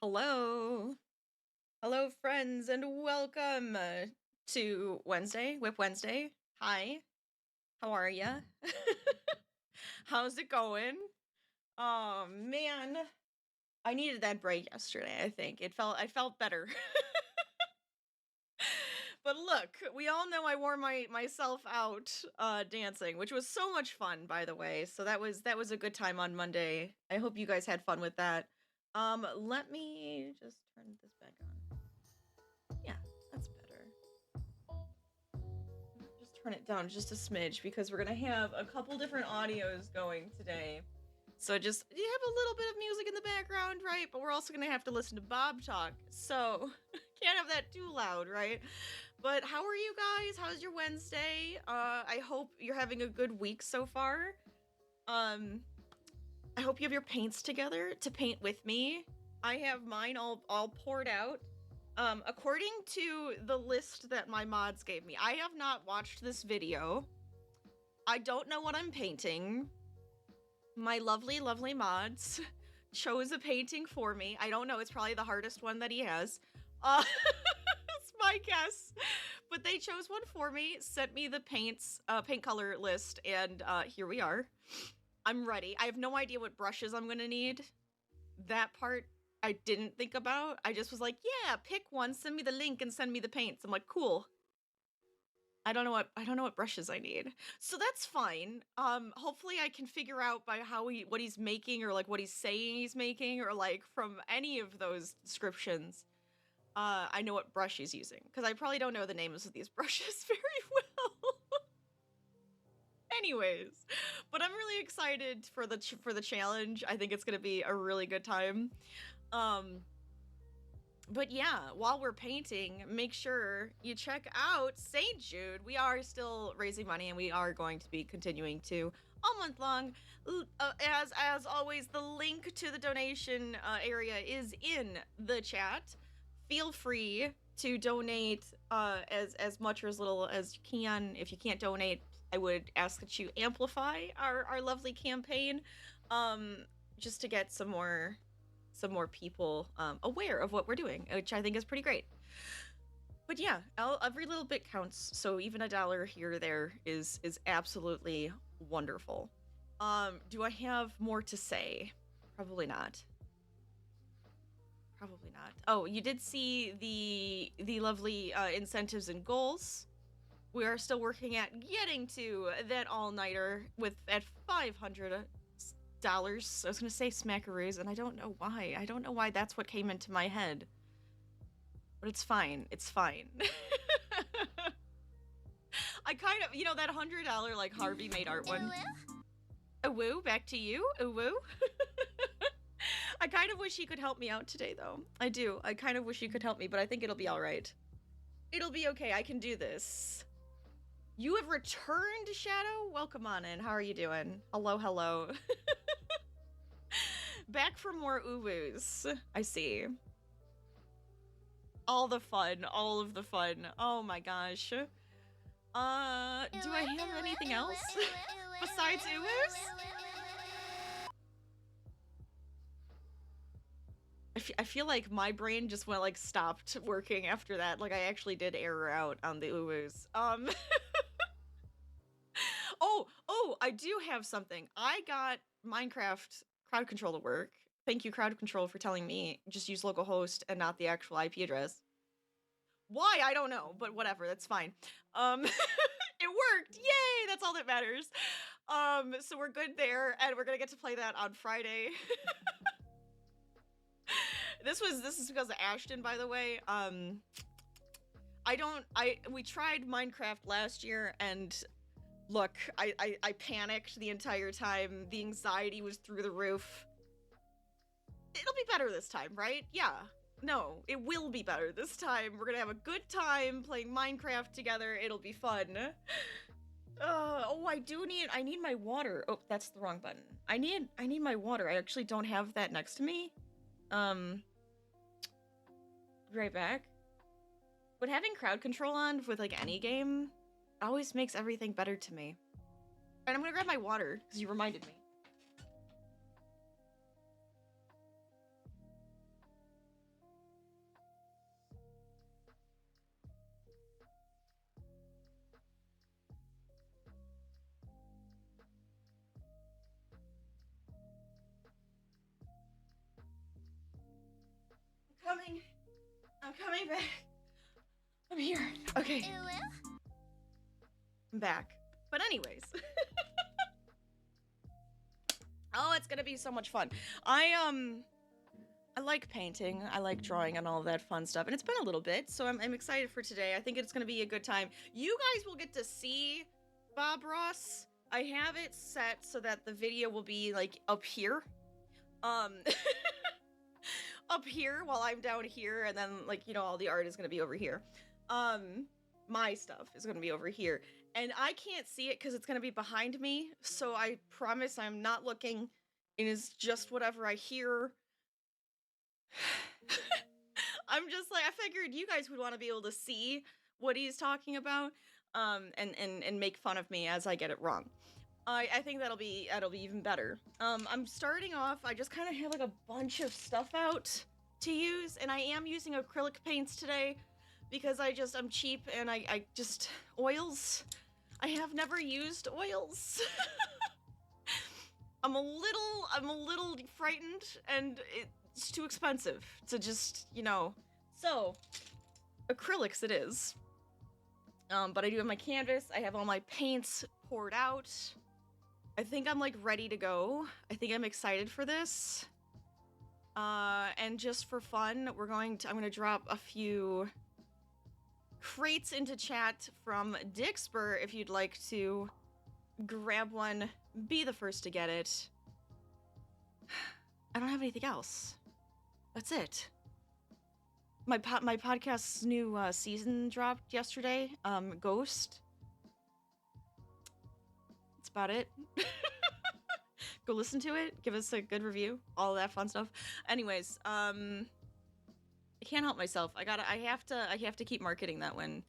Hello. Hello, friends, and welcome to Wednesday, Whip Wednesday. Hi, how are ya? How's it going? Oh man, I needed that break yesterday. I think I felt better. But look, we all know I wore myself out dancing, which was so much fun, by the way. So that was a good time on Monday. I hope you guys had fun with that. Let me just turn this back on. Yeah, that's better. Just turn it down just a smidge because we're gonna have a couple different audios going today. So just you have a little bit of music in the background, right? But we're also gonna have to listen to Bob talk. So can't have that too loud, right? But how are you guys? How's your Wednesday? I hope you're having a good week so far. Um, I hope you have your paints together to paint with me. I have mine all poured out. According to the list that my mods gave me, I have not watched this video. I don't know what I'm painting. My lovely, lovely mods chose a painting for me. I don't know, it's probably the hardest one that he has. It's my guess. But they chose one for me, sent me the paint color list, and here we are. I'm ready. I have no idea what brushes I'm gonna need. That part I didn't think about. I just was like, yeah, pick one, send me the link and send me the paints. I'm like, cool. I don't know what brushes I need. So that's fine. Hopefully I can figure out by what he's making or like what he's saying he's making or like from any of those descriptions. I know what brush he's using because I probably don't know the names of these brushes very well. Anyways, but I'm really excited for the challenge. I think it's going to be a really good time. Um but yeah, while we're painting, make sure you check out St. Jude. We are still raising money and we are going to be continuing to all month long. As always, the link to the donation area is in the chat. Feel free to donate as much or as little as you can. If you can't donate, I would ask that you amplify our lovely campaign just to get some more people aware of what we're doing, which I think is pretty great. But yeah, every little bit counts. So even $1 here or there is absolutely wonderful. Do I have more to say? Probably not. Probably not. Oh, you did see the lovely incentives and goals. We are still working at getting to that all-nighter at $500. I was gonna say smackaroos, and I don't know why. I don't know why that's what came into my head. But it's fine. It's fine. I kind of, that $100 like Harvey made art one. A woo, back to you. A woo. I kind of wish he could help me out today, though. I do. I kind of wish he could help me, but I think it'll be all right. It'll be okay. I can do this. You have returned, Shadow? Welcome on in. How are you doing? Hello, hello. Back for more uwoos. I see. All the fun. All of the fun. Oh my gosh. Do I have anything else besides uwoos? I feel like my brain just went like stopped working after that. Like I actually did error out on the uwoos. Oh, I do have something. I got Minecraft crowd control to work. Thank you, crowd control, for telling me just use localhost and not the actual IP address. Why? I don't know, but whatever, that's fine. It worked. Yay! That's all that matters. So we're good there, and we're gonna get to play that on Friday. This is because of Ashton, by the way. We tried Minecraft last year, and look, I panicked the entire time. The anxiety was through the roof. It'll be better this time, right? Yeah. No, it will be better this time. We're gonna have a good time playing Minecraft together. It'll be fun. I need my water. Oh, that's the wrong button. I need my water. I actually don't have that next to me. Be right back. But having crowd control on with like any game always makes everything better to me. And I'm gonna grab my water, because you reminded me. coming. I'm coming back. I'm here. Okay. I'm back. But anyways. Oh, it's gonna be so much fun. I like painting, I like drawing and all of that fun stuff, and it's been a little bit, so I'm excited for today. I think it's gonna be a good time. You guys will get to see Bob Ross. I have it set so that the video will be, like, up here. Up here while I'm down here, and then, like, you know, all the art is gonna be over here. My stuff is gonna be over here. And I can't see it because it's gonna be behind me, so I promise I'm not looking. It is just whatever I hear. I'm just like, I figured you guys would want to be able to see what he's talking about, and make fun of me as I get it wrong. I think that'll be even better. I'm starting off, I just kind of have like a bunch of stuff out to use, and I am using acrylic paints today because I'm cheap, and I just, oils, I have never used oils. I'm a little frightened, and it's too expensive to just, you know. So, acrylics it is. But I do have my canvas, I have all my paints poured out. I think I'm like ready to go. I think I'm excited for this. And just for fun, I'm gonna drop a few crates into chat from Dixper if you'd like to grab one, be the first to get it. I don't have anything else. That's it. My podcast's new season dropped yesterday, Ghost. That's about it. Go listen to it, give us a good review, all that fun stuff. Anyways, I can't help myself. I have to keep marketing that one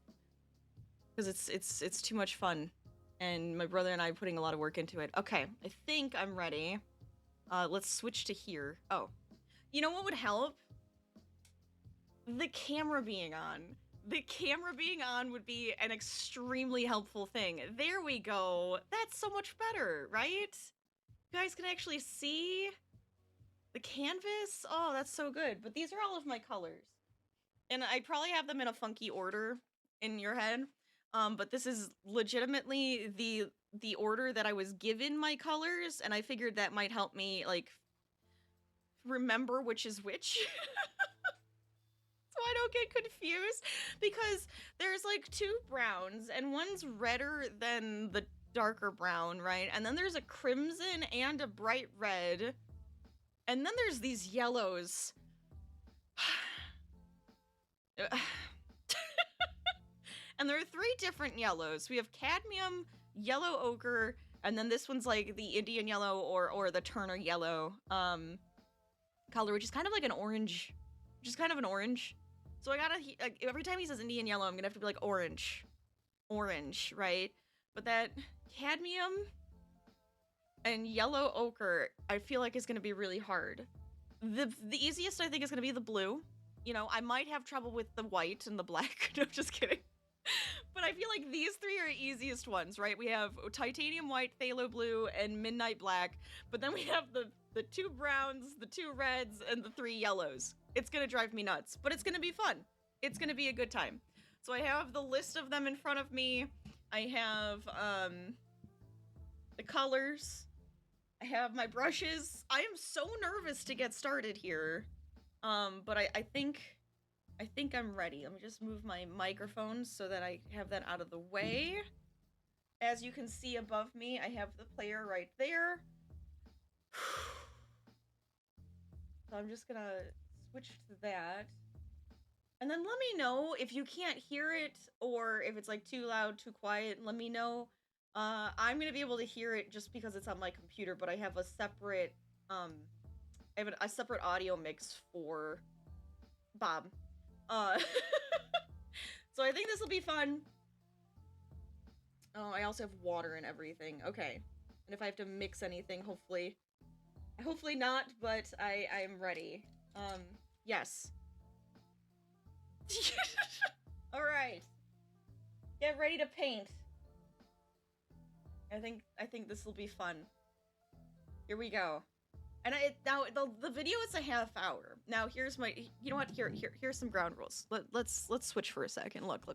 because it's too much fun, and my brother and I are putting a lot of work into it. Okay, I think I'm ready. Let's switch to here. Oh, you know what would help? The camera being on. The camera being on would be an extremely helpful thing. There we go. That's so much better, right? You guys can actually see the canvas. Oh, that's so good. But these are all of my colors. And I probably have them in a funky order in your head. But this is legitimately the order that I was given my colors, and I figured that might help me, like, remember which is which. So I don't get confused, because there's like two browns, and one's redder than the darker brown, right? And then there's a crimson and a bright red. And then there's these yellows. And there are three different yellows. We have cadmium, yellow ochre, and then this one's like the Indian yellow or the Turner yellow color, which is kind of like an orange. So I gotta, like, every time he says Indian yellow, I'm gonna have to be like orange, right? But that cadmium and yellow ochre, I feel like is gonna be really hard. The easiest, I think, is gonna be the blue. You know, I might have trouble with the white and the black. No, just kidding. But I feel like these three are easiest ones, right? We have titanium white, phthalo blue, and midnight black. But then we have the two browns, the two reds, and the three yellows. It's gonna drive me nuts, but it's gonna be fun. It's gonna be a good time. So I have the list of them in front of me. I have the colors. I have my brushes. I am so nervous to get started here. But I think I'm ready. Let me just move my microphone so that I have that out of the way. As you can see above me, I have the player right there. So I'm just gonna switch to that. And then let me know if you can't hear it, or if it's like too loud, too quiet. Let me know. I'm gonna be able to hear it just because it's on my computer, but I have a separate a separate audio mix for Bob. So I think this will be fun. Oh, I also have water and everything. Okay. And if I have to mix anything, hopefully not, but I'm ready. Yes. All right. Get ready to paint. I think this will be fun. Here we go. And now the video is a half hour. Now here's my, you know what? Here's some ground rules. Let's switch for a second. Look.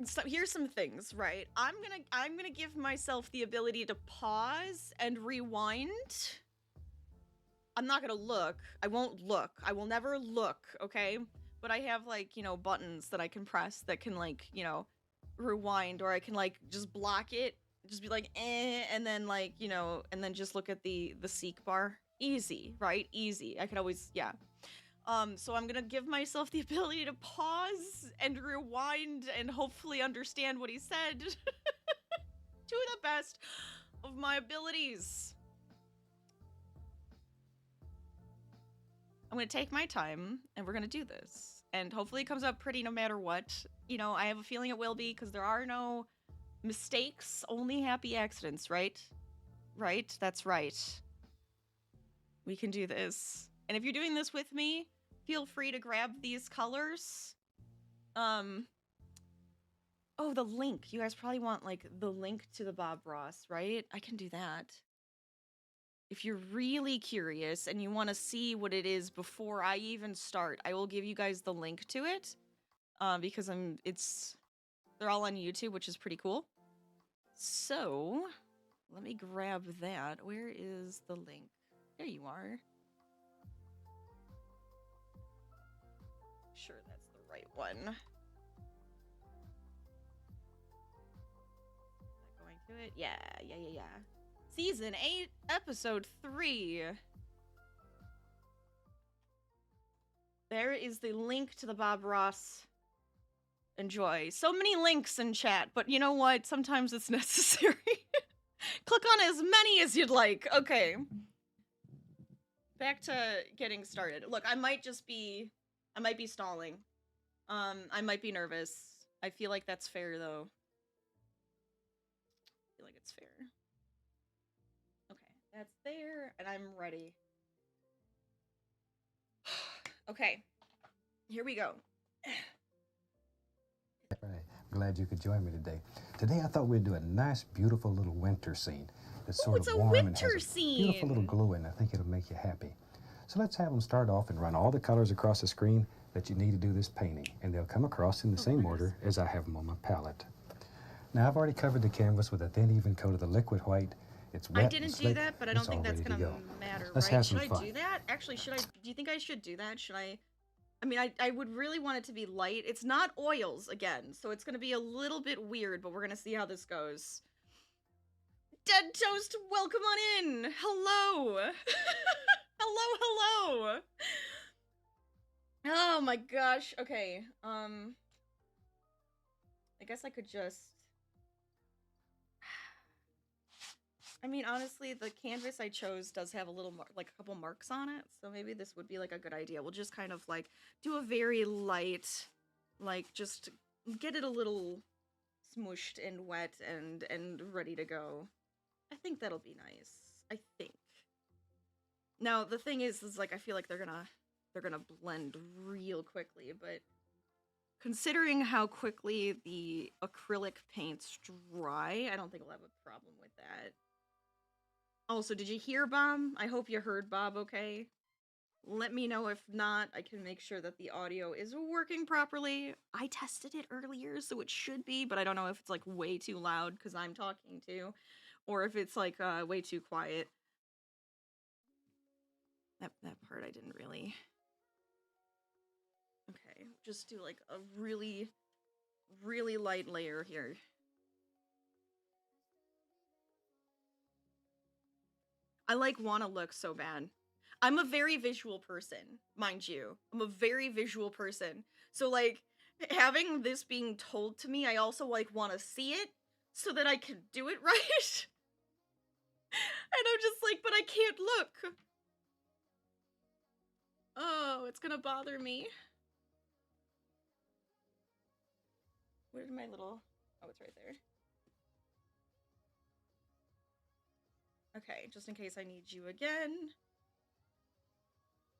So here's some things, right? I'm gonna give myself the ability to pause and rewind. I'm not gonna look. I won't look. I will never look, okay? But I have, like, you know, buttons that I can press that can, like, you know, rewind, or I can, like, just block it, just be like, and then, like, you know, and then just look at the seek bar. Easy, right? Easy. I could always, yeah. So I'm gonna give myself the ability to pause and rewind and hopefully understand what he said to the best of my abilities. I'm gonna take my time and we're gonna do this. And hopefully it comes out pretty no matter what. You know, I have a feeling it will be, because there are no mistakes, only happy accidents, right? Right? That's right. We can do this. And if you're doing this with me, feel free to grab these colors. Oh, the link. You guys probably want, like, the link to the Bob Ross, right? I can do that. If you're really curious and you want to see what it is before I even start, I will give you guys the link to it. Because they're all on YouTube, which is pretty cool. So, let me grab that. Where is the link? There you are. Sure, that's the right one. Am I going to it? Yeah. Season 8, episode 3. There is the link to the Bob Ross. Enjoy. So many links in chat, but you know what? Sometimes it's necessary. Click on as many as you'd like. Okay. Back to getting started. Look, I might be stalling. I might be nervous. I feel like that's fair, though. I feel like it's fair. Okay, that's there, and I'm ready. Okay, here we go. Right. Glad you could join me today. Today I thought we'd do a nice, beautiful little winter scene. That's sort of warm and has a beautiful little glow in it. I think it'll make you happy. So let's have them start off and run all the colors across the screen that you need to do this painting, and they'll come across in the same order as I have them on my palette. Now I've already covered the canvas with a thin, even coat of the liquid white. It's wet. I didn't do that, but I don't think that's gonna matter, right? Should I do that? Actually, do you think I should do that? Should I? I mean, I would really want it to be light. It's not oils, again, so it's gonna be a little bit weird, but we're gonna see how this goes. Dead Toast, welcome on in! Hello! hello! Oh my gosh, okay, I guess I could just... I mean, honestly, the canvas I chose does have a little, like, a couple marks on it, so maybe this would be, like, a good idea. We'll just kind of, like, do a very light, like, just get it a little smooshed and wet and ready to go. I think that'll be nice. I think. Now, the thing is like, I feel like they're gonna blend real quickly, but considering how quickly the acrylic paints dry, I don't think we'll have a problem with that. Also, did you hear Bob? I hope you heard Bob okay. Let me know if not. I can make sure that the audio is working properly. I tested it earlier, so it should be, but I don't know if it's, like, way too loud because I'm talking too, or if it's, like, way too quiet. That part I didn't really... Okay, just do, like, a really, really light layer here. I, like, want to look so bad. I'm a very visual person, mind you. I'm a very visual person. So, like, having this being told to me, I also, like, want to see it so that I can do it right. And I'm just like, but I can't look. Oh, it's gonna bother me. Where did my little... Oh, it's right there. Okay, just in case I need you again.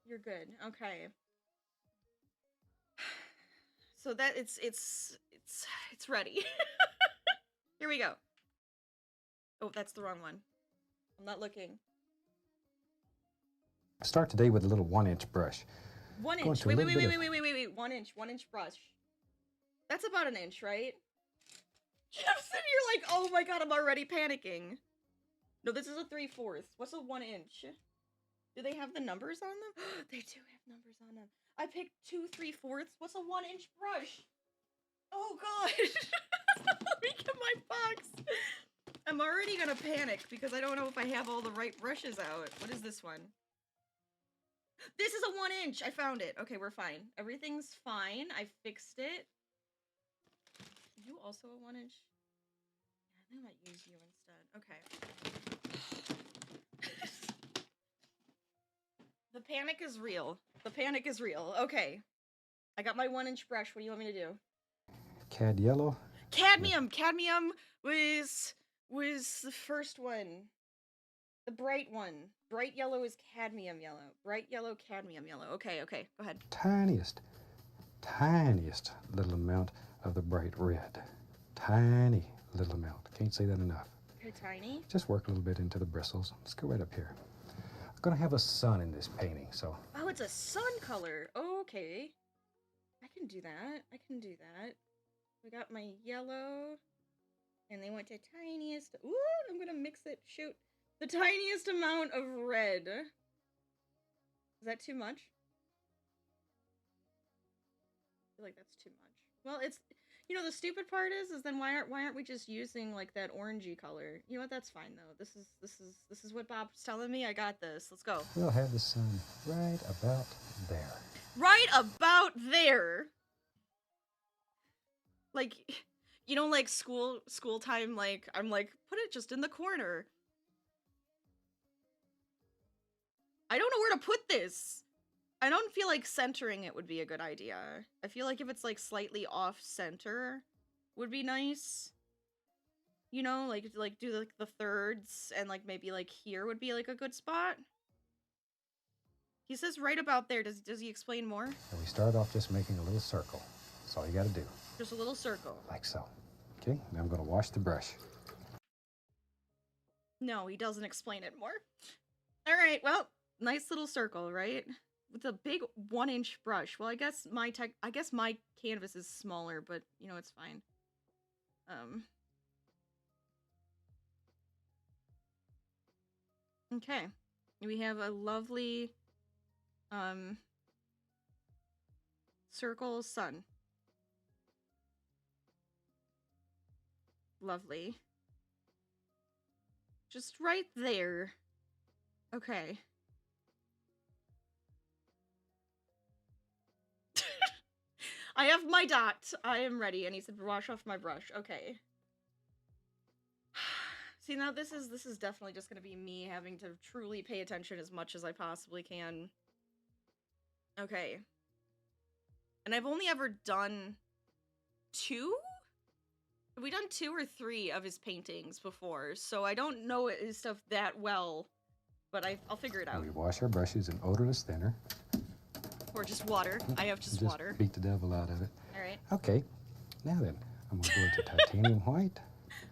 You're good. Okay. So that it's ready. Here we go. Oh, that's the wrong one. I'm not looking. Start today with a little 1-inch brush. 1 inch. Wait. 1 inch. 1 inch brush. That's about an inch, right? I'm sitting here like, oh my god, I'm already panicking. No, this is a 3/4. What's a 1 inch? Do they have the numbers on them? They do have numbers on them. I picked 2 3/4. What's a 1 inch brush? Oh god. Let me get my box. I'm already gonna panic because I don't know if I have all the right brushes out. What is this one? This is a 1 inch. I found it. Okay, we're fine. Everything's fine. I fixed it. Are you also a 1 inch? Yeah, I think I might use you instead. Okay. The panic is real. The panic is real. Okay. I got my 1 inch brush. What do you want me to do? Cad yellow. Cadmium. Cadmium was the first one. The bright one. Bright yellow is cadmium yellow. Bright yellow, cadmium yellow. Okay, okay. Go ahead. Tiniest little amount of the bright red. Tiny little amount. Can't say that enough. Okay, tiny. Just work a little bit into the bristles. Let's go right up here. I'm going to have a sun in this painting, so... Oh, it's a sun color. Oh, okay. I can do that. I can do that. We got my yellow. And they went to tiniest... Ooh, I'm going to mix it. Shoot. The tiniest amount of red. Is that too much? I feel like that's too much. Well, it's... You know, the stupid part is then why aren't we just using like that orangey color? You know what? That's fine though. This is what Bob's telling me. I got this. Let's go. We'll have the sun right about there. Right about there. Like, you know, like school time. Like I'm like, put it just in the corner. I don't know where to put this. I don't feel like centering it would be a good idea. I feel like if it's like slightly off center would be nice. You know, like do like the thirds and like maybe like here would be like a good spot. He says right about there. Does he explain more? And we start off just making a little circle. That's all you got to do. Just a little circle. Like so. Okay, now I'm going to wash the brush. No, he doesn't explain it more. All right, well, nice little circle, right? With a big 1 inch brush. Well, I guess my canvas is smaller, but you know, it's fine. Okay. We have a lovely circle sun. Lovely. Just right there. Okay. I have my dot. I am ready. And he said, wash off my brush. Okay. See, now this is definitely just gonna be me having to truly pay attention as much as I possibly can. Okay. And I've only ever done 2? Have we done 2 or 3 of his paintings before? So I don't know his stuff that well, but I'll figure it out. We wash our brushes in odorless thinner. Or just water. I have just water. Beat the devil out of it. All right. Okay. Now then, I'm going to go into titanium white.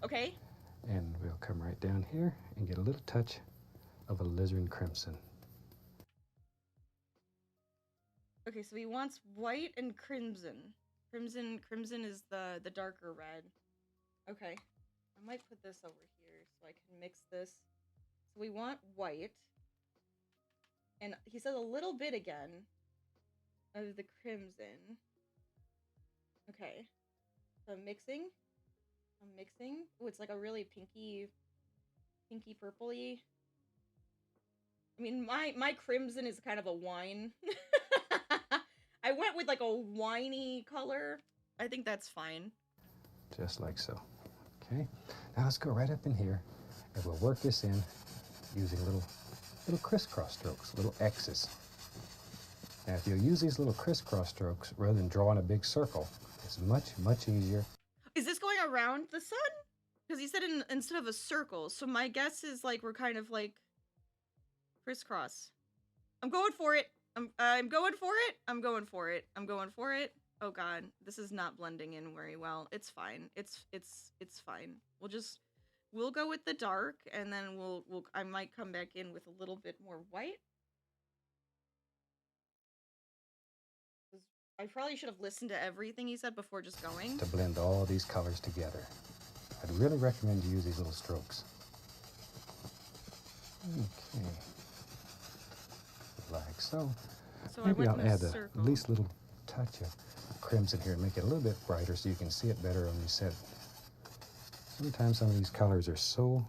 Okay. And we'll come right down here and get a little touch of alizarin crimson. Okay, so he wants white and crimson. Crimson is the darker red. Okay. I might put this over here so I can mix this. So we want white. And he says a little bit again of the crimson. Okay. So I'm mixing. Oh, it's like a really pinky purpley. I mean, my crimson is kind of a wine. I went with like a winey color. I think that's fine. Just like so. Okay. Now let's go right up in here and we'll work this in using little crisscross strokes, little X's. Now if you'll use these little crisscross strokes rather than drawing a big circle, it's much easier. Is this going around the sun? Because he said instead of a circle. So my guess is like we're kind of like crisscross. I'm going for it. I'm going for it. I'm going for it. I'm going for it. Oh god, this is not blending in very well. It's fine. It's fine. we'll go with the dark, and then I might come back in with a little bit more white. I probably should have listened to everything he said before just going. To blend all these colors together. I'd really recommend you use these little strokes. Okay. Like so. So maybe I'll add at least a little touch of crimson here and make it a little bit brighter so you can see it better on the set. Sometimes some of these colors are so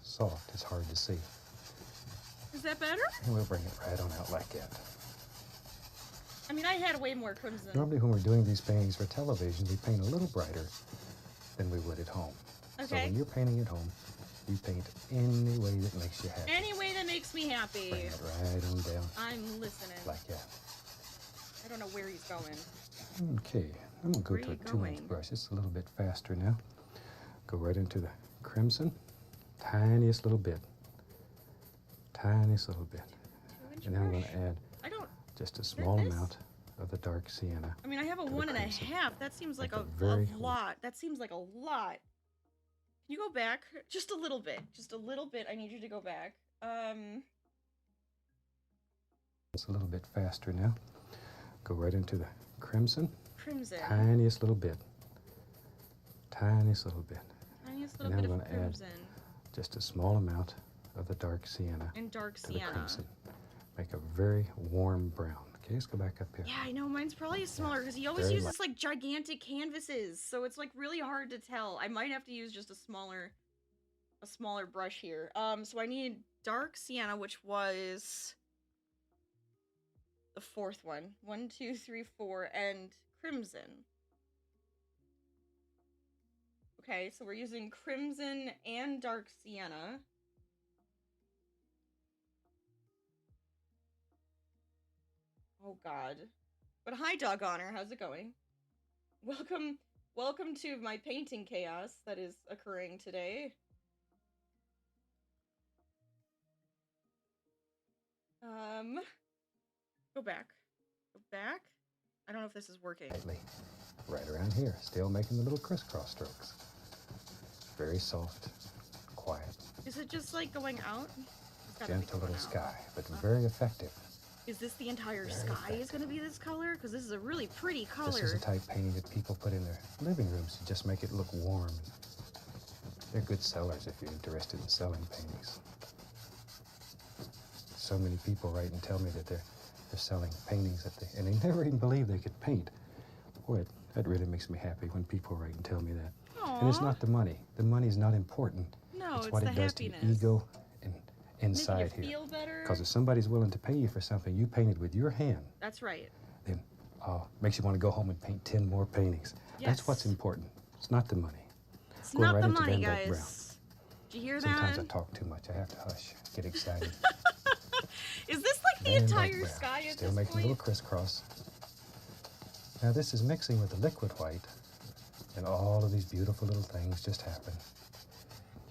soft it's hard to see. Is that better? And we'll bring it right on out like that. I mean, I had way more crimson. Normally when we're doing these paintings for television, we paint a little brighter than we would at home. Okay. So when you're painting at home, you paint any way that makes you happy. Any way that makes me happy. Bring it right on down. I'm listening. Like that. I don't know where he's going. Okay, I'm going to go to a 2-inch brush. It's a little bit faster now. Go right into the crimson. Tiniest little bit. Tiniest little bit. And then I'm going to add just a small amount of the dark sienna. I mean, I have a 1.5. That seems like a lot. That seems like a lot. Can you go back? Just a little bit. Just a little bit. I need you to go back. It's a little bit faster now. Go right into the crimson. Crimson. Tiniest little bit. Tiniest little bit. Tiniest little bit of crimson. Add just a small amount of the dark sienna. And dark to sienna. The crimson. Make a very warm brown. Okay, let's go back up here. Yeah, I know. Mine's probably smaller because he always uses like gigantic canvases, so it's like really hard to tell. I might have to use just a smaller brush here. So I need dark sienna, which was the fourth one. 1, 2, 3, 4, and crimson. Okay, so we're using crimson and dark sienna. Oh God. But hi, Dog Honor. How's it going? Welcome to my painting chaos that is occurring today. Go back. Go back. I don't know if this is working. Right around here. Still making the little crisscross strokes. Very soft, quiet. Is it just like going out? Gentle little sky, but very effective. Is this the entire sky is going to be this color? Because this is a really pretty color. This is the type painting that people put in their living rooms to just make it look warm. They're good sellers if you're interested in selling paintings. So many people write and tell me that they're selling paintings and they never even believe they could paint. Boy, that really makes me happy when people write and tell me that. Aww. And it's not the money. The money's not important. No, it's what the it does happiness. to your ego and inside Make you feel better. Because if somebody's willing to pay you for something you painted with your hand, that's right. Then makes you want to go home and paint 10 more paintings. Yes. That's what's important. It's not the money. It's not the money, guys. Did you hear that? Sometimes I talk too much. I have to hush. Get excited. Is this like the entire sky at this point? Still making a little crisscross. Now this is mixing with the liquid white, and all of these beautiful little things just happen.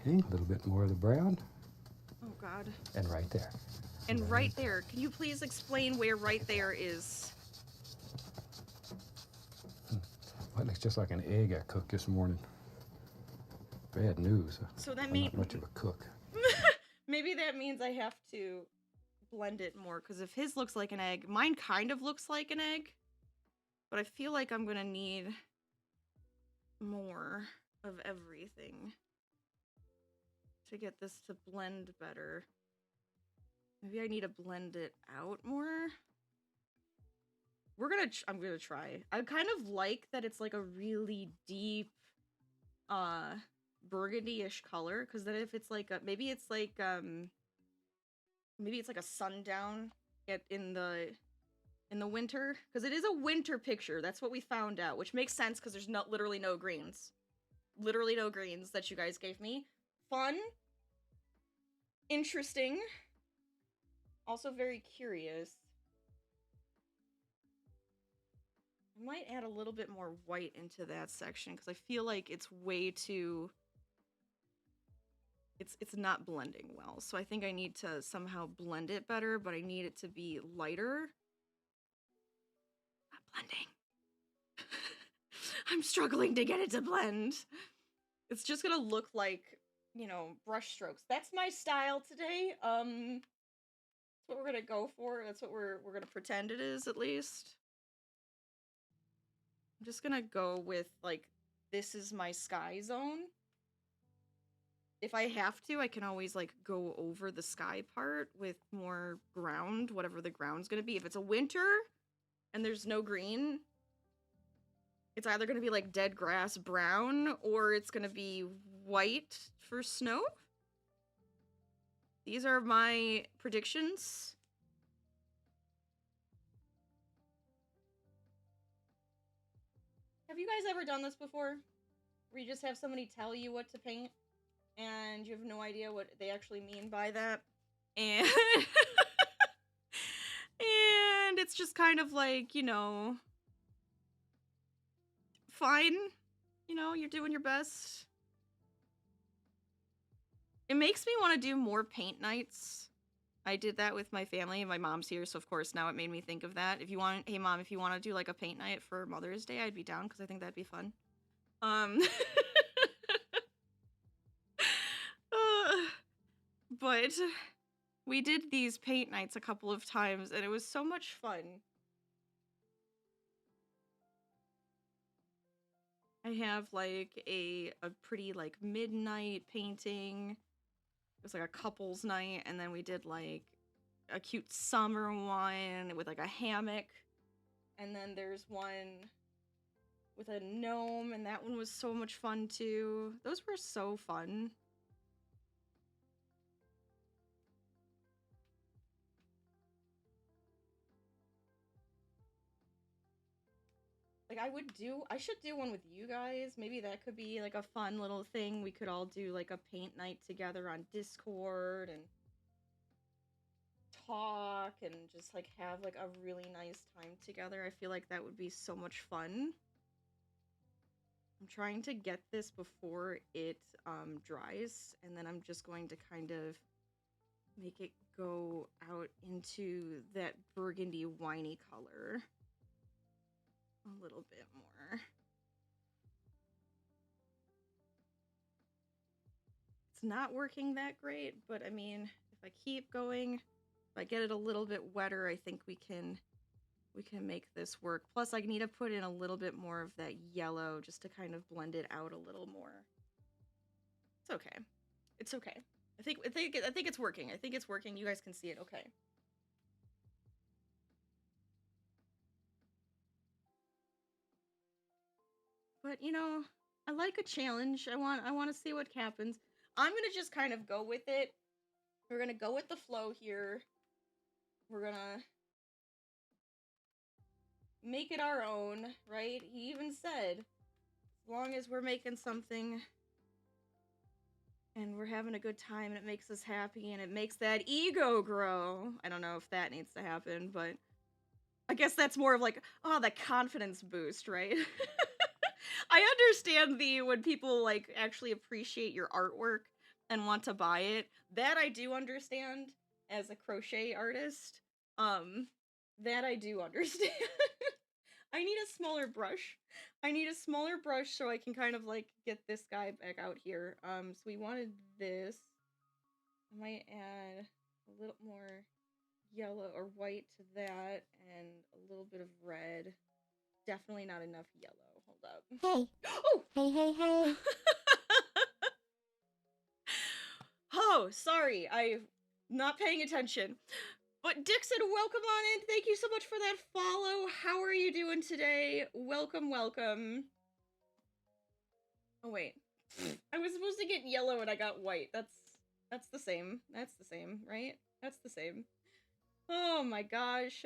Okay, a little bit more of the brown. Oh God. And right there. And right there. Can you please explain where right there is? Well, it looks just like an egg I cooked this morning. Bad news. So that means I'm not much of a cook. Maybe that means I have to blend it more, because if his looks like an egg, mine kind of looks like an egg, but I feel like I'm gonna need more of everything to get this to blend better. Maybe I need to blend it out more. I'm gonna try. I kind of like that it's like a really deep burgundy-ish color, because then if it's like maybe it's like a sundown in the winter, because it is a winter picture. That's what we found out, which makes sense because there's literally no greens that you guys gave me. Fun, interesting, also very curious. I might add a little bit more white into that section because I feel like it's way too... It's not blending well. So I think I need to somehow blend it better, but I need it to be lighter. Not blending. I'm struggling to get it to blend. It's just gonna look like you know, brush strokes. That's my style today. That's what we're gonna go for. That's what we're gonna pretend it is, at least. I'm just gonna go with, like, this is my sky zone. If I have to, I can always, like, go over the sky part with more ground, whatever the ground's gonna be. If it's a winter and there's no green, it's either gonna be, like, dead grass brown, or it's gonna be white for snow. These are my predictions. Have you guys ever done this before? Where you just have somebody tell you what to paint, and you have no idea what they actually mean by that? And and it's just kind of like, you know, fine. You know, you're doing your best. It makes me want to do more paint nights. I did that with my family, and my mom's here, so of course now it made me think of that. If you want, hey mom, if you want to do like a paint night for Mother's Day, I'd be down because I think that'd be fun. But we did these paint nights a couple of times, and it was so much fun. I have like a pretty like midnight painting. It was like a couples night, and then we did like a cute summer one with like a hammock. And then there's one with a gnome, and that one was so much fun too. Those were so fun. Like, I should do one with you guys. Maybe that could be like a fun little thing. We could all do like a paint night together on Discord and talk and just like have like a really nice time together. I feel like that would be so much fun. I'm trying to get this before it dries, and then I'm just going to kind of make it go out into that burgundy winey color a little bit more. It's not working that great, but I mean, if I keep going, if I get it a little bit wetter, I think we can make this work. Plus, I need to put in a little bit more of that yellow just to kind of blend it out a little more. It's okay. It's okay. I think it's working. I think it's working. You guys can see it. Okay. But, you know, I like a challenge. I want to see what happens. I'm going to just kind of go with it. We're going to go with the flow here. We're going to make it our own, right? He even said, as long as we're making something and we're having a good time and it makes us happy and it makes that ego grow. I don't know if that needs to happen, but I guess that's more of like, oh, that confidence boost, right? I understand when people like actually appreciate your artwork and want to buy it. That I do understand as a crochet artist. That I do understand. I need a smaller brush. I need a smaller brush so I can kind of like get this guy back out here. So we wanted this. I might add a little more yellow or white to that and a little bit of red. Definitely not enough yellow. Hold up. Hey. Oh! Hey. Oh, sorry. I'm not paying attention. But Dixon, welcome on in. Thank you so much for that follow. How are you doing today? Welcome. Oh, wait. I was supposed to get yellow and I got white. That's the same. That's the same, right? That's the same. Oh my gosh.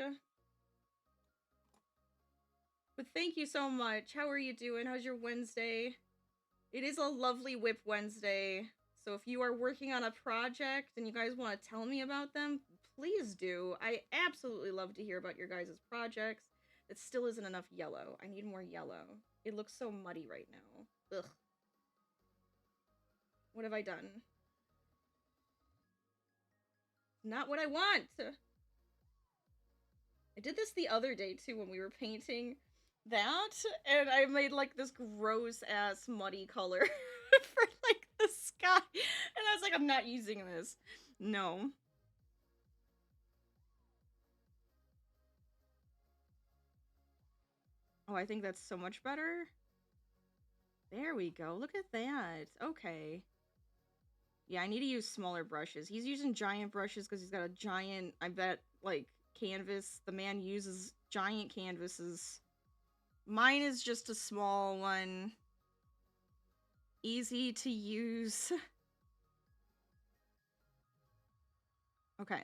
But thank you so much. How are you doing? How's your Wednesday? It is a lovely Whip Wednesday. So if you are working on a project and you guys want to tell me about them, please do. I absolutely love to hear about your guys' projects. It still isn't enough yellow. I need more yellow. It looks so muddy right now. Ugh. What have I done? Not what I want! I did this the other day, too, when we were painting that, and I made, like, this gross-ass muddy color for, like, the sky. was like, I'm not using this. No. Oh, I think that's so much better. There we go. Look at that. Okay. Yeah, I need to use smaller brushes. He's using giant brushes because he's got a giant, I bet, like, canvas. The man uses giant canvases. Mine is just a small one. Easy to use. Okay.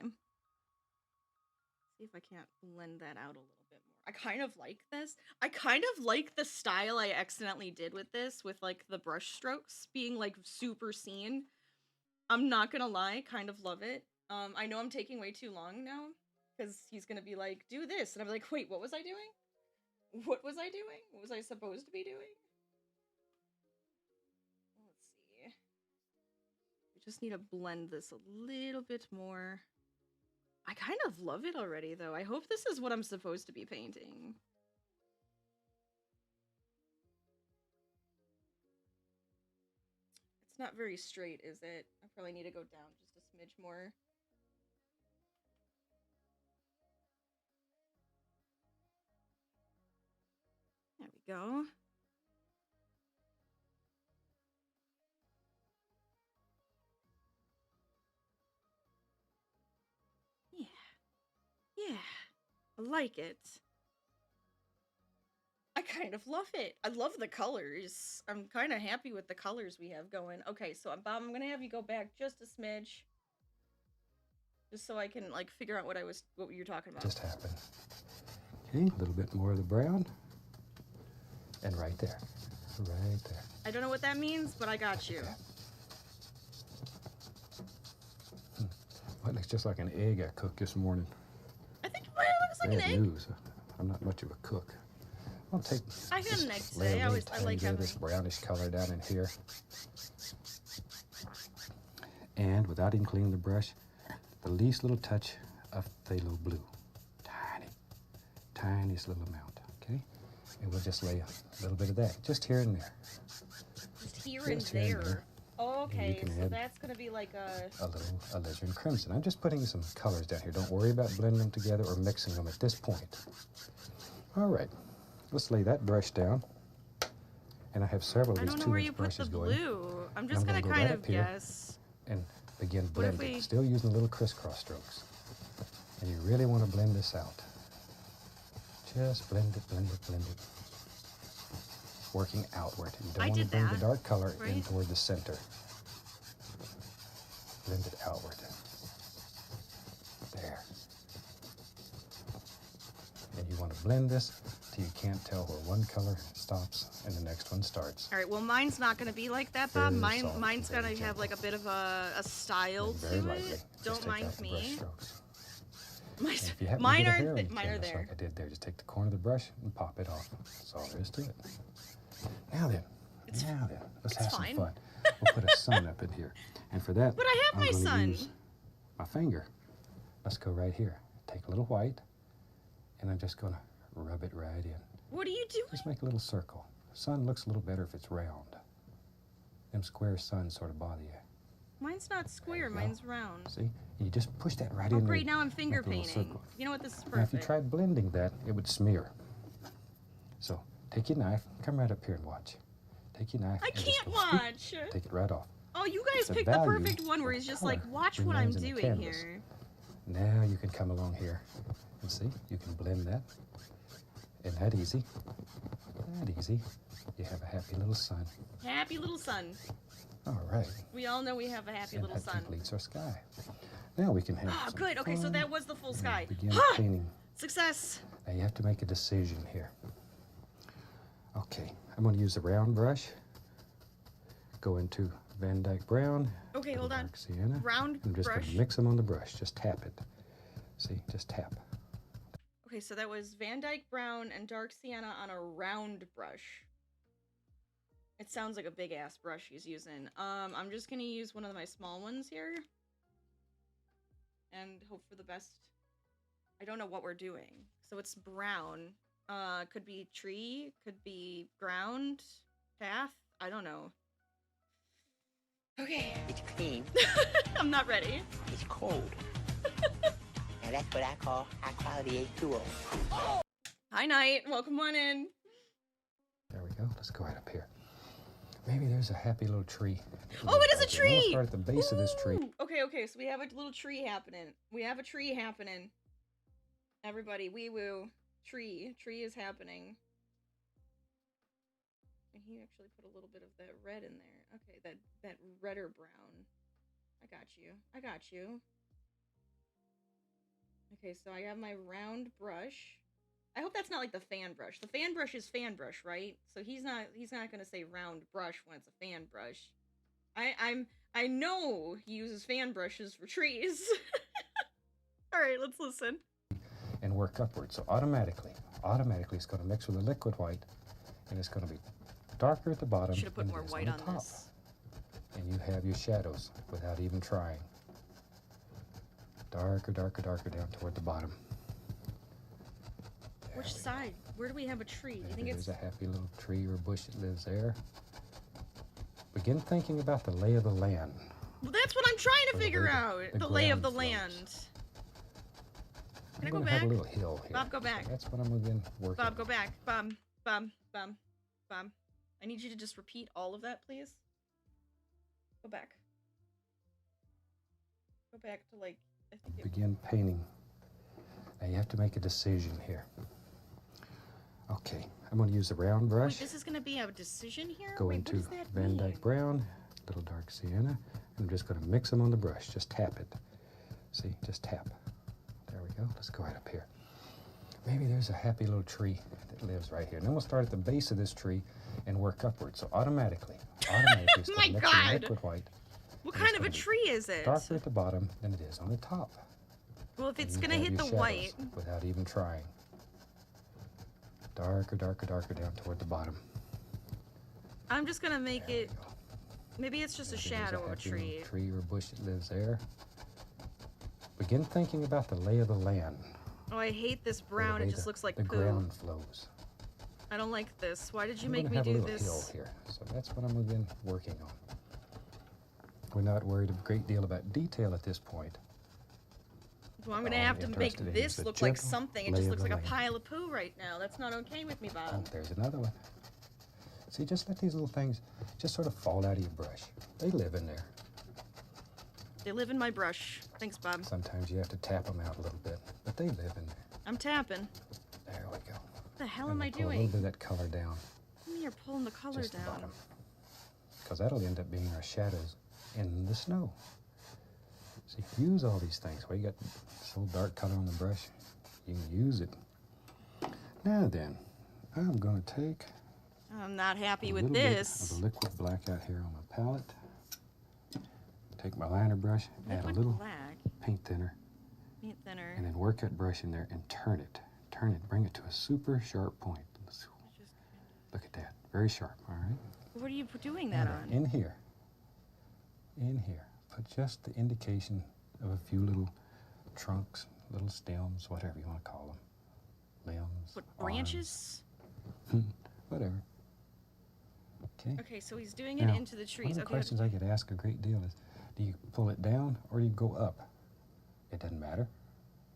See if I can't blend that out a little bit more. I kind of like this. I kind of like the style I accidentally did with this, with like the brush strokes being like super seen. I'm not gonna lie, kind of love it. I know I'm taking way too long now, because he's gonna be like, do this, and I'm like, wait, what was I doing? What was I doing? What was I supposed to be doing? Let's see. We just need to blend this a little bit more. I kind of love it already, though. I hope this is what I'm supposed to be painting. It's not very straight, is it? I probably need to go down just a smidge more. There we go. Yeah. Yeah. I like it. I kind of love it. I love the colors. I'm kind of happy with the colors we have going. Okay, so Bob, I'm gonna have you go back just a smidge, just so I can like figure out what you're talking about. Just happened. Okay, a little bit more of the brown, and right there, right there. I don't know what that means, but I got you. Okay. Well, it looks just like an egg I cooked this morning. I think it looks like an egg. News. I'm not much of a cook. I'll take. I had an egg today. I like having this brownish color down in here. And without even cleaning the brush, the least little touch of phthalo blue. Tiniest little amount, okay? And we'll just lay a little bit of that, just here and there. Just here and there. Okay, so that's gonna be like a little alizarin crimson. I'm just putting some colors down here. Don't worry about blending them together or mixing them at this point. All right. Let's lay that brush down. And I have several of these 2-inch brushes going. I don't know where you put the blue. I'm just going to kind of guess. And begin blending. Still using the little crisscross strokes. And you really want to blend this out. Just blend it, blend it, blend it. Working outward. You don't want to bring the dark color in toward the center. Blend it outward. There. And you want to blend this till you can't tell where one color stops and the next one starts. All right, well, mine's not going to be like that, Bob. Mine's going to have like a bit of a style to it. Don't mind me. Mine are there. Like I did there. Just take the corner of the brush and pop it off. That's all there is to it. Now then, let's have some fun. We'll put a sun up in here. And for that, but I have my sun. Use my finger. Let's go right here. Take a little white, and I'm just going to rub it right in. What are you doing? Just make a little circle. Sun looks a little better if it's round. Them square suns sort of bother you. Mine's not square, mine's round. See? You just push that right in. Oh, great, now I'm finger painting. You know what, this is perfect. Now, if you tried blending that, it would smear. So, take your knife, come right up here and watch. Take your knife. I can't watch. Take it right off. Oh, you guys picked the perfect one where he's just like, watch what I'm doing here. Now you can come along here and see, you can blend that. Isn't that easy? That easy. You have a happy little sun. Happy little sun. All right. We all know we have a happy little sun. That completes our sky. Now we can have some good. Okay, so that was the full sky. Begin painting. Success. Now you have to make a decision here. Okay, I'm going to use the round brush. Go into Van Dyke Brown. Okay, hold on. Sienna. Round brush. I'm just going to mix them on the brush. Just tap it. See, just tap. Okay, so that was Van Dyke Brown and Dark Sienna on a round brush. It sounds like a big ass brush he's using. I'm just gonna use one of my small ones here. And hope for the best. I don't know what we're doing. So it's brown. Could be tree, could be ground, path. I don't know. Okay. It's clean. I'm not ready. It's cold. Now that's what I call high quality H2O. Hi, Knight. Welcome on in. There we go. Let's go right up here. Maybe there's a happy little tree. Oh, it is a tree! We'll start at the base of this tree. Okay, so we have a little tree happening. Everybody, wee woo. Tree is happening. And he actually put a little bit of that red in there. Okay, that red or brown. I got you. Okay, so I have my round brush. I hope that's not like the fan brush. The fan brush is fan brush, right? So he's not gonna say round brush when it's a fan brush. I know he uses fan brushes for trees. Alright, let's listen. And work upwards. So automatically it's going to mix with the liquid white, and it's going to be darker at the bottom. Should have put more white on top. this. And you have your shadows without even trying. Darker down toward the bottom. Which side? Where do we have a tree? You think there's a happy little tree or bush that lives there. Begin thinking about the lay of the land. Well, that's what I'm trying to figure out. The lay of the land. Can I go back? Have a little hill here. Bob, go back. So that's what I'm going to work on. Bob, go back. Bob. I need you to just repeat all of that, please. Go back. Go back to like. I think it... Begin painting. Now you have to make a decision here. Okay, I'm going to use the round brush. Wait, this is going to be a decision here? Go Wait, into what does that Van mean? Dyke Brown, little dark sienna. I'm just going to mix them on the brush. Just tap it. See, just tap. There we go. Let's go right up here. Maybe there's a happy little tree that lives right here. And then we'll start at the base of this tree and work upwards. So automatically it's My going to mix God! with liquid white. What kind of a tree is it? Darker at the bottom than it is on the top. Well, if it's And you going to have hit the your white. shadows without even trying. Darker down toward the bottom. I'm just going to make There it. we go. Maybe it's just a Maybe there's shadow of a happy tree. little tree or bush that lives there. Begin thinking about the lay of the land. Oh, I hate this brown. The It way just looks like the poo. ground flows. I don't like this. Why did you I'm make gonna me have do a little this? hill here, so that's what I'm again working on. We're not worried a great deal about detail at this point. Well, I'm gonna All I'm have to make interested in this is the look like gentle something. It lay just of looks the like a land. pile of poo right now. That's not okay with me, Oh, Bob. there's another one. See, just let these little things just sort of fall out of your brush. They live in there. They live in my brush. Thanks, Bob. Sometimes you have to tap them out a little bit, but they live in there. I'm tapping. There we go. What the hell And am I we'll pull a doing? little bit of that color down, You're pulling the color just the down. bottom, because that'll end up being our shadows in the snow. See, use all these things. Well, you got this little dark color on the brush. You can use it. Now then, I'm going to take I'm not happy a with little bit this. of the liquid black out here on my palette. Take my liner brush, add a Liquid little black. paint thinner, Paint thinner. and then work that brush in there and turn it. Turn it, bring it to a super sharp point. Look at that, very sharp, all right? What are you doing that Now on? then, in here, put just the indication of a few little trunks, little stems, whatever you want to call them. Limbs, What, branches? arms, whatever. Okay. Okay, so he's doing it Now, into the one trees. of the Okay. questions I get asked a great deal is, do you pull it down or do you go up? It doesn't matter.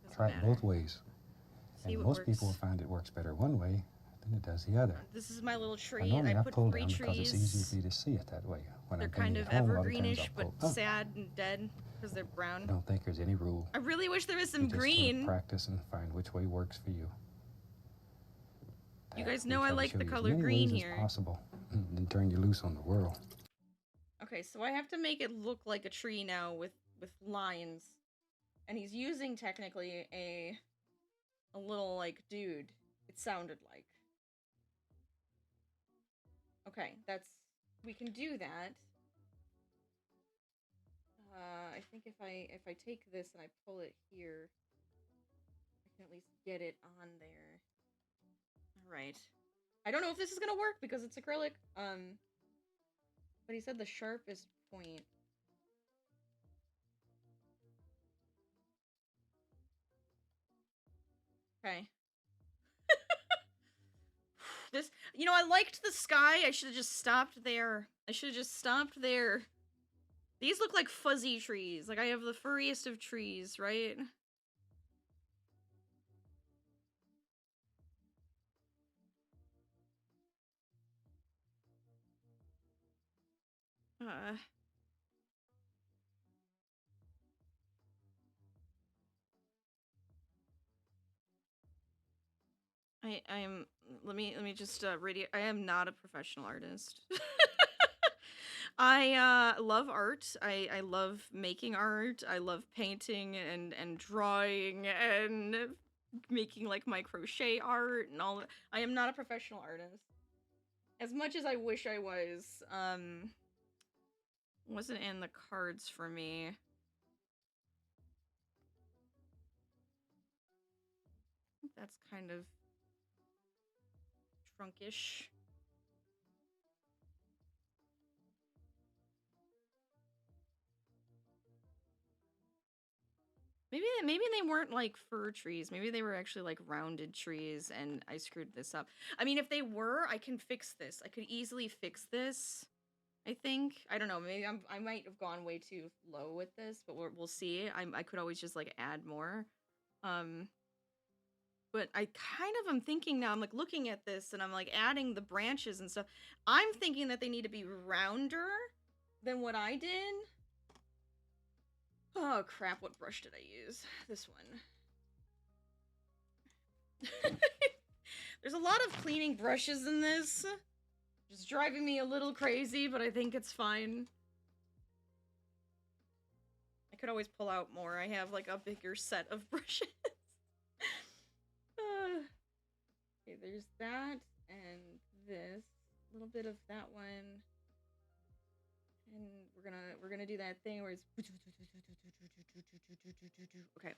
Doesn't Try it matter. both ways. See And what most people works. find it works better one way than it does the other. This is my little But tree. normally I I put pull 3 down because it's easier for trees. you to see it that way. When They're I'm bringing kind it of home, a lot of times evergreenish, I'll but pull up. sad and dead because they're I brown. don't think there's any rule. I really wish there was You some just sort of green. practice and find which way works for you. You There, guys we know I try to like show the you as color many green ways here. as possible and turn you loose on the world. Okay, so I have to make it look like a tree now with lines. And he's using technically a little like dude. It sounded like. Okay, we can do that. I think if I take this and I pull it here, I can at least get it on there. All right. I don't know if this is gonna work because it's acrylic. But he said the sharpest point. Okay. This, I liked the sky. I should have just stopped there. These look like fuzzy trees. Like I have the furriest of trees, right? I am, let me just I am not a professional artist. I love art. I love making art. I love painting and drawing and making like my crochet art and all. I am not a professional artist. As much as I wish I was, wasn't in the cards for me. That's kind of trunkish. Maybe they weren't like fir trees. Maybe they were actually like rounded trees and I screwed this up. I mean, if they were, I can fix this. I could easily fix this. I think. I don't know. Maybe I might have gone way too low with this, but we'll see. I could always just like add more. But I kind of am thinking now, I'm like looking at this and I'm like adding the branches and stuff. I'm thinking that they need to be rounder than what I did. Oh crap, what brush did I use? This one. There's a lot of cleaning brushes in this. Just driving me a little crazy, but I think it's fine. I could always pull out more. I have like a bigger set of brushes. Okay, there's that and this. A little bit of that one. And we're gonna do that thing where it's okay.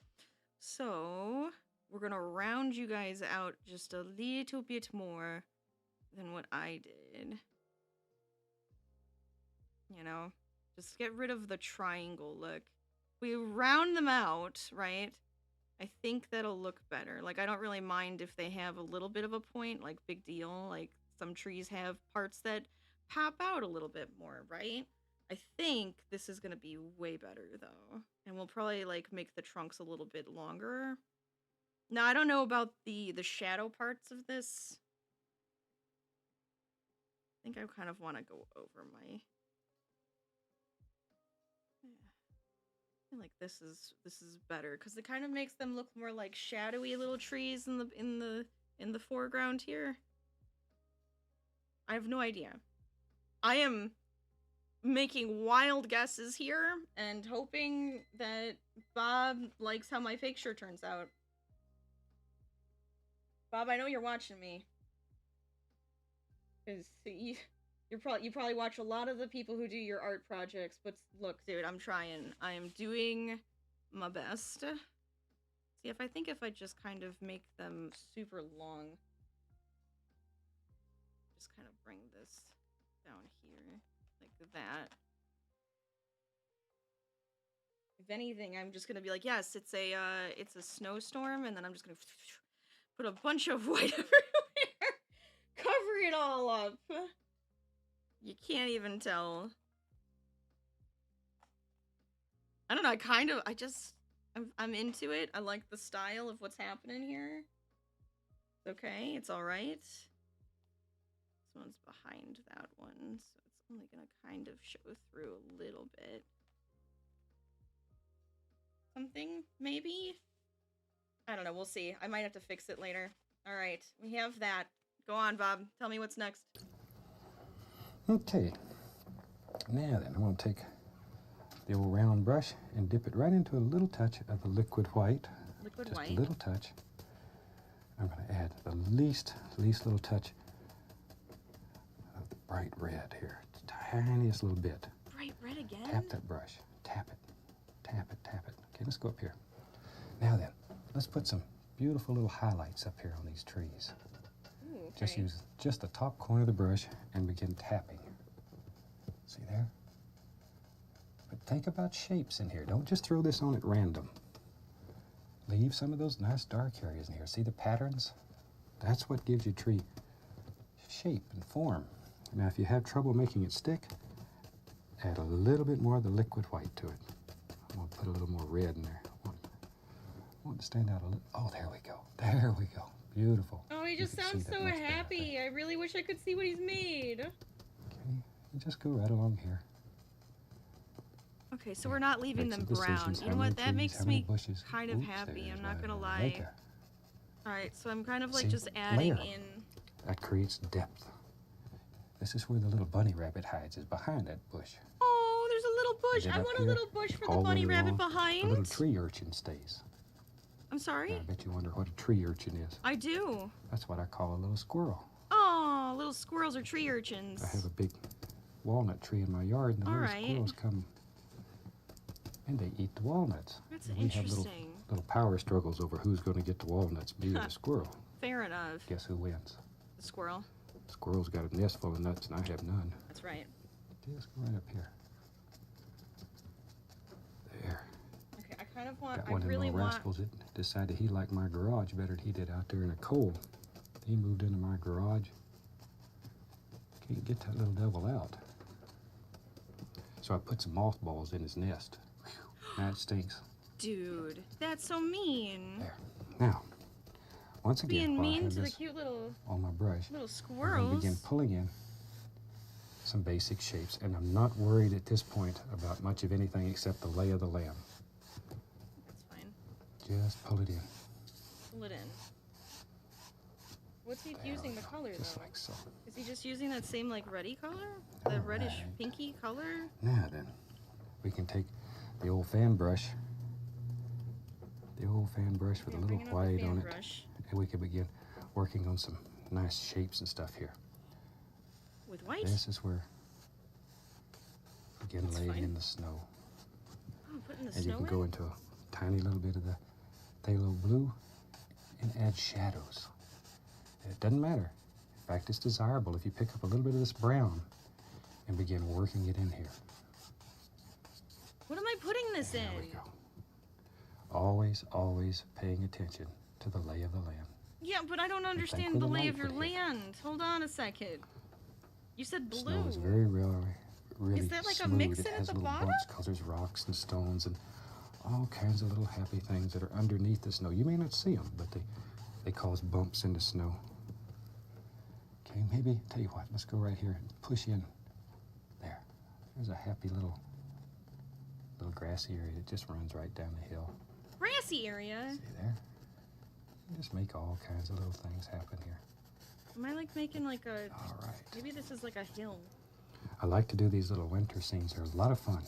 So we're gonna round you guys out just a little bit more than what I did. You know, just get rid of the triangle look. We round them out, right? I think that'll look better. Like, I don't really mind if they have a little bit of a point, like, big deal. Like, some trees have parts that pop out a little bit more, right? I think this is gonna be way better, though. And we'll probably, like, make the trunks a little bit longer. Now, I don't know about the shadow parts of this. I think I kind of want to go over my... I feel like this is better because it kind of makes them look more like shadowy little trees in the foreground here. I have no idea. I am making wild guesses here and hoping that Bob likes how my picture turns out. Bob, I know you're watching me. Cause you probably watch a lot of the people who do your art projects, but look, dude, I'm trying. I am doing my best. See, if I just kind of make them super long, just kind of bring this down here like that. If anything, I'm just gonna be like, yes, it's a snowstorm, and then I'm just gonna put a bunch of white everywhere, cover it all up. You can't even tell. I don't know, I'm into it. I like the style of what's happening here. It's okay, it's alright. This one's behind that one, so it's only gonna kind of show through a little bit. Something, maybe? I don't know, we'll see. I might have to fix it later. Alright, we have that. Go on, Bob. Tell me what's next. Okay, now then, I'm going to take the old round brush and dip it right into a little touch of the liquid white. Liquid just white. A little touch. I'm going to add the least little touch of the bright red here. The tiniest little bit. Bright red again? Tap that brush. Tap it. Tap it, tap it. Okay, let's go up here. Now then, let's put some beautiful little highlights up here on these trees. Ooh, okay. Just use just the top corner of the brush and begin tapping. See there? But think about shapes in here. Don't just throw this on at random. Leave some of those nice dark areas in here. See the patterns? That's what gives your tree shape and form. Now, if you have trouble making it stick, add a little bit more of the liquid white to it. I'm going to put a little more red in there. I want it to stand out a little. Oh, there we go. There we go. Beautiful. Oh, he just sounds so happy. I really wish I could see what he's made. Okay, you just go right along here. Okay, so we're not leaving them brown. You know what? That makes me kind of happy. I'm not gonna lie. Alright, so I'm kind of like just adding in. That creates depth. This is where the little bunny rabbit hides, is behind that bush. Oh, there's a little bush. I want a little bush for the bunny rabbit behind. A little tree urchin stays. I'm sorry? I bet you wonder what a tree urchin is. I do. That's what I call a little squirrel. Oh, little squirrels are tree urchins. I have a big walnut tree in my yard, and the little squirrels come and they eat the walnuts. That's and interesting. We have little power struggles over who's going to get the walnuts, me or the squirrel. Fair enough. Guess who wins? The squirrel. The squirrel's got a nest full of nuts, and I have none. That's right. Just go right up here. There. Okay, I kind of want. Got one of them little rascals that decided he liked my garage better than he did out there in the cold. He moved into my garage. Can't get that little devil out. So I put some mothballs in his nest. Whew, now it stinks. Dude, that's so mean. There. Now, once again, being mean to the cute little on my brush, little squirrels. I'm begin pulling in some basic shapes, and I'm not worried at this point about much of anything except the lay of the land. That's fine. Just pull it in. Pull it in. What's he using the color just though? Like so. Is he just using that same like reddy color? The reddish pinky color? Now then, we can take the old fan brush. The old fan brush with a little white on it. And we can begin working on some nice shapes and stuff here. With white? This is where, again, laying in the snow. Oh, putting the and snow you can go into a tiny little bit of the phthalo blue and add shadows. It doesn't matter. In fact, it's desirable if you pick up a little bit of this brown and begin working it in here. What am I putting this in? There we go. Always, always paying attention to the lay of the land. Yeah, but I don't understand the lay of your land. Hold on a second. You said blue. Snow is very, really Is that like smooth. a mix in it at has the little bottom? bumps because there's rocks and stones and all kinds of little happy things that are underneath the snow. You may not see them, but they cause bumps in the snow. Okay, maybe, tell you what, let's go right here and push in. There. There's a happy little grassy area that just runs right down the hill. Grassy area? See there? You just make all kinds of little things happen here. Am I like making like a... All right. Maybe this is like a hill. I like to do these little winter scenes. They're a lot of fun.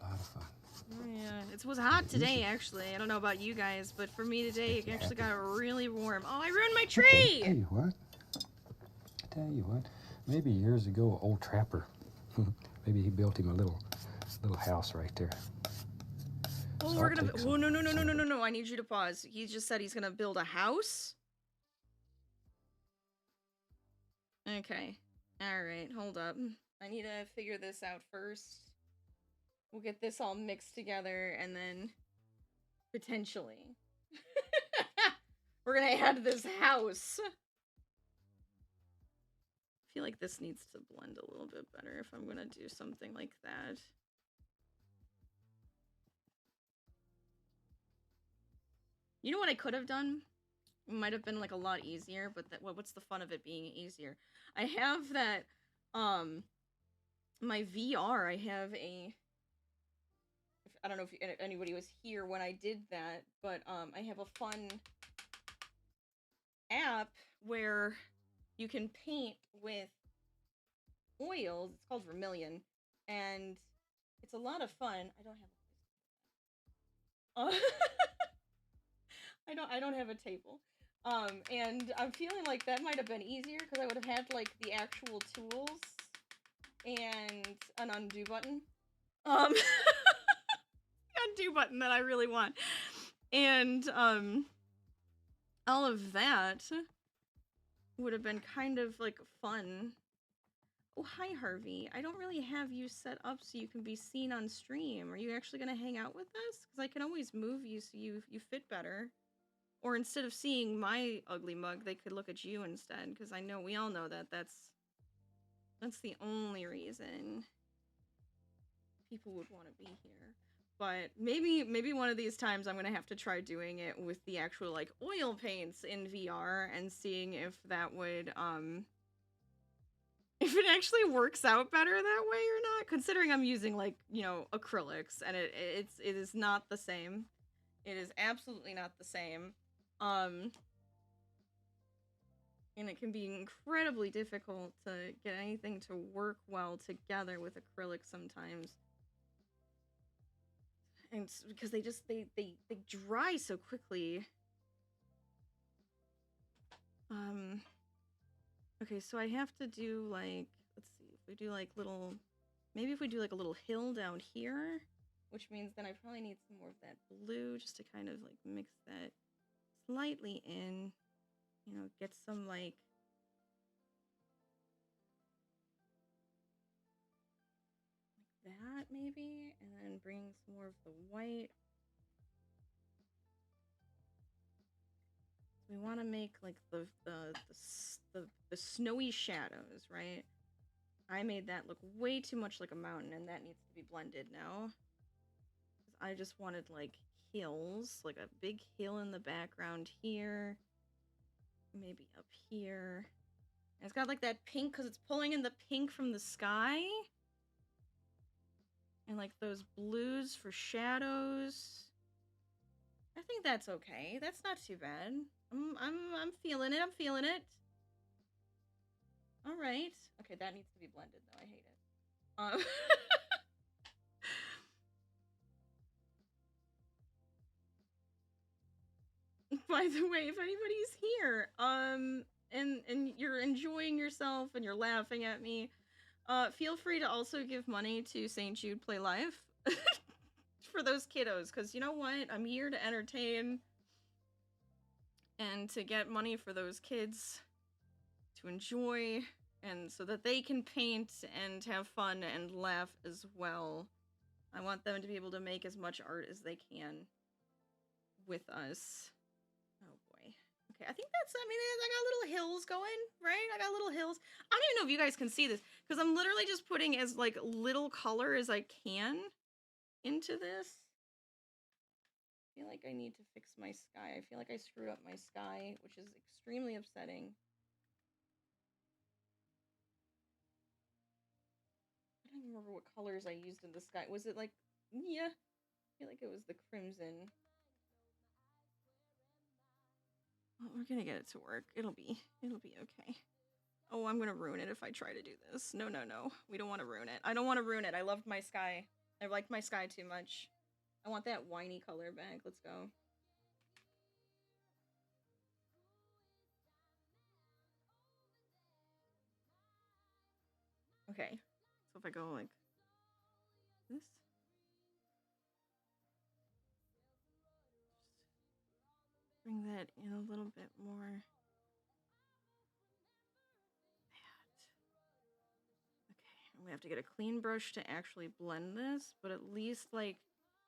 A lot of fun. Oh, yeah. It was hot today, actually. I don't know about you guys, but for me today, it actually got really warm. Oh, I ruined my tree! Tell you what. Maybe years ago, old trapper, maybe he built him a little house right there. Oh, so we're gonna... Oh, no. I need you to pause. He just said he's gonna build a house? Okay. Alright, hold up. I need to figure this out first. We'll get this all mixed together, and then... potentially... we're gonna add this house! I feel like this needs to blend a little bit better if I'm gonna do something like that. You know what I could have done? It might have been like a lot easier, but what's the fun of it being easier? I have that, my VR, I have a, I don't know if anybody was here when I did that, but I have a fun app where you can paint with oils. It's called Vermilion, and it's a lot of fun. I don't have a place. I don't have a table. And I'm feeling like that might have been easier because I would have had like the actual tools and an undo button. Undo button that I really want. And all of that would have been kind of like fun. Oh, hi Harvey. I don't really have you set up so you can be seen on stream. Are you actually going to hang out with us? Because I can always move you so you fit better. Or instead of seeing my ugly mug, they could look at you instead. Because I know we all know that that's the only reason people would want to be here. But maybe one of these times I'm gonna have to try doing it with the actual like oil paints in VR and seeing if that would if it actually works out better that way or not. Considering I'm using like, you know, acrylics and it is not the same. It is absolutely not the same. And it can be incredibly difficult to get anything to work well together with acrylic sometimes. And because they dry so quickly. Okay, so I have to do like, let's see, if we do like little, maybe if we do like a little hill down here, which means then I probably need some more of that blue just to kind of like mix that slightly in, you know, get some like that maybe, and then bring some more of the white. We want to make like the snowy shadows, right? I made that look way too much like a mountain, and that needs to be blended now. I just wanted like hills, like a big hill in the background here, maybe up here. And it's got like that pink because it's pulling in the pink from the sky. And like those blues for shadows. I think that's okay. That's not too bad. I'm feeling it. I'm feeling it. All right. Okay, that needs to be blended though. I hate it. By the way, if anybody's here, and you're enjoying yourself and you're laughing at me, feel free to also give money to St. Jude Play Life for those kiddos, because you know what? I'm here to entertain and to get money for those kids to enjoy, and so that they can paint and have fun and laugh as well. I want them to be able to make as much art as they can with us. Oh boy. Okay, I think that's, I mean, I got little hills going, right? I got little hills. I don't even know if you guys can see this, because I'm literally just putting as, like, little color as I can into this. I feel like I need to fix my sky. I feel like I screwed up my sky, which is extremely upsetting. I don't remember what colors I used in the sky. Was it, like, yeah, I feel like it was the crimson. Well, we're gonna get it to work. It'll be okay. Oh, I'm gonna ruin it if I try to do this. No. We don't want to ruin it. I don't want to ruin it. I loved my sky. I liked my sky too much. I want that winey color back. Let's go. Okay. So if I go like this. Bring that in a little bit more. We have to get a clean brush to actually blend this, but at least like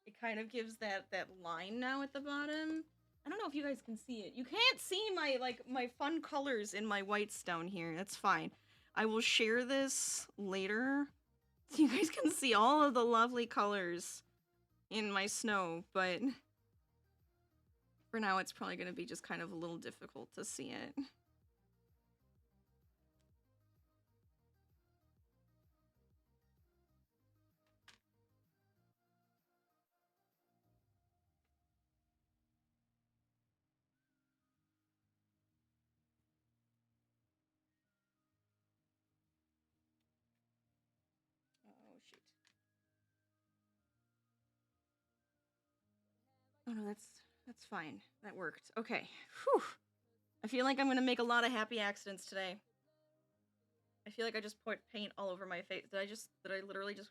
it kind of gives that line now at the bottom. I don't know if you guys can see it. You can't see my fun colors in my whites down here. That's fine. I will share this later so you guys can see all of the lovely colors in my snow, but for now it's probably going to be just kind of a little difficult to see it. Oh, shoot. Oh, no, that's fine. That worked. Okay. Whew. I feel like I'm gonna make a lot of happy accidents today. I feel like I just put paint all over my face. Did I literally just...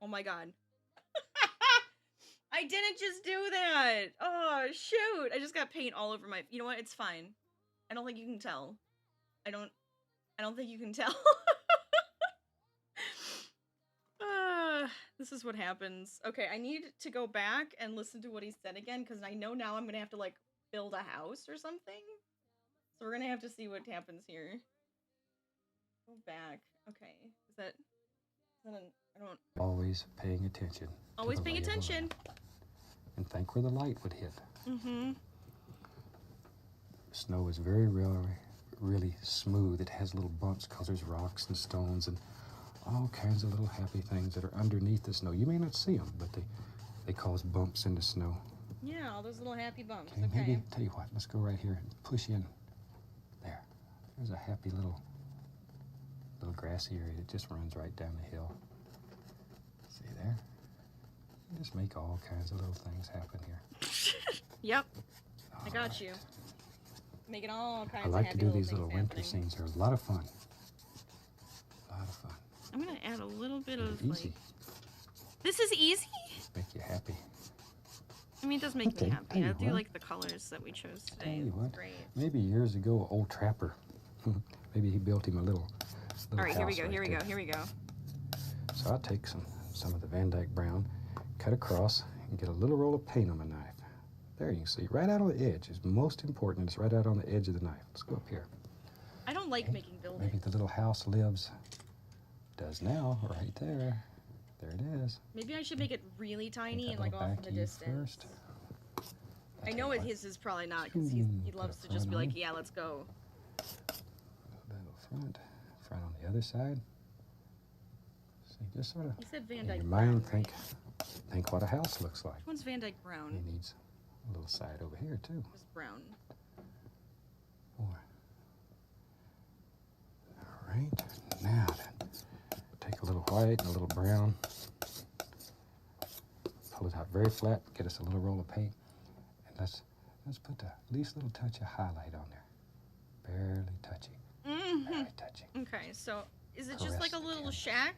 Oh my god. I didn't just do that! Oh, shoot! I just got paint all over my... You know what? It's fine. I don't think you can tell. I don't think you can tell. This is what happens. Okay, I need to go back and listen to what he said again, because I know now I'm gonna have to, like, build a house or something. So we're gonna have to see what happens here. Go back. Okay. Is that I don't. Always paying attention. Always paying attention. And think where the light would hit. Mm-hmm. Snow is very, really smooth. It has little bumps because there's rocks and stones and all kinds of little happy things that are underneath the snow. You may not see them, but they cause bumps in the snow. Yeah, all those little happy bumps. Okay, maybe, tell you what, let's go right here and push in. There. There's a happy little grassy area that just runs right down the hill. See there? You just make all kinds of little things happen here. Yep. All I got right. you. Making all kinds I of like happy to do these little things winter happening. scenes. They're a lot of fun. A lot of fun. I'm gonna add a little bit They're of easy. like. This is easy. Make you happy. I mean, it does make Okay, me happy. tell you I do what. like the colors that we chose Tell today. you It's what. great. Maybe years ago, an old trapper. Maybe he built him a little All right, here we house go. right Here we there. go. Here we go. So I'll take some of the Van Dyke brown, cut across, and get a little roll of paint on my knife. There you can see, right out on the edge is most important. It's right out on the edge of the knife. Let's go up here. I don't like Okay, making buildings. Maybe the little house does now, right there. There it is. Maybe I should make it really tiny Take and that like little off in back the view distance. first. I know it. his is probably not because he Put loves a to just front be like, on. yeah, let's go. Little front on the other side. See, just sort of He said Van in Dyke your Brown. mind Right? think what a house looks like. Which one's Van Dyke Brown? He needs a little side over here too. It was brown. More. All right, now then, take a little white and a little brown. Pull it out very flat. Get us a little roll of paint, and let's put the least little touch of highlight on there. Barely touchy. Very touchy. Okay, so is it just Caress like a the little canvas. shack?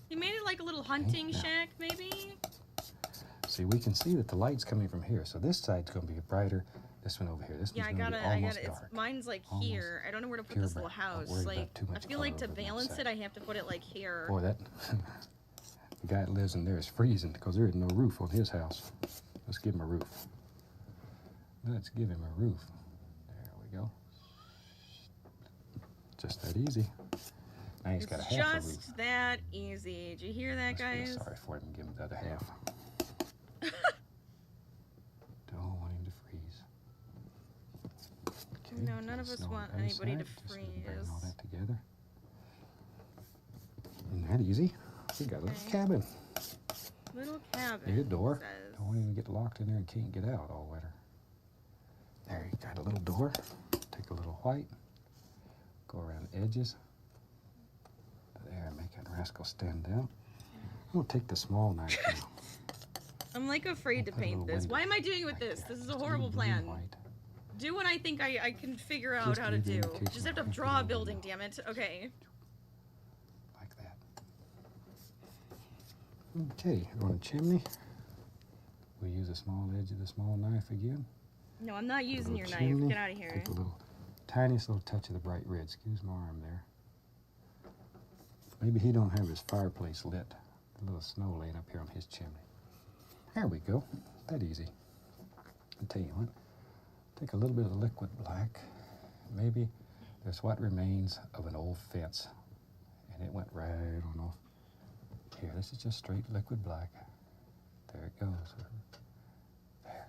He made it like a little hunting now. shack, maybe? See, we can see that the light's coming from here, so this side's going to be brighter. This one over here. This Yeah, one's I going to gotta, be almost It's, dark. mine's like Almost here. I don't know where to put pure this little brown. Don't house. worry about Like, too I much feel like to color over one balance side. it, I have to put it like here. Boy, that the guy that lives in there is freezing because there is no roof on his house. Let's give him a roof. Let's give him a roof. There we go. Just that easy. Now he's got a It's half a roof. just that easy. Did you hear that, Let's feel guys? sorry for him and give him the other half. Don't want him to freeze. Okay, No, none of us snow on want the other anybody to side. Just gonna bring all freeze. that together. Isn't that easy? We got a little Okay. cabin. Little cabin. Need a door. it says. Don't want him to get locked in there and can't get out all winter. There, you got a little door. Take a little white. Go around the edges. There, make that rascal stand down. I'm gonna take the small knife now. I'm like afraid to Put a paint little this. window Why am I doing it with right this? there. This is a Just horrible little blue and plan. white. Do what I think I can figure out Just how to leave the do. indication Just have to right draw a below the building, window. damn it. Okay. Like that. Okay, we're on a chimney. We use a small edge of the small knife again. No, I'm not using little your chimney, knife. Get out of here. Take a little, tiniest little touch of the bright red. Excuse my arm there. Maybe he don't have his fireplace lit. A little snow laying up here on his chimney. There we go. That easy. I'll tell you what. Take a little bit of liquid black. Maybe there's what remains of an old fence, and it went right on off. Here, this is just straight liquid black. There it goes. There.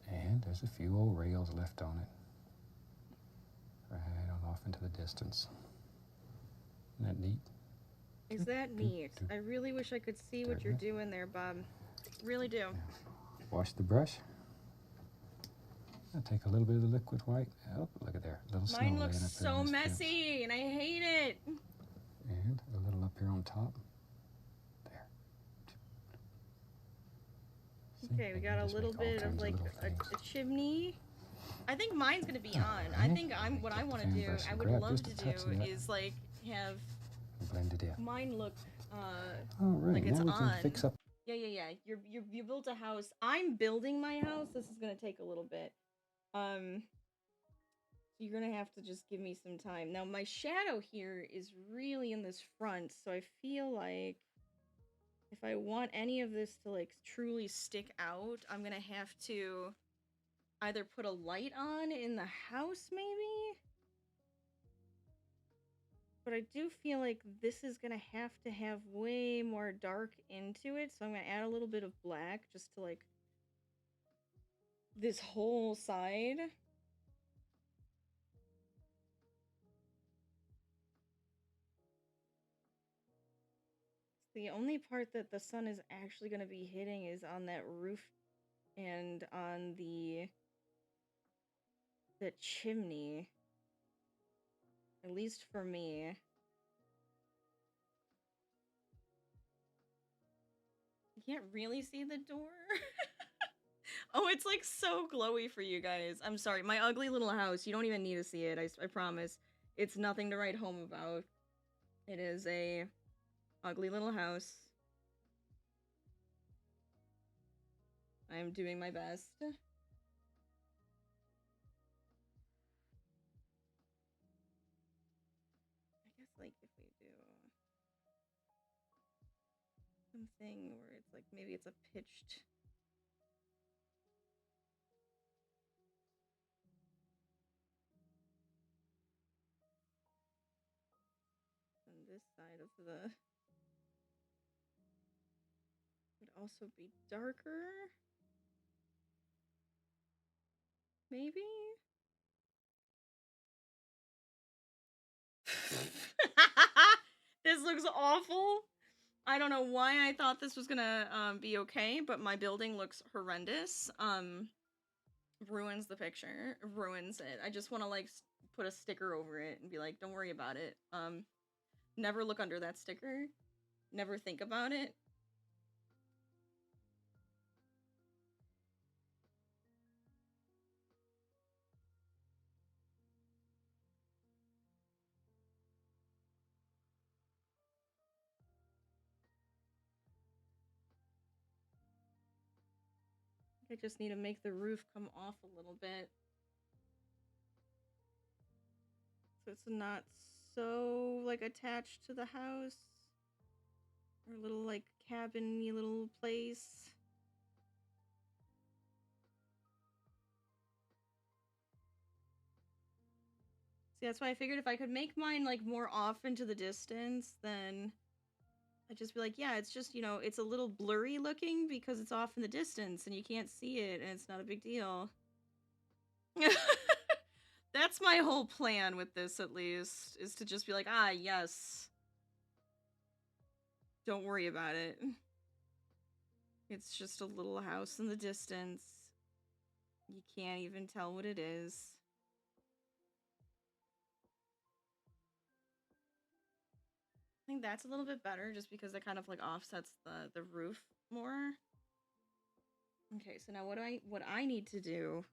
And there's a few old rails left on it. Right on off into the distance. Isn't that neat? Is that neat? I really wish I could see what There you're it is. doing there, Bob. Really do. Wash the brush. I'll take a little bit of the liquid white. Oh, look at there. Little snow Mine laying looks up there so on this fence. messy, and I hate it. And a little up here on top. There. See? Okay, we And got you a just little make all bit of kinds like little a things. chimney. I think mine's gonna be on. I Alright. think what I want to Fan do, brush I and would grab love just to a touch do of that. is like have Blend it in. mine look All right, like now it's we can on. fix up. Yeah. You built a house. I'm building my house. This is gonna take a little bit. So you're gonna have to just give me some time. Now my shadow here is really in this front, so I feel like if I want any of this to like truly stick out, I'm gonna have to either put a light on in the house, maybe? But I do feel like this is gonna have to have way more dark into it, so I'm gonna add a little bit of black just to like this whole side. The only part that the sun is actually gonna be hitting is on that roof and on the chimney. At least for me. You can't really see the door? Oh, it's like so glowy for you guys. I'm sorry. My ugly little house. You don't even need to see it. I promise. It's nothing to write home about. It is a ugly little house. I'm doing my best. I guess like if we do something where it's like maybe it's a pitched on this side of the would also be darker. Maybe? This looks awful. I don't know why I thought this was gonna be okay, but my building looks horrendous. Ruins the picture. Ruins it. I just want to like put a sticker over it and be like, don't worry about it. Never look under that sticker. Never think about it. I just need to make the roof come off a little bit. So it's not so, like, attached to the house. Or a little, like, cabin-y little place. See, that's why I figured if I could make mine, like, more off into the distance, then I'd just be like, yeah, it's just, you know, it's a little blurry looking because it's off in the distance and you can't see it and it's not a big deal. That's my whole plan with this, at least, is to just be like, ah, yes. Don't worry about it. It's just a little house in the distance. You can't even tell what it is. I think that's a little bit better just because it kind of like offsets the roof more. Okay, so now what I need to do,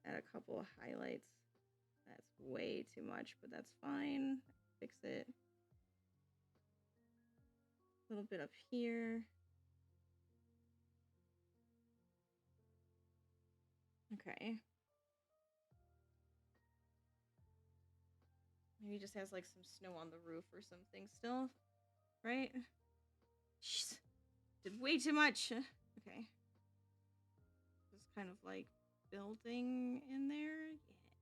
add a couple of highlights. That's way too much, but that's fine. Fix it. A little bit up here. Okay. Maybe it just has like some snow on the roof or something still, right? Jeez. Did way too much. Okay. Just kind of like building in there.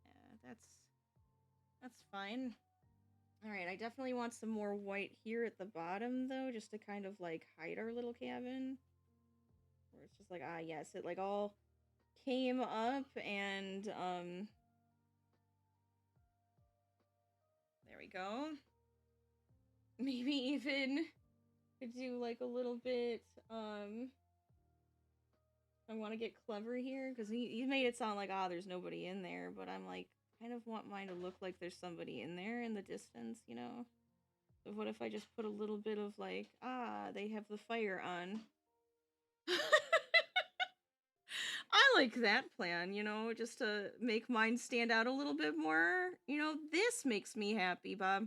Yeah, that's fine. All right, I definitely want some more white here at the bottom though, just to kind of like hide our little cabin. Where it's just like, ah, yes, it like all came up and there we go. Maybe even could do like a little bit I want to get clever here because he made it sound like, ah, there's nobody in there, but I'm like, kind of want mine to look like there's somebody in there in the distance, you know? So what if I just put a little bit of like, ah, they have the fire on. I like that plan, you know, just to make mine stand out a little bit more. You know, this makes me happy, Bob.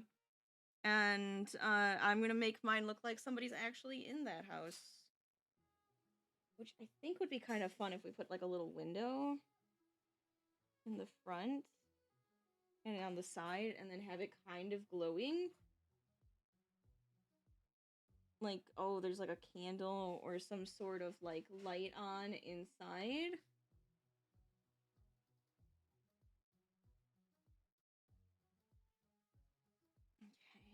And I'm gonna make mine look like somebody's actually in that house. Which I think would be kind of fun if we put like a little window in the front and on the side and then have it kind of glowing. Like, oh, there's like a candle or some sort of like light on inside. Okay.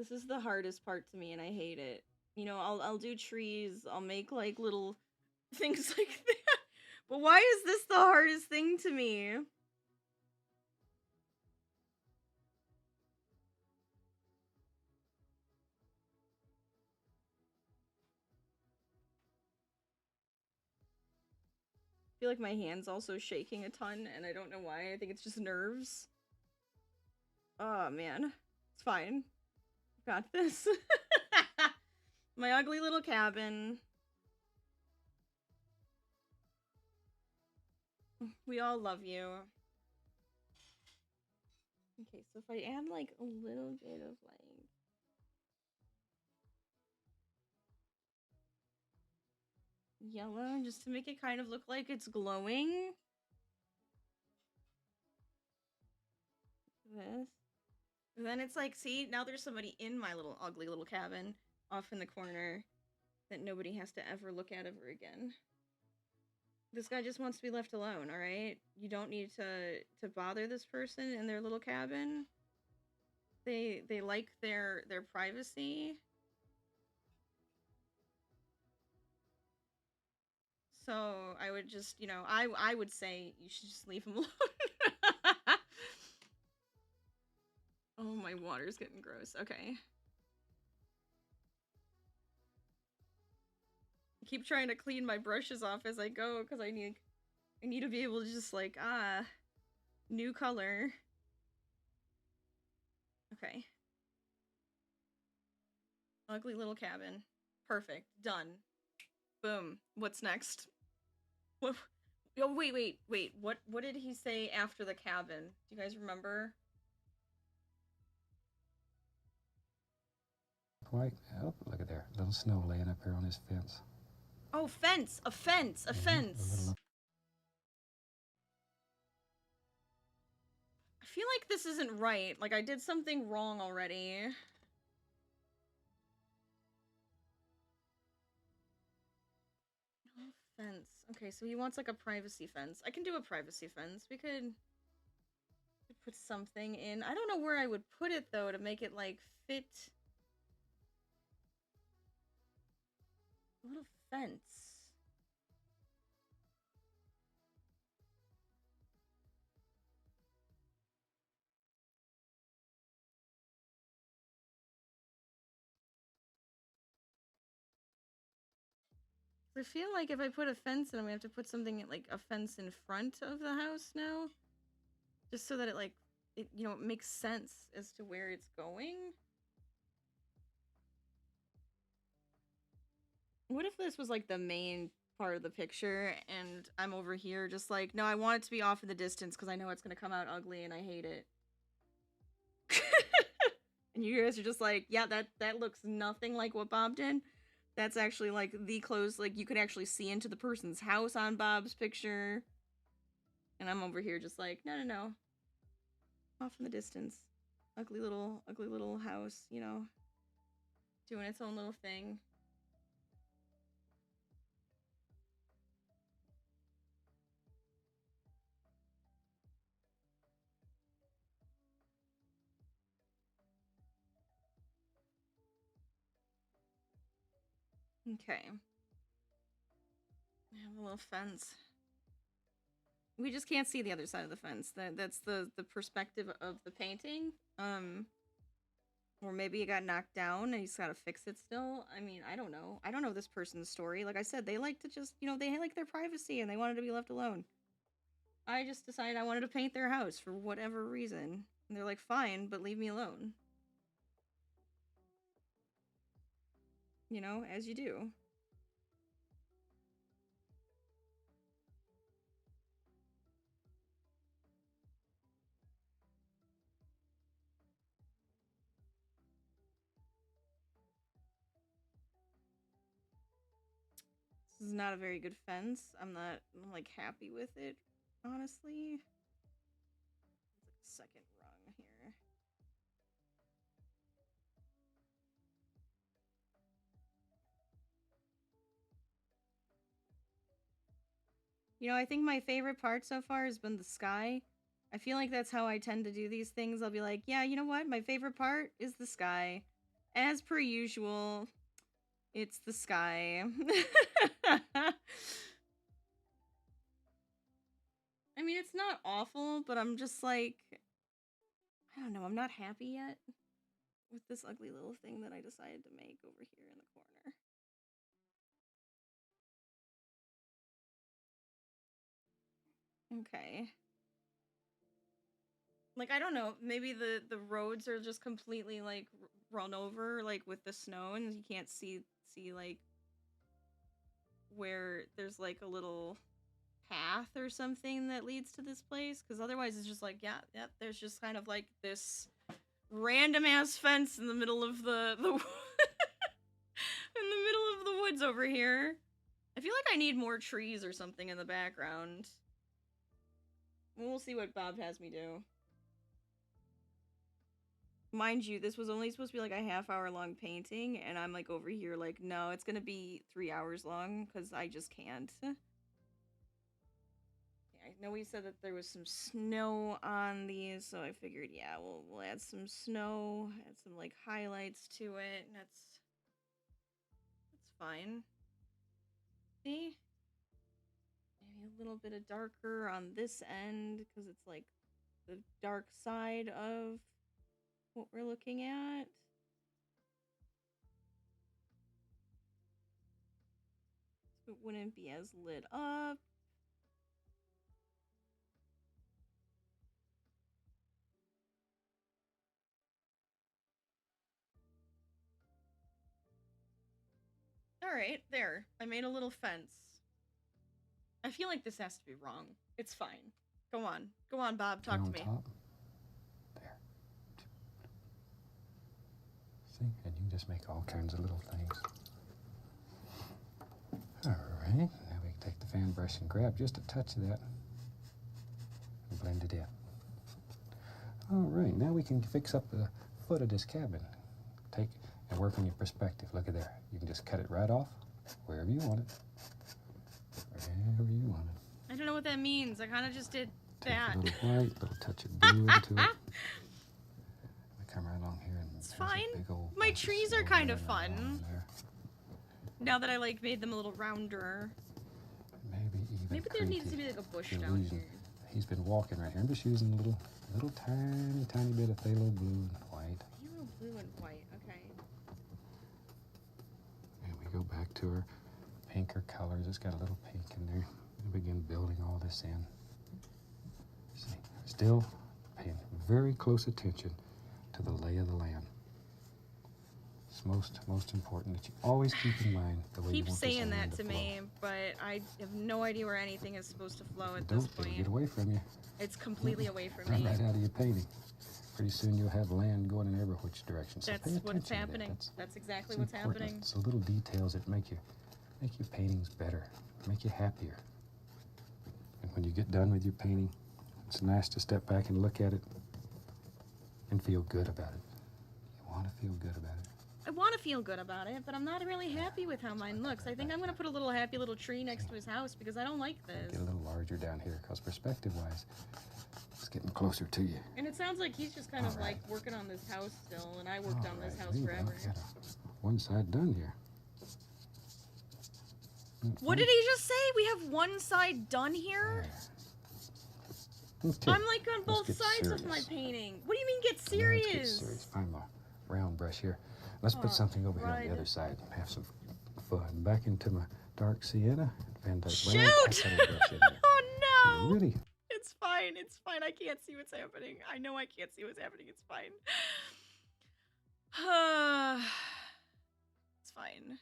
This is the hardest part to me, and I hate it. You know, I'll do trees. I'll make like little things like that. But why is this the hardest thing to me? I feel like my hand's also shaking a ton, and I don't know why. I think it's just nerves. Oh, man. It's fine. Got this. My ugly little cabin. We all love you. Okay, so if I add like a little bit of like yellow just to make it kind of look like it's glowing. This. And then it's like, see, now there's somebody in my little ugly little cabin off in the corner that nobody has to ever look at ever again. This guy just wants to be left alone, all right? You don't need to bother this person in their little cabin. They like their privacy. So I would just, you know, I would say you should just leave him alone. Oh, my water's getting gross. Okay. I keep trying to clean my brushes off as I go because I need to be able to just like, new color. Okay. Ugly little cabin. Perfect. Done. Boom. What's next? What? Oh, wait. What did he say after the cabin? Do you guys remember? Quite. Oh, look at there. Little snow laying up here on his fence. Oh, fence! A fence! A fence! I feel like this isn't right. Like, I did something wrong already. Oh, fence. Okay, so he wants, like, a privacy fence. I can do a privacy fence. We could put something in. I don't know where I would put it, though, to make it, like, fit. A little fence. I feel like if I put a fence in, I'm gonna have to put something like a fence in front of the house now. Just so that it, like, it, you know, it makes sense as to where it's going. What if this was, like, the main part of the picture, and I'm over here just like, no, I want it to be off in the distance because I know it's gonna come out ugly and I hate it. And you guys are just like, yeah, that looks nothing like what Bob did. That's actually, like, the close, like, you could actually see into the person's house on Bob's picture. And I'm over here just like, no. Off in the distance. Ugly little house, you know. Doing its own little thing. Okay. I have a little fence. We just can't see the other side of the fence. That's the perspective of the painting. Or maybe it got knocked down and he's gotta fix it still. I mean, I don't know. I don't know this person's story. Like I said, they like to just, you know, they like their privacy and they wanted to be left alone. I just decided I wanted to paint their house for whatever reason. And they're like, fine, but leave me alone. You know, as you do. This is not a very good fence. I'm like happy with it, honestly. It's like second rung here. You know, I think my favorite part so far has been the sky. I feel like that's how I tend to do these things. I'll be like, yeah, you know what? My favorite part is the sky. As per usual, it's the sky. I mean, it's not awful, but I'm just like, I don't know, I'm not happy yet with this ugly little thing that I decided to make over here in the corner. Okay. Like, I don't know, maybe the roads are just completely, like, run over, like, with the snow, and you can't see, like, where there's, like, a little path or something that leads to this place, because otherwise it's just like, yeah, there's just kind of, like, this random-ass fence in the middle of the in the middle of the woods over here. I feel like I need more trees or something in the background. We'll see what Bob has me do. Mind you, this was only supposed to be like a half-hour long painting, and I'm like over here like, no, it's gonna be 3 hours long, because I just can't. Yeah, I know we said that there was some snow on these, so I figured, yeah, we'll add some snow, add some like highlights to it, and that's fine. See? Maybe a little bit of darker on this end, because it's like the dark side of what we're looking at. So it wouldn't be as lit up. Alright, there. I made a little fence. I feel like this has to be wrong. It's fine. Go on. Go on, Bob. Talk to me. Top. There. See? And you can just make all kinds of little things. Alright. Now we can take the fan brush and grab just a touch of that and blend it in. Alright, now we can fix up the foot of this cabin. Take and work on your perspective. Look at there. You can just cut it right off wherever you want it. Wherever you want it. I don't know what that means. I kind of just did that. Take a little white, a little touch of blue into it. We come right along here and it's fine. My trees are kind of fun. Now that I like made them a little rounder. Maybe there needs to be like a bush down here. He's been walking right here. I'm just using a little tiny bit of phthalo blue and white. Phthalo blue and white, okay. And we go back to our pinker colors. It's got a little pink in there. We begin building all this in. See, still paying very close attention to the lay of the land. It's most important that you always keep in mind the way you want this saying land that to flow. me, but I have no idea where anything is supposed to flow at Don't this point. get away from you. It's completely away from me. Right out of your painting. Pretty soon you'll have land going in every which direction. So That's pay attention what's to that. happening. That's exactly It's what's important. happening. It's the little details that make your paintings better, make you happier. And when you get done with your painting, it's nice to step back and look at it and feel good about it. You want to feel good about it. I want to feel good about it, but I'm not really happy with how mine looks. I think I'm going to put a little happy little tree next to his house because I don't like this. Get a little larger down here because perspective-wise, it's getting closer to you. And it sounds like he's just kind of like working on this house still, and I worked on this house forever. Got one side done here. What did he just say? We have one side done here? Okay. I'm like on both sides of my painting. What do you mean get serious? Let's get serious. Find my round brush here. Let's put something over here on the other side and have some fun. Back into my dark sienna. Van Dyke Shoot! Brown. Oh no! So really? It's fine. It's fine. I can't see what's happening. I know I can't see what's happening. It's fine. It's fine.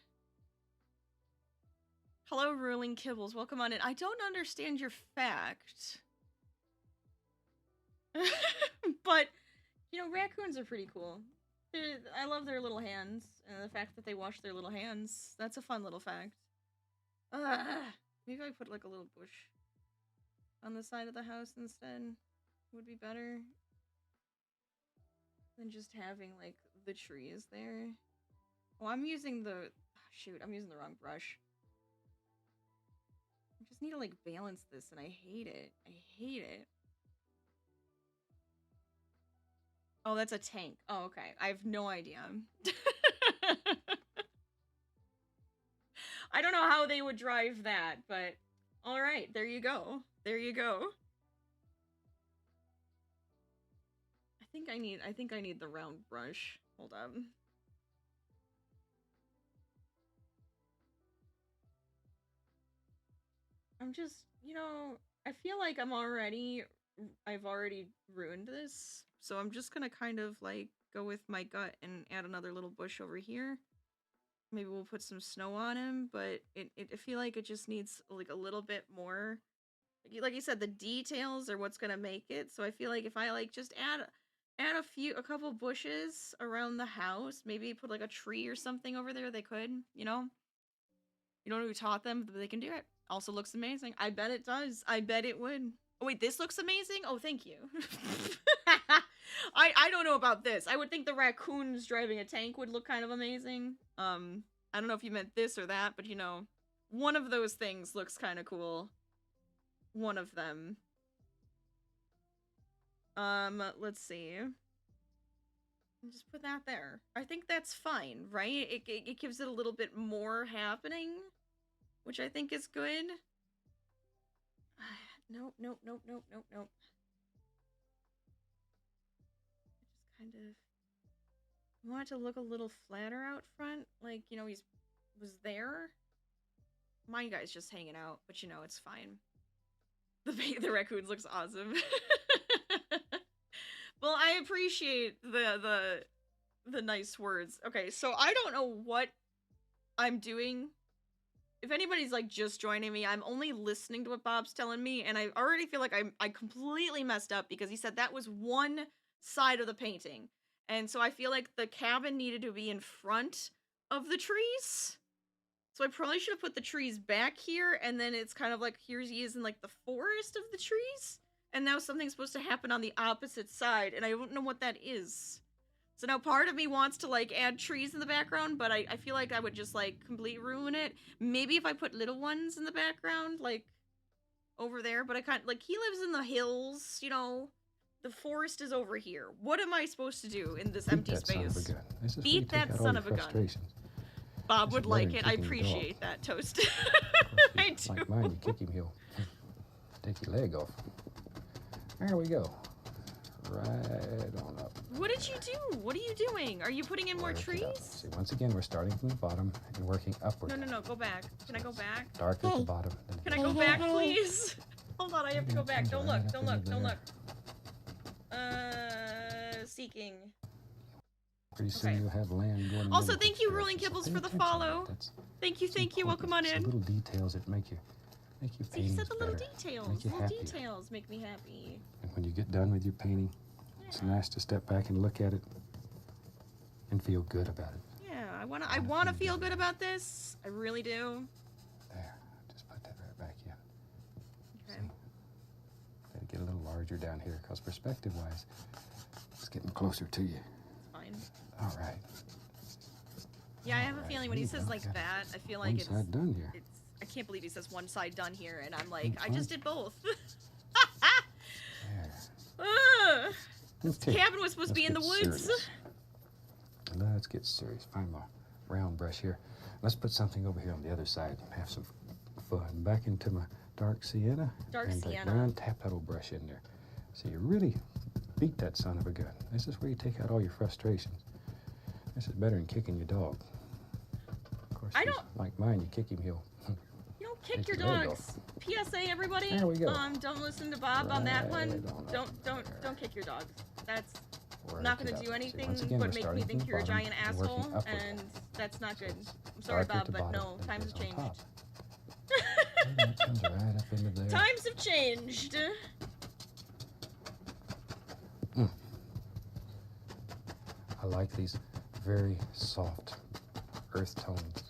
Hello, Ruling Kibbles. Welcome on in. I don't understand your fact. But, you know, raccoons are pretty cool. I love their little hands, and the fact that they wash their little hands. That's a fun little fact. Maybe I put like a little bush on the side of the house instead. Would be better than just having like the trees there. Oh, I'm using the... shoot, I'm using the wrong brush. I just need to like balance this, and I hate it. I hate it. Oh, that's a tank. Oh, okay. I have no idea. I don't know how they would drive that, but all right, there you go. There you go. I think I need the round brush. Hold on. I'm just, you know, I feel like I've already ruined this. So I'm just gonna kind of like go with my gut and add another little bush over here. Maybe we'll put some snow on him, but I feel like it just needs like a little bit more. Like you said, the details are what's gonna make it. So I feel like if I like just add a couple bushes around the house, maybe put like a tree or something over there, they could, you know? You know who taught them, but they can do it. Also looks amazing. I bet it does. I bet it would. Oh wait, this looks amazing? Oh, thank you. I don't know about this. I would think the raccoons driving a tank would look kind of amazing. I don't know if you meant this or that, but you know, one of those things looks kind of cool. One of them. Let's see. Just put that there. I think that's fine, right? It gives it a little bit more happening, which I think is good. Nope. Just kind of want it to look a little flatter out front, like, you know, was there. My guy's just hanging out, but you know, it's fine. The raccoons looks awesome. Well, I appreciate the nice words. Okay, so I don't know what I'm doing. If anybody's like just joining me, I'm only listening to what Bob's telling me, and I already feel like I completely messed up because he said that was one side of the painting. And so I feel like the cabin needed to be in front of the trees. So I probably should have put the trees back here, and then it's kind of like here he is in like the forest of the trees. And now something's supposed to happen on the opposite side, and I don't know what that is. So now part of me wants to, like, add trees in the background, but I feel like I would just, like, completely ruin it. Maybe if I put little ones in the background, like, over there, but I can't, like, he lives in the hills, you know? The forest is over here. What am I supposed to do in this empty space? Beat that son of a gun. Bob would like it. I appreciate that, Toast. I do. Like mine, you kick him, he'll take your leg off. There we go. Right on up. What did you do? What are you doing? Are you putting in more trees? See, once again, we're starting from the bottom and working upward. No, go back. Can I go back? Dark at the bottom. Can I go back, please? Hold on, I have to go back. Don't look. Seeking. Pretty soon you'll have land going. Also, thank you, Ruling Kibbles, for the follow. Thank you. Welcome on in. Little details that make you See, he said the little details. Little details make me happy. And when you get done with your painting, it's nice to step back and look at it and feel good about it. Yeah, I wanna feel good about this. I really do. There, just put that right back in. Okay. See? Gotta get a little larger down here, because perspective-wise, it's getting closer to you. Fine. All right. Yeah, I have a feeling when he says like that, I feel like it's done here. I can't believe he says one side done here, and I'm like, I just did both. This cabin was supposed to be in the woods. Let's get serious. Find my round brush here. Let's put something over here on the other side and have some fun. Back into my dark sienna. And brown, tap that old brush in there. So you really beat that son of a gun. This is where you take out all your frustrations. This is better than kicking your dog. Of course, like mine, you kick him, he'll... You don't kick your dogs. PSA, everybody. There we go. Don't listen to Bob on that one. Don't kick your dogs. That's not going to do anything but make me think you're a giant asshole, and that's not good. I'm sorry, Bob, but no, times have changed. Times have changed. I like these very soft earth tones.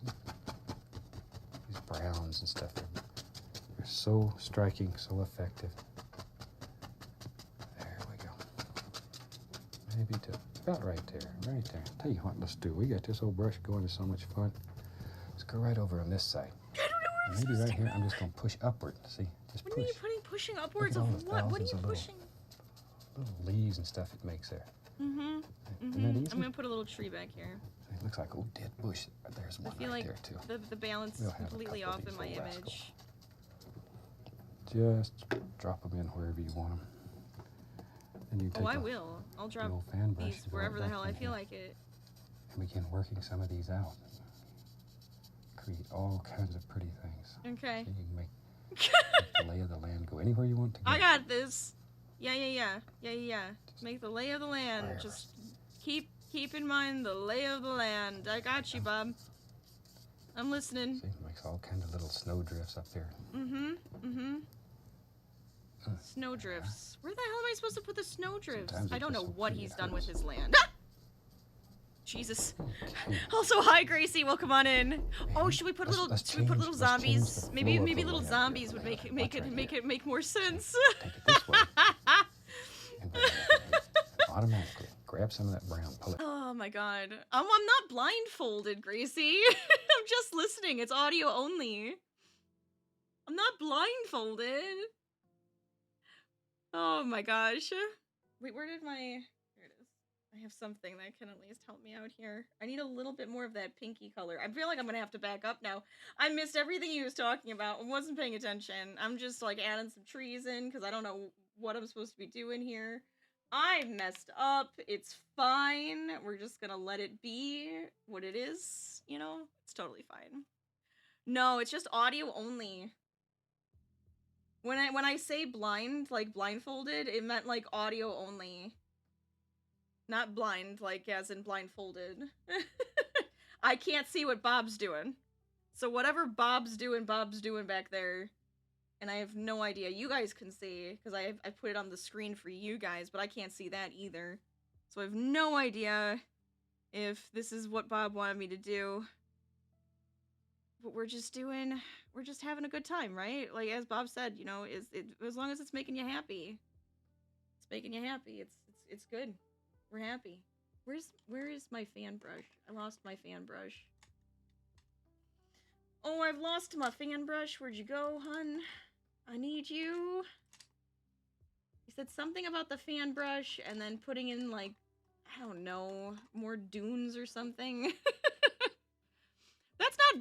These browns and stuff. They're so striking, so effective. There we go. Maybe to about right there, right there. Tell you what, let's do. We got this old brush going to so much fun. Let's go right over on this side. I don't know where maybe right here, I'm just going to push upward. See, just push. What are you pushing upwards of what? What are you pushing? Little leaves and stuff it makes there. I'm going to put a little tree back here. Looks like, oh, dead bush. There's one I feel right like there, too. the balance We'll is have a completely couple off of in these my little image. rascals. Just drop them in wherever you want them. Then you take Oh, I will. I'll drop old fan brush these and go wherever the back hell in I feel here like it. and begin working some of these out. Create all kinds of pretty things. Okay. So you can make the lay of the land go anywhere you want to go. I got this. Yeah. Make the lay of the land. Wherever. Just keep in mind the lay of the land. I got you, Bob. I'm listening. See, it makes all kinds of little snowdrifts up there. Snowdrifts. Where the hell am I supposed to put the snowdrifts? Sometimes I it's don't just know so what pretty he's it done with hurts. his land. Jesus. Okay. Also, hi Gracie, welcome on in. Oh, should we put Let's little change zombies? the Maybe flow of the little land zombies here. would Watch right make more sense. Take it this way. And automatically grab some of that brown. Pull it. Oh my god. I'm not blindfolded, Gracie. I'm just listening. It's audio only. I'm not blindfolded. Oh my gosh. Wait, where did my... Here it is. I have something that can at least help me out here. I need a little bit more of that pinky color. I feel like I'm gonna have to back up now. I missed everything he was talking about and wasn't paying attention. I'm just like adding some trees in because I don't know what I'm supposed to be doing here. I messed up. It's fine. We're just gonna let it be what it is, you know? It's totally fine. No, it's just audio only. When I say blind, like blindfolded, it meant like audio only. Not blind, like as in blindfolded. I can't see what Bob's doing. So whatever Bob's doing back there. And I have no idea. You guys can see, because I put it on the screen for you guys, but I can't see that either. So I have no idea if this is what Bob wanted me to do. But we're just having a good time, right? Like, as Bob said, you know, as long as it's making you happy. It's making you happy. It's good. We're happy. Where is my fan brush? I lost my fan brush. Oh, I've lost my fan brush. Where'd you go, hun? I need you. He said something about the fan brush and then putting in, like, I don't know, more dunes or something.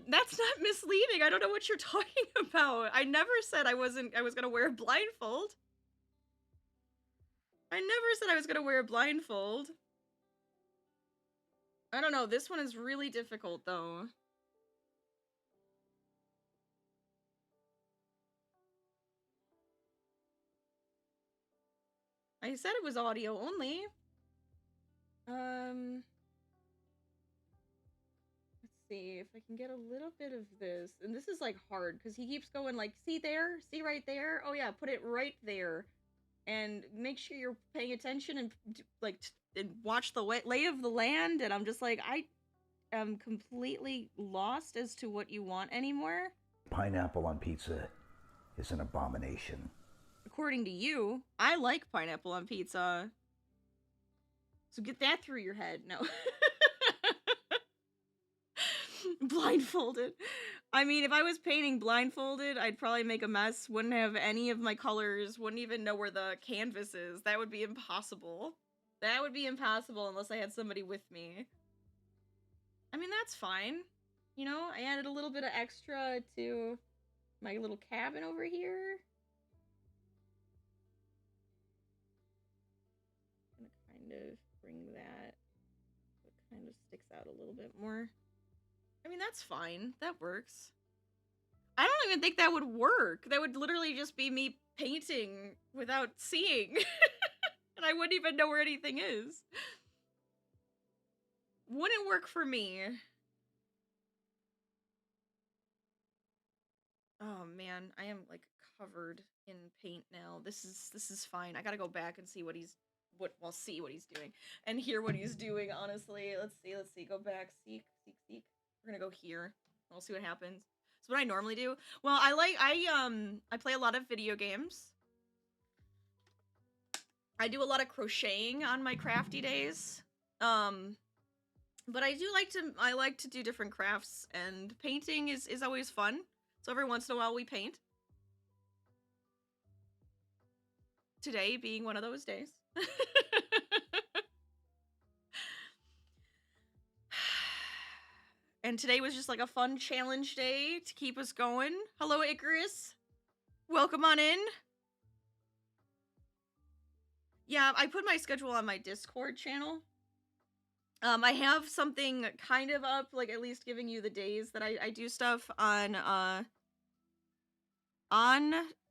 That's not misleading. I don't know what you're talking about. I never said I was gonna wear a blindfold. I never said I was gonna wear a blindfold. I don't know, this one is really difficult though. I said it was audio only. Let's see if I can get a little bit of this. And this is like hard because he keeps going like, see there? See right there? Oh yeah, put it right there. And make sure you're paying attention and and watch the lay of the land. And I'm just like, I am completely lost as to what you want anymore. Pineapple on pizza is an abomination. According to you, I like pineapple on pizza. So get that through your head. No. Blindfolded. I mean, if I was painting blindfolded, I'd probably make a mess. Wouldn't have any of my colors. Wouldn't even know where the canvas is. That would be impossible. That would be impossible unless I had somebody with me. I mean, that's fine. You know, I added a little bit of extra to my little cabin over here. I'm gonna kind of bring that so it kind of sticks out a little bit more. I mean, that's fine. That works. I don't even think that would work. That would literally just be me painting without seeing. And I wouldn't even know where anything is. Wouldn't work for me. Oh man, I am like covered in paint now. This is fine. I gotta go back and see what he's see what he's doing and hear what he's doing. Honestly, let's see. Go back. Seek. We're gonna go here. We'll see what happens. So what I normally do. Well, I play a lot of video games. I do a lot of crocheting on my crafty days. But I like to do different crafts, and painting is always fun. So every once in a while we paint. Today being one of those days. And today was just like a fun challenge day to keep us going. Hello, Icarus. Welcome on in. Yeah, I put my schedule on my Discord channel. I have something kind of up, like at least giving you the days that I do stuff on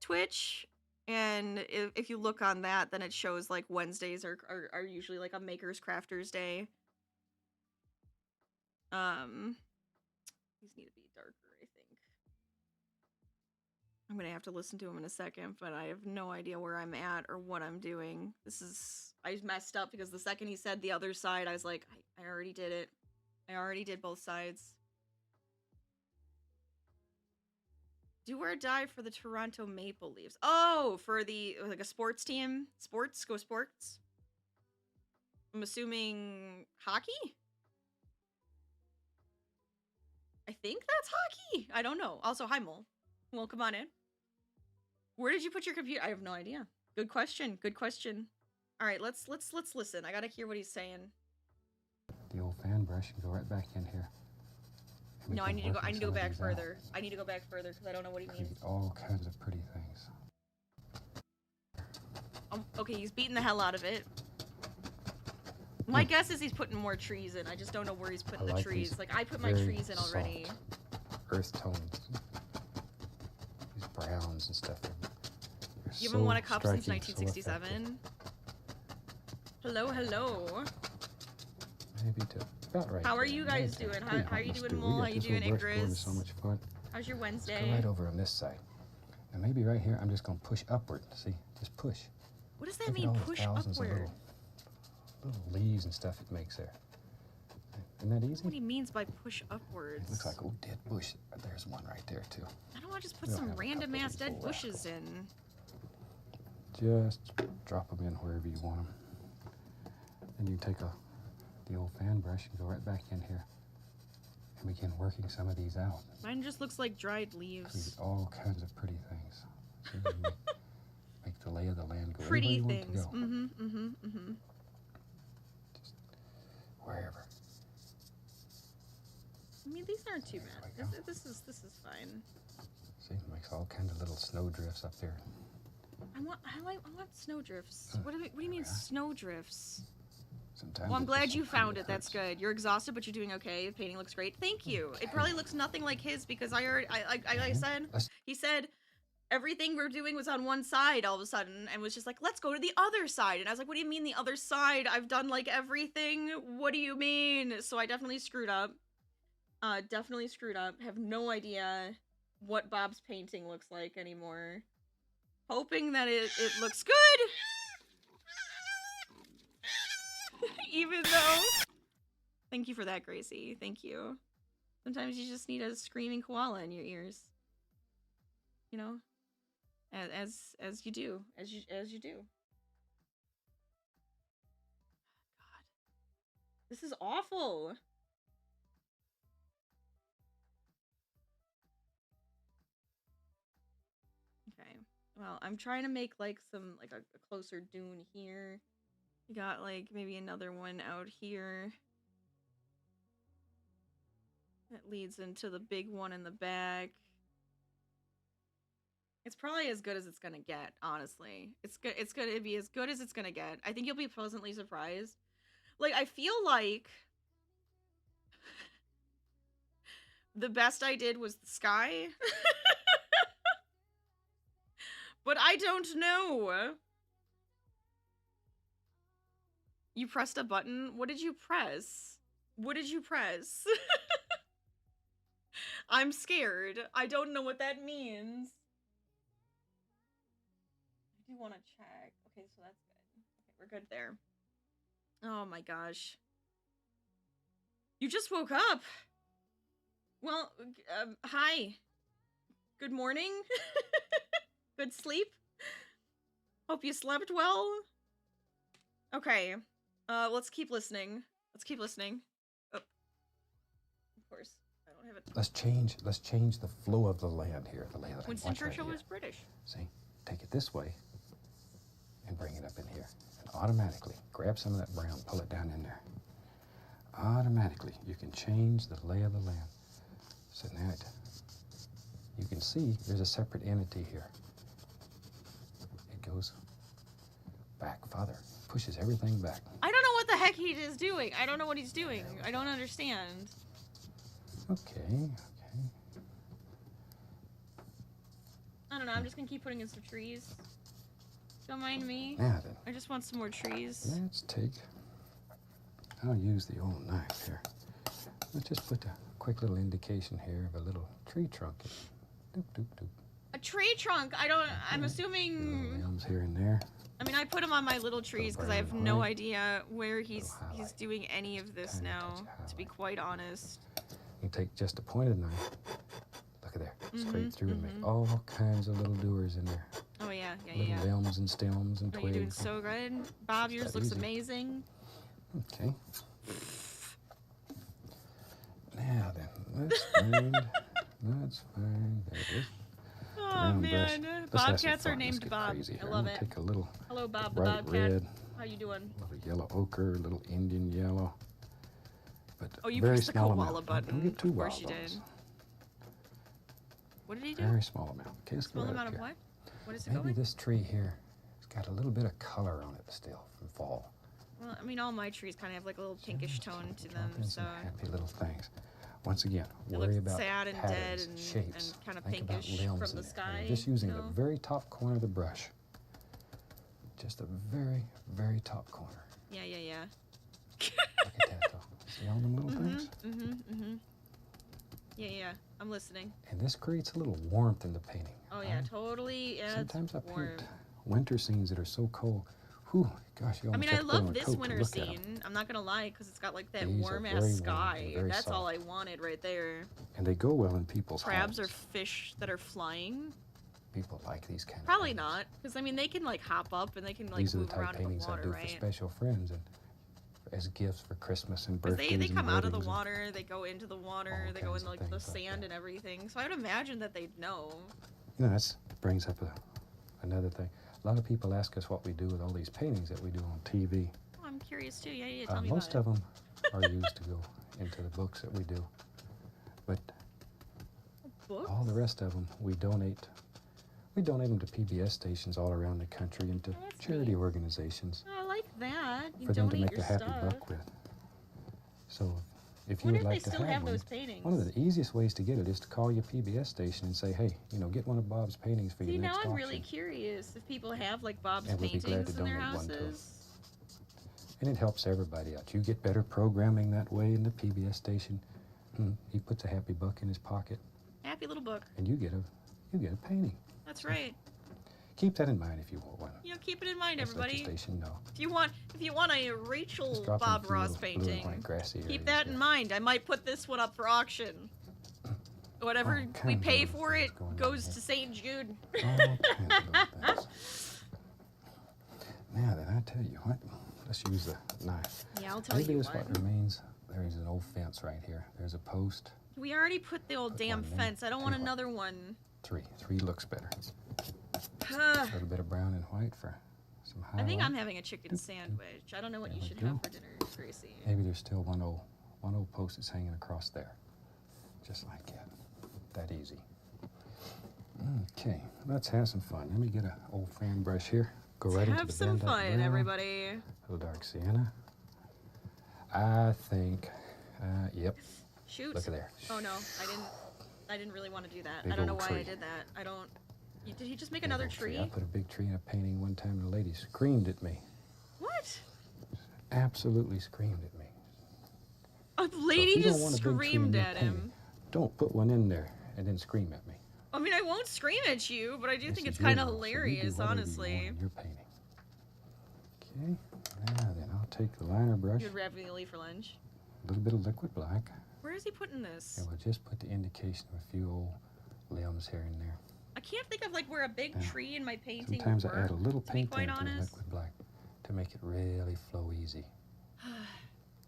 Twitch. And if you look on that, then it shows like Wednesdays are usually like a Makers Crafters Day. These need to be darker, I think. I'm gonna have to listen to them in a second, but I have no idea where I'm at or what I'm doing. I messed up because the second he said the other side, I was like, I already did it. I already did both sides. Do or die for the Toronto Maple Leafs. Oh, for the, like a sports team? Sports? Go sports? I'm assuming hockey? I think that's hockey. I don't know. Also, hi, Mole. Welcome on in. Where did you put your computer? I have no idea. Good question. Good question. All right, let's listen. I gotta hear what he's saying. The old fan brush and go right back in here. No, I need to go. I need to go back further. I need to go back further because I don't know what he means. All kinds of pretty things. Okay, he's beating the hell out of it. My guess is he's putting more trees in. I just don't know where he's putting the trees. Like, I put my trees in already. Earth tones. These browns and stuff. You haven't won a cup since 1967? Hello, hello. Maybe to about right. How are you guys doing? How are you doing, Mole? How you doing, Icarus? So much fun. How's your Wednesday? Let's go right over on this side. And maybe right here, I'm just going to push upward. See? Just push. What does that mean, push upward? Little leaves and stuff it makes there. Isn't that easy? What he means by push upwards. It looks like, oh, dead bush. There's one right there, too. I don't want to just put some random ass dead bushes in. Just drop them in wherever you want them. Then you take the old fan brush and go right back in here and begin working some of these out. Mine just looks like dried leaves. Create all kinds of pretty things. So you make the lay of the land go pretty wherever you things. want to go. Just wherever. I mean, these aren't too bad. This is fine. See, it makes all kinds of little snow drifts up there. I want snowdrifts. What do you mean snowdrifts? Sometimes well, I'm glad you found it. That's good. You're exhausted, but you're doing okay. The painting looks great. Thank you. Okay. It probably looks nothing like his because like I said, he said everything we're doing was on one side all of a sudden and was just like, let's go to the other side. And I was like, what do you mean the other side? I've done like everything. What do you mean? So I definitely screwed up. Definitely screwed up. Have no idea what Bob's painting looks like anymore. Hoping that it looks good. Even though... Thank you for that, Gracie. Thank you. Sometimes you just need a screaming koala in your ears. You know? As you do. As you do. God. This is awful. Okay. Well, I'm trying to make like some like a closer dune here. We got like maybe another one out here. That leads into the big one in the back. It's probably as good as it's gonna get, honestly. It's gonna be as good as it's gonna get. I think you'll be pleasantly surprised. Like, I feel like the best I did was the sky. But I don't know. You pressed a button? What did you press? What did you press? I'm scared. I don't know what that means. I do want to check. Okay, so that's good. Okay, we're good there. Oh my gosh. You just woke up. Well, hi. Good morning. Good sleep. Hope you slept well. Okay. Let's keep listening. Let's keep listening. Oh. Of course. I don't have it. Let's change the flow of the land here. The land. Winston Churchill was British. See? Take it this way and bring it up in here. And automatically grab some of that brown, pull it down in there. automatically you can change the lay of the land. So now you can see there's a separate entity here. It goes back farther, pushes everything back. I don't know what the heck he is doing. I don't know what he's doing. I don't understand. Okay. I don't know. I'm just gonna keep putting in some trees. Don't mind me. Now then, I just want some more trees. let's take, I'll use the old knife here. Let's just put a quick little indication here of a little tree trunk. Doop, doop, doop. A tree trunk. I'm Little assuming. limbs here and there. I mean, I put him on my little trees because I have brown no white. idea where he's highlight. doing any of this Tiny now. touch of To be highlight. quite honest. You take just a pointed knife. Look at there, straight through and mhm. make all kinds of little doers in there. Oh yeah, yeah, Little yeah. limbs and stems and Oh, you're doing twigs. so good, Bob. Yours that looks easy. amazing. Okay. Now then, let's find. Let's find. There it is. Oh round brush. man, Let's have some bobcats are fun. Let's named get Bob. crazy I here. love I'm it. gonna take a little Hello, Bob the bright bobcat. red, How you doing? little yellow ochre, little Indian yellow. But Oh, you very pressed the small koala amount. button. Don't get too Of course wild you on did. us. What did he do? Very small amount. Okay, let's go Small right amount up of here. what? What is it Maybe going? this tree here has got a little bit of color on it still from fall. Well, I mean, all my trees kind of have like a little pinkish tone to them, Drop in so some happy little things. Once again, they worry look about sad and dead patterns, and shapes. kind of Think about pinkish limbs from in the there. sky. Just using you the know? very top corner of the brush. Just the very, very top corner. Yeah, yeah, yeah. Look at that though. See all them little things? Yeah, yeah. I'm listening. And this creates a little warmth in the painting. Oh yeah, totally. Yeah, Sometimes I it's warm. paint winter scenes that are so cold. Whew, gosh, you I almost mean, have I to put on love a this coat to winter look at 'em. scene. I'm not gonna lie, because it's got like that These are warm very ass warm sky. and very That's all I soft. wanted right there. And they go well in people's Crabs or homes. fish that are flying? People like these kind of Probably paintings. not, because I mean they can like hop up and they can like These are the move type around in the paintings I water, do for right? special friends and as gifts for Christmas and Because birthdays. they and come out of the weddings and- water, they go into the water, all they go kinds in of like the things like sand that. and everything. So I would imagine that they'd know. You know, that brings up another thing. A lot of people ask us what we do with all these paintings that we do on TV. Oh, I'm curious too. Yeah, yeah. Tell me Most about of them are used to go into the books that we do. But it. Books? all the rest of them, we donate. We donate them to PBS stations all around the country and to Oh, that's charity neat. organizations Oh, I like that. You for them to donate make your a happy stuff. buck with. So if I you wonder would if they like to still have have one, those paintings. one of the easiest ways to get it is to call your PBS station and say, hey, you know, get one of Bob's paintings for See, your now next I'm auction. really curious if people have like Bob's And we'd be glad paintings to in their donate one to 'em. houses. And it helps everybody out. You get better programming that way in the PBS station. He puts a happy buck in his pocket, Happy little book. and you get a painting. That's right. Keep that in mind if you want one. You know, keep it in mind, Just let your everybody. station know. If you want a Rachel Just drop in a Bob few Ross little blue and painting, white grassy keep areas that here. in mind. I might put this one up for auction. Whatever All we kinds pay of for things it going on goes here. to St. Jude. All kinds of little things. Now then, I tell you what, let's use the knife. Yeah, I'll tell Maybe you this what what. remains. There is an old fence right here. There's a post. We already put the old Put damn one in. fence. I don't Tell want you what. another one. Three looks better. I A little bit of brown and white for some highlight. think I'm having a chicken sandwich. I don't know what you There we should go. have for dinner, Gracie. Maybe there's still one old post that's hanging across there. Just like that. That easy. Okay, let's have some fun. Let me get an old fan brush here. Go right into Have the some Van Dyke fun, brown, everybody. little dark sienna. I think, yep, Shoot. look at there. Oh no, I didn't really want to do that. Big I don't know old why I tree. did that. I don't. Did he just make Big another old tree? I put a big tree in a painting one time and the lady screamed at me. What? Absolutely screamed at me. A So if lady you don't just want a big tree in screamed your at him. painting, don't put one in there and then scream at me. I mean, I won't scream at you, but I do This think is it's your kind of house, so you do hilarious, whatever you honestly. want in your painting. Okay, now then I'll take the liner brush, You had ravioli for lunch. a little bit of liquid black, Where is he putting this? and we'll just put the indication of a few old limbs here and there. I can't think of like where a big Yeah. tree in my painting Sometimes would I add a work, little to be paint quite into the honest. liquid black to make it really flow easy.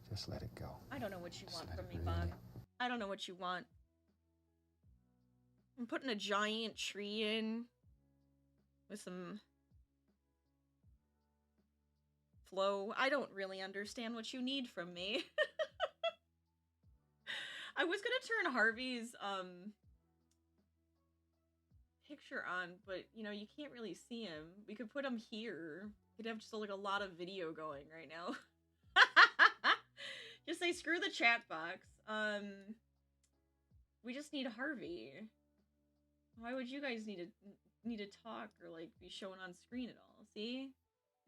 Just let it go. I don't know what you Just want let from it me, really- Bob. I don't know what you want. I'm putting a giant tree in with some flow. I don't really understand what you need from me. I was gonna turn Harvey's picture on, but you know, you can't really see him. We could put him here. Could have just like a lot of video going right now. Just say screw the chat box. We just need Harvey. Why would you guys need to talk or like be shown on screen at all? See?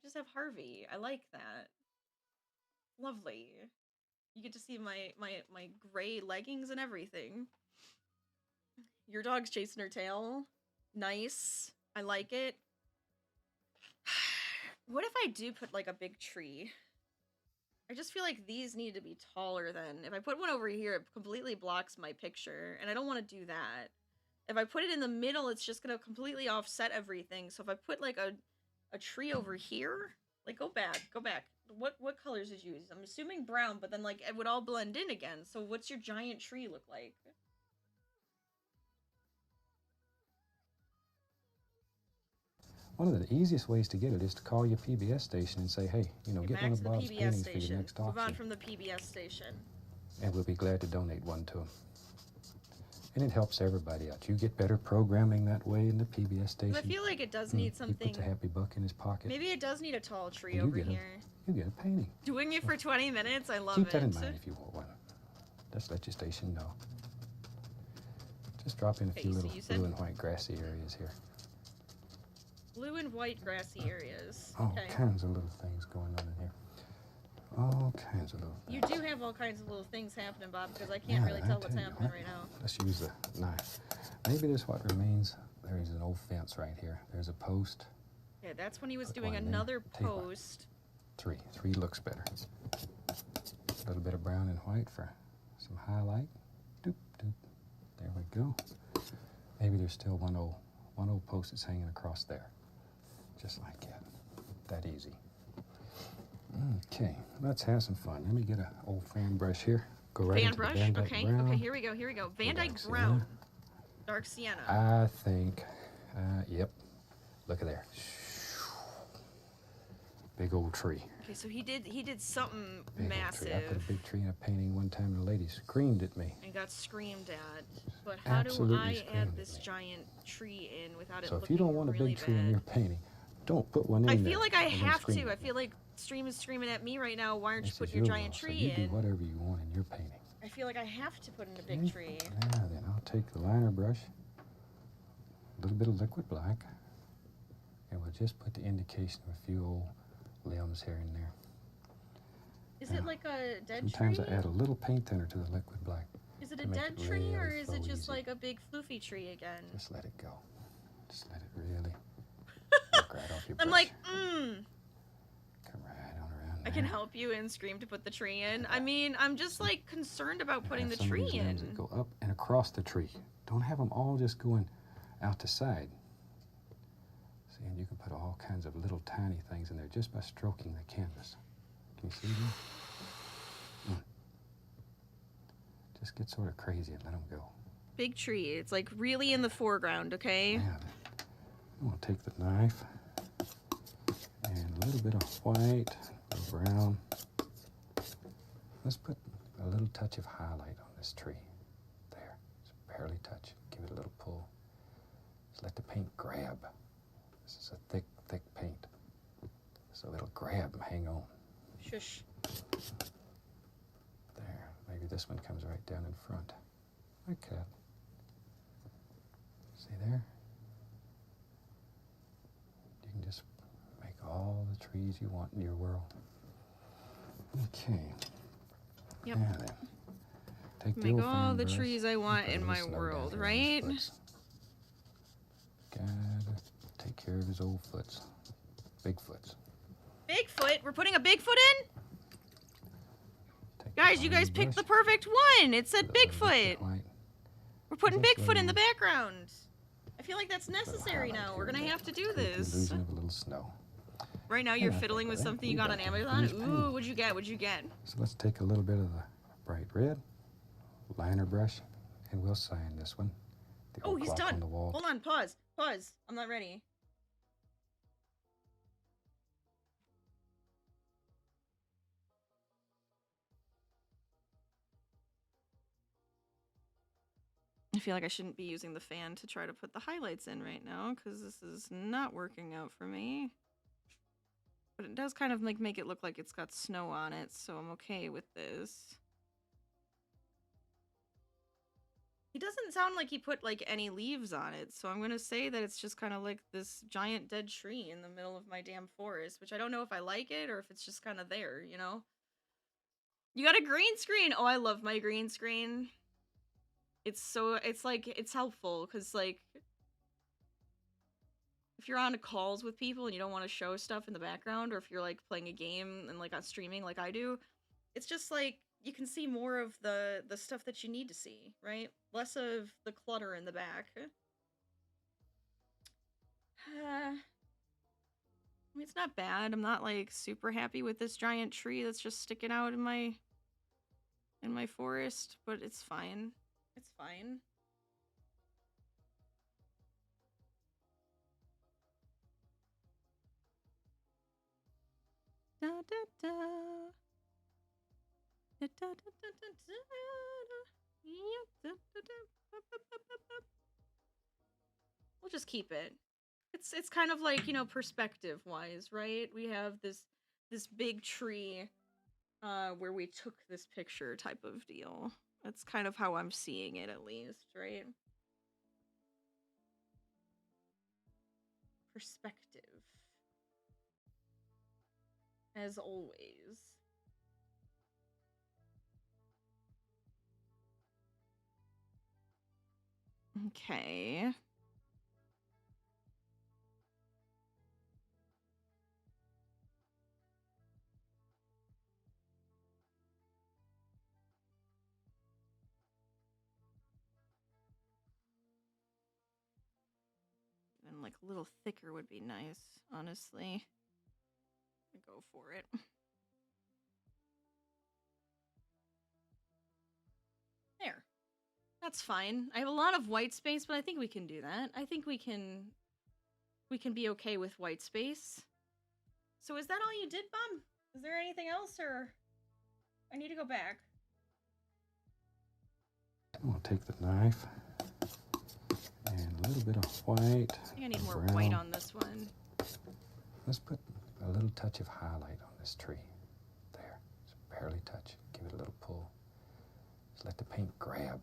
Just have Harvey. I like that. Lovely. You get to see my gray leggings and everything. Your dog's chasing her tail. Nice. I like it. What if I do put like a big tree? I just feel like these need to be taller than... If I put one over here, it completely blocks my picture, and I don't want to do that. If I put it in the middle, it's just going to completely offset everything. So if I put like a tree over here... Like, go back. What colors did you use? I'm assuming brown, but then, like, it would all blend in again. So what's your giant tree look like? One of the easiest ways to get it is to call your PBS station and say, hey, you know, get one of Bob's paintings for your next auction. Move on from the PBS station. And we'll be glad to donate one to them. And it helps everybody out. You get better programming that way in the PBS station. I feel like it does need something... He puts a happy buck in his pocket. Maybe it does need a tall tree over here. You get a painting. Doing it for 20 minutes? I love it. Keep that in mind if you want one. Just let your station know. Just drop in a few little blue and white grassy areas here. Blue and white grassy areas. All kinds of little things going on in here. All kinds of little things. You do have all kinds of little things happening, Bob, because I can't really tell what's happening right now. Let's use the knife. Maybe this what remains. There is an old fence right here. There's a post. Yeah, that's when he was doing another post. Three looks better. A little bit of brown and white for some highlight. Doop, doop. There we go. Maybe there's still one old post that's hanging across there. Just like that. That easy. Okay, let's have some fun. Let me get an old fan brush here. Go right into brush? Van Dyke Brown. Okay, here we go. Van Dyke Brown. Dark sienna. I think, yep. Look at there. Big old tree. Okay, so he did something big massive. I put a big tree in a painting one time, and the lady screamed at me. And got screamed at. But how do I add this giant tree in without it looking really bad? So if you don't want a big tree in your painting, don't put one in there. I feel like I have to. I feel like Stream is screaming at me right now. Why aren't you putting your giant tree in? You do whatever you want in your painting. I feel like I have to put in a big tree. Yeah, then I'll take the liner brush, a little bit of liquid black, and we'll just put the indication of a few old limbs here and there. Is it like a dead sometimes tree? I add a little paint thinner to the liquid black. Is it a dead tree, or is it just like a big floofy tree again? Just let it go. Just let it really work right off your brush. I'm like, Come right on around there. I can help you and Scream to put the tree in. I mean, I'm just like concerned about putting the tree in. That go up and across the tree. Don't have them all just going out the side. See, and you can put all kinds of little tiny things in there just by stroking the canvas. Can you see them? Just get sort of crazy and let them go. Big tree. It's like really in the foreground, okay? Yeah. I'm going to take the knife and a little bit of white, a little brown. Let's put a little touch of highlight on this tree. There. Just barely touch. Give it a little pull. Just let the paint grab. This is a thick, thick paint. So it'll grab and hang on. Shush. There. Maybe this one comes right down in front. Like that. See there? You can just make all the trees you want in your world. Okay. Yep. Now then. Make all the trees I want in my world, right? Gotta take care of his old foots. Bigfoots. Bigfoot? We're putting a Bigfoot in? Guys, you guys picked the perfect one. It said Bigfoot. We're putting Bigfoot in the background. I feel like that's necessary now. We're gonna have to do this. Illusion of a little snow. Right now you're fiddling with something you got on Amazon. Ooh, what'd you get? What'd you get? So let's take a little bit of the bright red liner brush, and we'll sign this one. Oh, he's done. Hold on, pause. Pause. I'm not ready. feel like I shouldn't be using the fan to try to put the highlights in right now, because this is not working out for me. But it does kind of like make it look like it's got snow on it, so I'm okay with this. He doesn't sound like he put like any leaves on it, so I'm gonna say that it's just kind of like this giant dead tree in the middle of my damn forest, which I don't know if I like it or if it's just kind of there, you know? You got a green screen! Oh, I love my green screen. It's like, it's helpful, because like, if you're on calls with people and you don't want to show stuff in the background, or if you're like playing a game and like on streaming like I do, it's just like, you can see more of the stuff that you need to see, right? Less of the clutter in the back. I mean, it's not bad. I'm not like super happy with this giant tree that's just sticking out in my forest, but it's fine. It's fine. Da, da, da. Da, da, da, da, da, da, da. Yep, da, da, da. We'll just keep it. It's kind of like, you know, perspective wise, right? We have this big tree where we took this picture type of deal. That's kind of how I'm seeing it, at least, right? Perspective. As always. Okay. And like a little thicker would be nice, honestly. Go for it. There. That's fine. I have a lot of white space, but I think we can do that. I think we can be okay with white space. So is that all you did, Bum? Is there anything else, or I need to go back? We'll take the knife and a little bit of white. I think I need more brown. white on this one. Let's put a little touch of highlight on this tree. There, just barely touch. Give it a little pull. Just let the paint grab.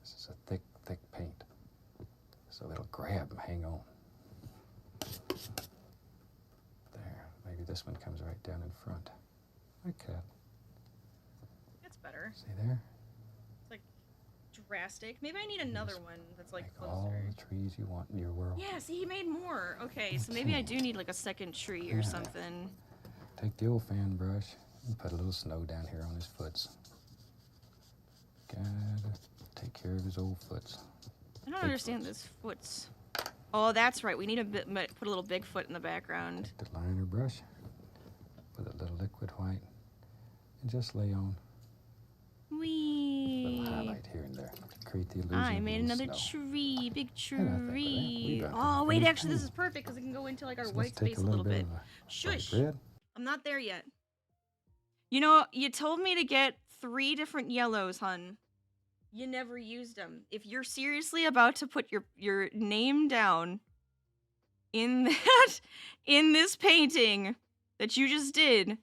This is a thick, thick paint. So it'll grab and hang on. There, maybe this one comes right down in front. Like that. That's better. See there? It's like drastic. Maybe I need another one that's like Make closer. all the trees you want in your world. Yeah, see, he made more. Okay, so maybe I do need like a second tree or something. Take the old fan brush and put a little snow down here on his foots. Gotta take care of his old foots. I don't understand this foots. Oh, that's right. We need put a little Bigfoot in the background. Take the liner brush with a little liquid white and just lay on a Wee. little highlight here and there to create the illusion I of made a little another snow. tree, big Yeah, I think of that. tree. We've Oh, wait, done actually, this is anything. perfect because it can go into like our So white let's take space a little bit. of Shush. bright red. I'm not there yet. You know, you told me to get 3 different yellows, hun. You never used them. If you're seriously about to put your name down in this painting that you just did,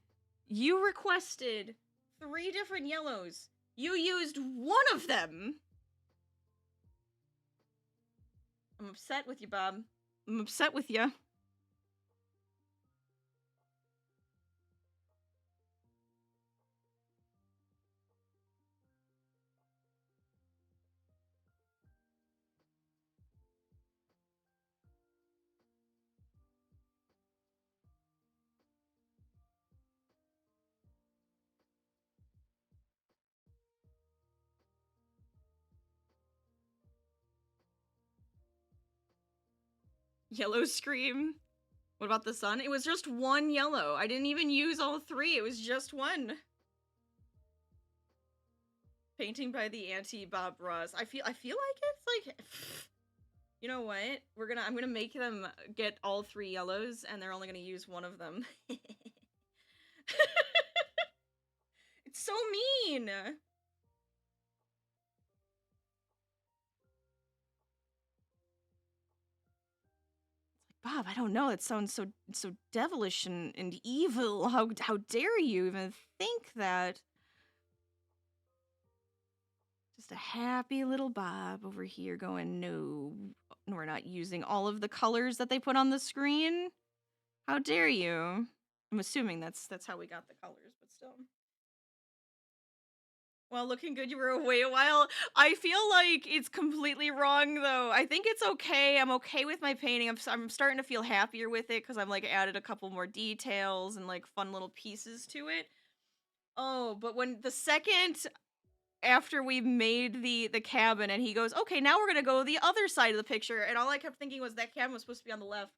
you requested 3 different yellows. You used one of them. I'm upset with you, Bob. I'm upset with you. Yellow scream. What about the sun? It was just 1 yellow. I didn't even use all 3. It was just 1. Painting by the anti-Bob Ross. I feel like it's like, you know what? I'm gonna make them get all 3 yellows, and they're only gonna use 1 of them. It's so mean. Bob, I don't know. It sounds so devilish and evil. How dare you even think that? Just a happy little Bob over here going, no, we're not using all of the colors that they put on the screen. How dare you? I'm assuming that's how we got the colors, but still. Well, looking good, you were away a while. I feel like it's completely wrong, though. I think it's okay. I'm okay with my painting. I'm starting to feel happier with it because I'm like added a couple more details and like fun little pieces to it. Oh, but when the second after we made the cabin and he goes, okay, now we're gonna go the other side of the picture, and all I kept thinking was that cabin was supposed to be on the left.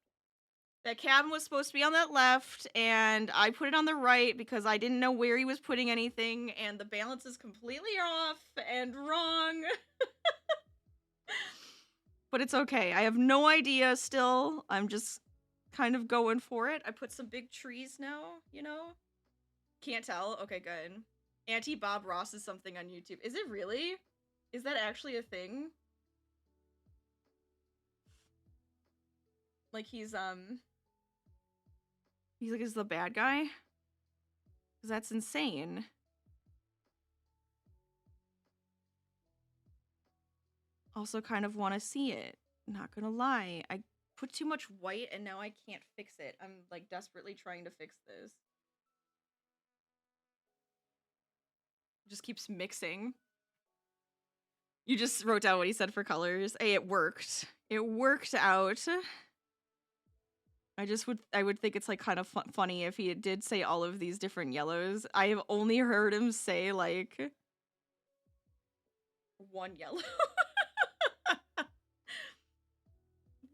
That cabin was supposed to be on that left, and I put it on the right because I didn't know where he was putting anything, and the balance is completely off and wrong. But it's okay. I have no idea still. I'm just kind of going for it. I put some big trees now, you know? Can't tell? Okay, good. Auntie Bob Ross is something on YouTube. Is it really? Is that actually a thing? Like he's like, is the bad guy? Because that's insane. Also kind of want to see it. Not gonna lie. I put too much white and now I can't fix it. I'm like desperately trying to fix this. Just keeps mixing. You just wrote down what he said for colors. Hey, it worked. It worked out. I would think it's like kind of funny if he did say all of these different yellows. I have only heard him say like one yellow.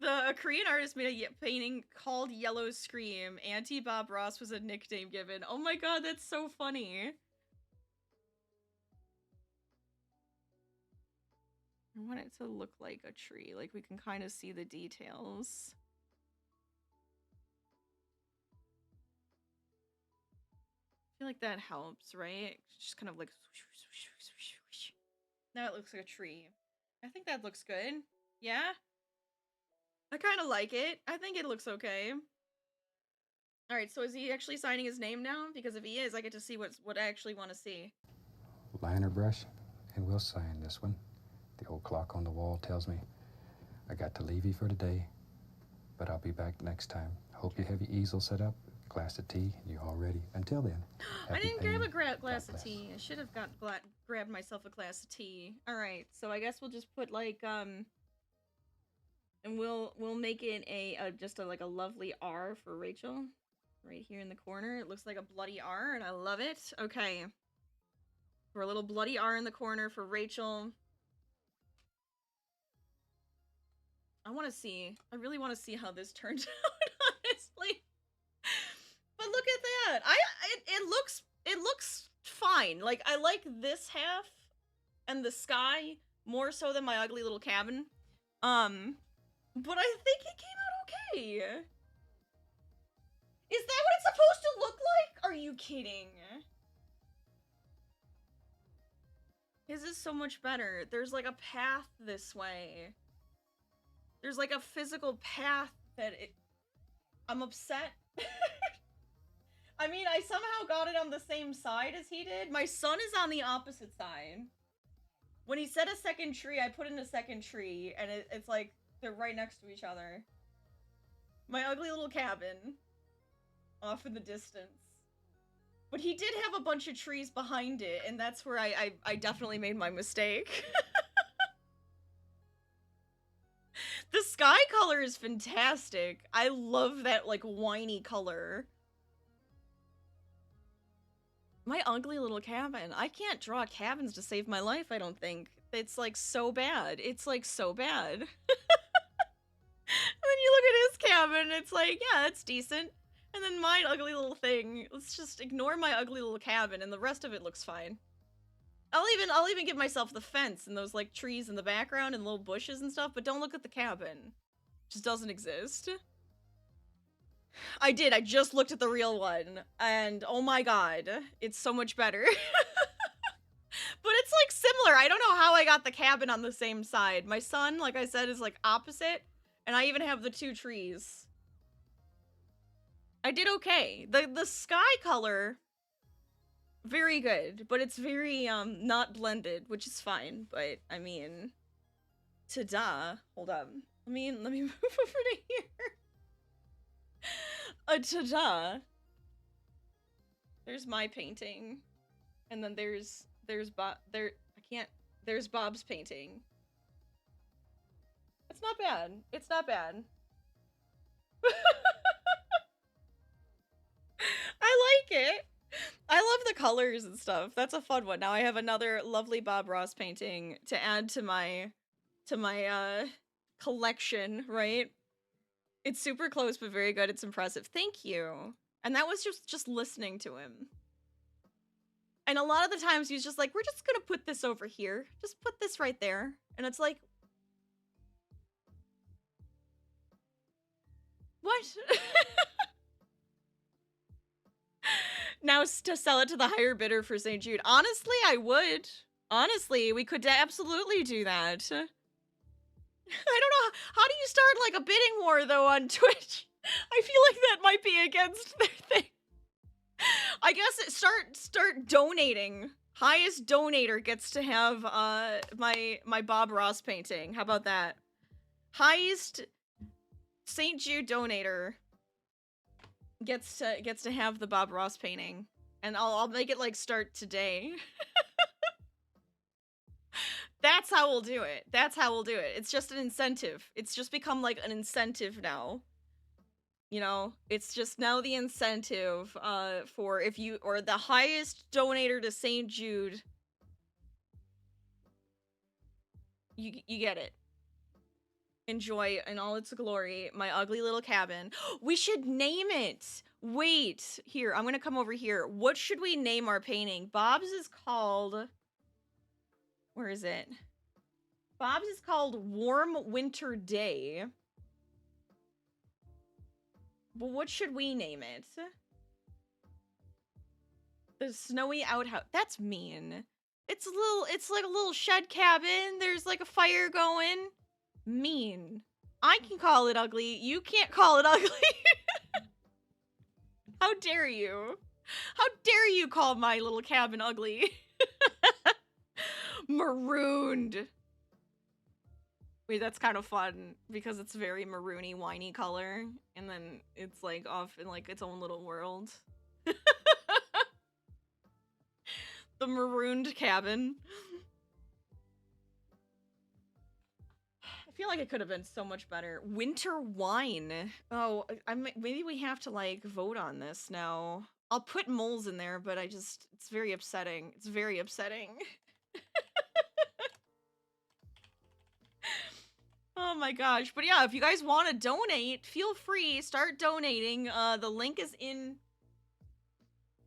A Korean artist made a painting called Yellow Scream. Auntie Bob Ross was a nickname given. Oh my god, that's so funny. I want it to look like a tree. Like we can kind of see the details. I feel like that helps, right? Just kind of like now it looks like a tree. I think that looks good. Yeah? I kind of like it. I think it looks okay. Alright, so is he actually signing his name now? Because if he is, I get to see what I actually want to see. Liner brush, and we'll sign this one. The old clock on the wall tells me I got to leave you for today, but I'll be back next time. Hope you have your easel set up, glass of tea, and you all ready. Until then, I didn't painting. grab a glass of tea. I should have grabbed myself a glass of tea. All right, so I guess we'll just put like and we'll make it just a lovely R for Rachel, right here in the corner. It looks like a bloody R, and I love it. Okay, for a little bloody R in the corner for Rachel. I really want to see how this turns out, honestly. But look at that. It looks fine. Like, I like this half and the sky more so than my ugly little cabin. But I think it came out okay. Is that what it's supposed to look like? Are you kidding? His is so much better. There's like a path this way. There's like a physical path that I'm upset. I mean, I somehow got it on the same side as he did. My son is on the opposite side. When he said a second tree, I put in a second tree, and it's like they're right next to each other. My ugly little cabin off in the distance. But he did have a bunch of trees behind it, and that's where I definitely made my mistake. The sky color is fantastic. I love that, like, whiny color. My ugly little cabin. I can't draw cabins to save my life, I don't think. It's, like, so bad. It's, like, so bad. And then you look at his cabin, it's like, yeah, it's decent. And then my ugly little thing. Let's just ignore my ugly little cabin, and the rest of it looks fine. I'll even give myself the fence and those, like, trees in the background and little bushes and stuff, but don't look at the cabin. It just doesn't exist. I just looked at the real one, and oh my god, it's so much better. But it's, like, similar. I don't know how I got the cabin on the same side. My son, like I said, is, like, opposite, and I even have the two trees. I did okay. The sky color, very good, but it's very not blended, which is fine. But I mean, ta-da! Hold up. Let me move over to here. Ta-da! There's my painting, and then there's there's Bob's painting. It's not bad. It's not bad. I like it. I love the colors and stuff. That's a fun one. Now I have another lovely Bob Ross painting to add to my collection, right? It's super close but very good. It's impressive. Thank you. And that was just listening to him. And a lot of the times he's just like, we're just gonna put this over here. Just put this right there. And it's like, what? Now to sell it to the higher bidder for St. Jude. Honestly, I would. Honestly, we could absolutely do that. I don't know. How do you start like a bidding war though on Twitch? I feel like that might be against their thing. I guess start donating. Highest donator gets to have my Bob Ross painting. How about that? Highest St. Jude donator gets to have the Bob Ross painting. And I'll make it like start today. That's how we'll do it. That's how we'll do it. It's just an incentive. It's just become like an incentive now. You know, it's just now the incentive for if you or the highest donator to St. Jude, you get it. Enjoy in all its glory my ugly little cabin. We should name it. Wait, here, I'm gonna come over here. What should we name our painting? Bob's is called, where is it? Bob's is called Warm Winter Day. But what should we name it? The Snowy Outhouse. That's mean. It's like a little shed cabin. There's like a fire going. Mean. I can call it ugly. You can't call it ugly. How dare you? How dare you call my little cabin ugly? Marooned. Wait, that's kind of fun because it's very maroony, whiny color, and then it's like off in like its own little world. The marooned cabin. I feel like it could have been so much better. Winter wine. Oh, maybe we have to like vote on this now. I'll put moles in there, but it's very upsetting. It's very upsetting. Oh my gosh. But yeah, if you guys want to donate, feel free. Start donating. The link is in...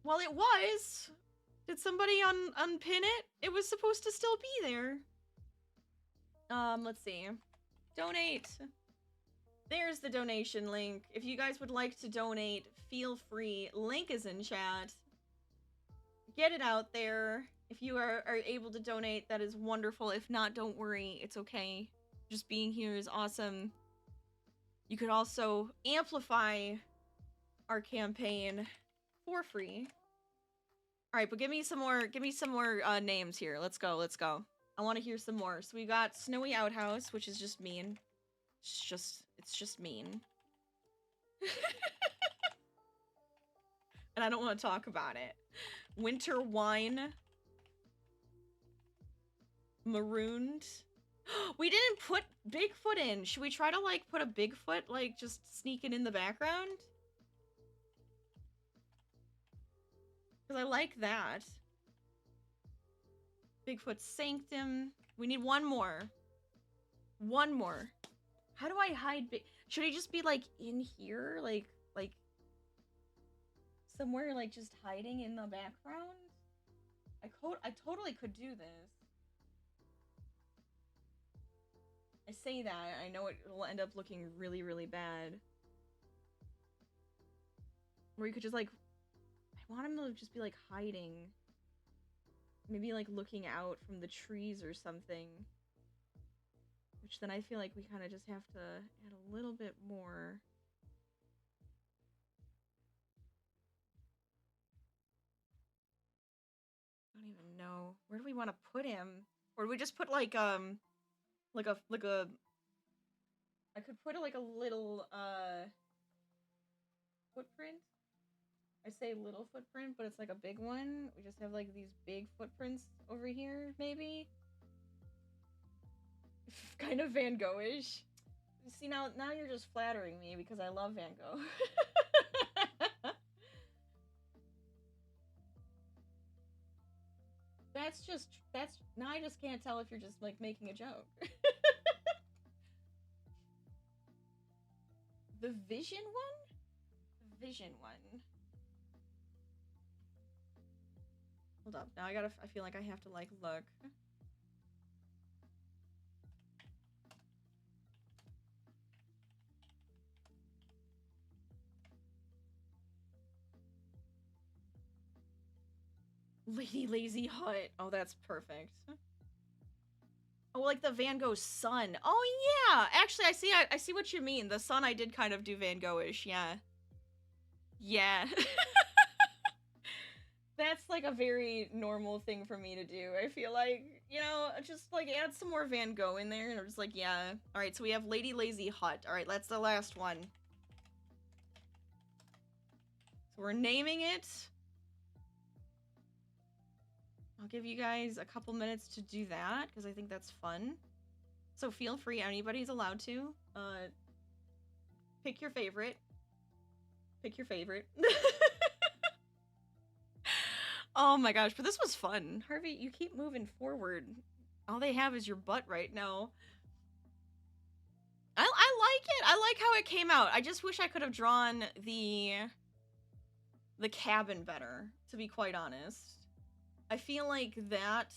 Well, it was. Did somebody unpin it? It was supposed to still be there. Let's see. Donate. There's the donation link. If you guys would like to donate, feel free. Link is in chat. Get it out there. If you are able to donate, that is wonderful. If not, don't worry. It's okay. Just being here is awesome. You could also amplify our campaign for free. All right, but give me some more names here. Let's go. I want to hear some more. So we got Snowy Outhouse, which is just mean. It's just mean. And I don't want to talk about it. Winter Wine. Marooned. We didn't put Bigfoot in. Should we try to like put a Bigfoot like just sneaking in the background? Because I like that. Bigfoot Sanctum. We need one more. One more. How do I hide should he just be like in here? Like somewhere like just hiding in the background? I totally could do this. I say that, I know it will end up looking really, really bad. Or you could just like, I want him to just be like hiding. Maybe like looking out from the trees or something. Which then I feel like we kind of just have to add a little bit more. even know. Where do we want to put him? Or do we just put like a I could put like a little footprint. I say little footprint, but it's like a big one. We just have like these big footprints over here, maybe. Kind of Van Gogh-ish. See, now you're just flattering me because I love Van Gogh. Now I just can't tell if you're just like making a joke. The Vision one? The Vision one. Hold up. Now I feel like I have to like look. Lady Lazy Hut. Oh, that's perfect. Oh, like the Van Gogh sun. Oh yeah. Actually, I see what you mean. The sun I did kind of do Van Gogh-ish. Yeah. Yeah. That's like a very normal thing for me to do. I feel like, you know, just like add some more Van Gogh in there and I'm just like, yeah. All right, so we have Lady Lazy Hut. All right, that's the last one. So we're naming it. I'll give you guys a couple minutes to do that because I think that's fun. So feel free, anybody's allowed to. Pick your favorite. Pick your favorite. Oh my gosh, but this was fun. Harvey, you keep moving forward. All they have is your butt right now. I like it. I like how it came out. I just wish I could have drawn the cabin better, to be quite honest. I feel like that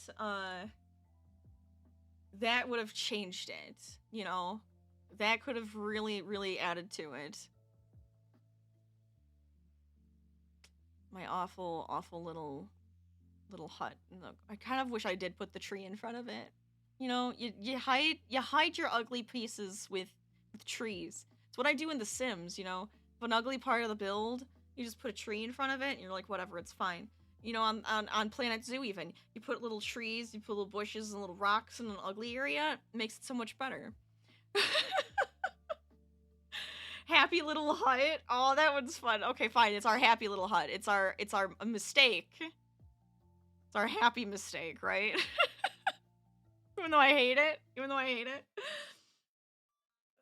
that would have changed it, you know? That could have really, really added to it. My awful, awful little hut. Look, I kind of wish I did put the tree in front of it. You know, you hide your ugly pieces with trees. It's what I do in The Sims, you know? If an ugly part of the build, you just put a tree in front of it and you're like, whatever, it's fine. You know, on Planet Zoo even, you put little trees, you put little bushes and little rocks in an ugly area, it makes it so much better. Happy little hut. Oh, that one's fun. Okay, fine. It's our happy little hut. It's our mistake. It's our happy mistake, right? Even though I hate it.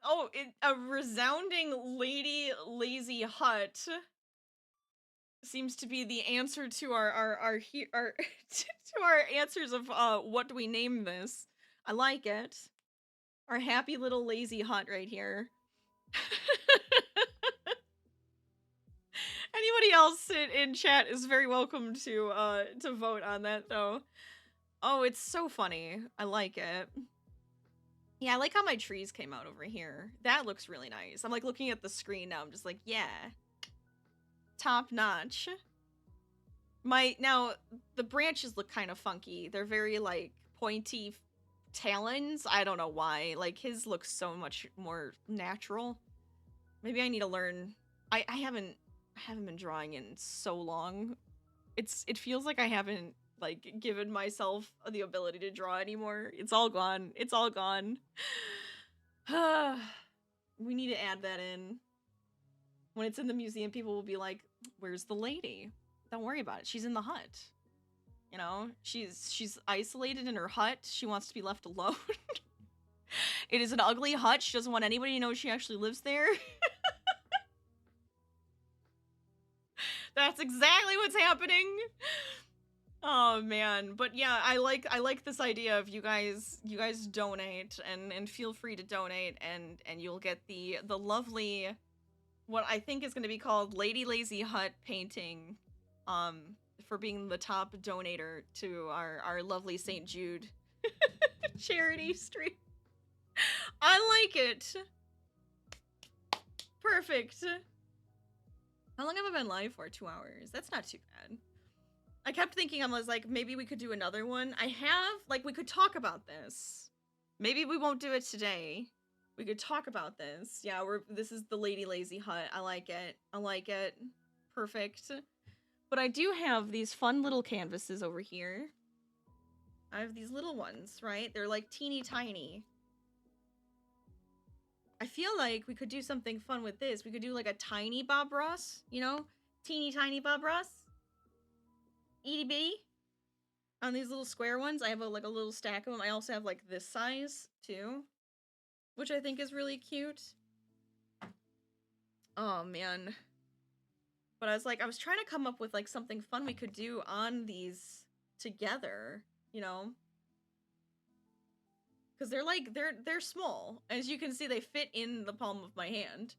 Oh, a resounding Lady Lazy Hut seems to be the answer to our to our answers of what do we name this. I like it. Our happy little lazy hut right here. Anybody else in chat is very welcome to vote on that though. Oh, it's so funny. I like it. Yeah, I like how my trees came out over here. That looks really nice. I'm like looking at the screen now. I'm just like, yeah. Top notch. Now the branches look kind of funky. They're very like pointy talons. I don't know why. Like his looks so much more natural. Maybe I need to learn. I haven't been drawing in so long. It feels like I haven't like given myself the ability to draw anymore. It's all gone. It's all gone. We need to add that in. When it's in the museum, people will be like, where's the lady? Don't worry about it. She's in the hut. You know, she's isolated in her hut. She wants to be left alone. It is an ugly hut. She doesn't want anybody to know she actually lives there. That's exactly what's happening. Oh man, but yeah, I like this idea of you guys donate and feel free to donate and you'll get the lovely, what I think is going to be called Lady Lazy Hut painting, for being the top donator to our lovely St. Jude charity stream. I like it. Perfect. How long have I been live for? 2 hours. That's not too bad. I kept thinking, I was like, maybe we could do another one. We could talk about this. Maybe we won't do it today. We could talk about this. Yeah, this is the Lady Lazy Hut. I like it. I like it. Perfect. But I do have these fun little canvases over here. I have these little ones, right? They're like teeny tiny. I feel like we could do something fun with this. We could do like a tiny Bob Ross, you know? Teeny tiny Bob Ross. Itty bitty. On these little square ones, I have like a little stack of them. I also have like this size too, which I think is really cute. Oh man. But I was trying to come up with like something fun we could do on these together, you know? Because they're small. As you can see, they fit in the palm of my hand.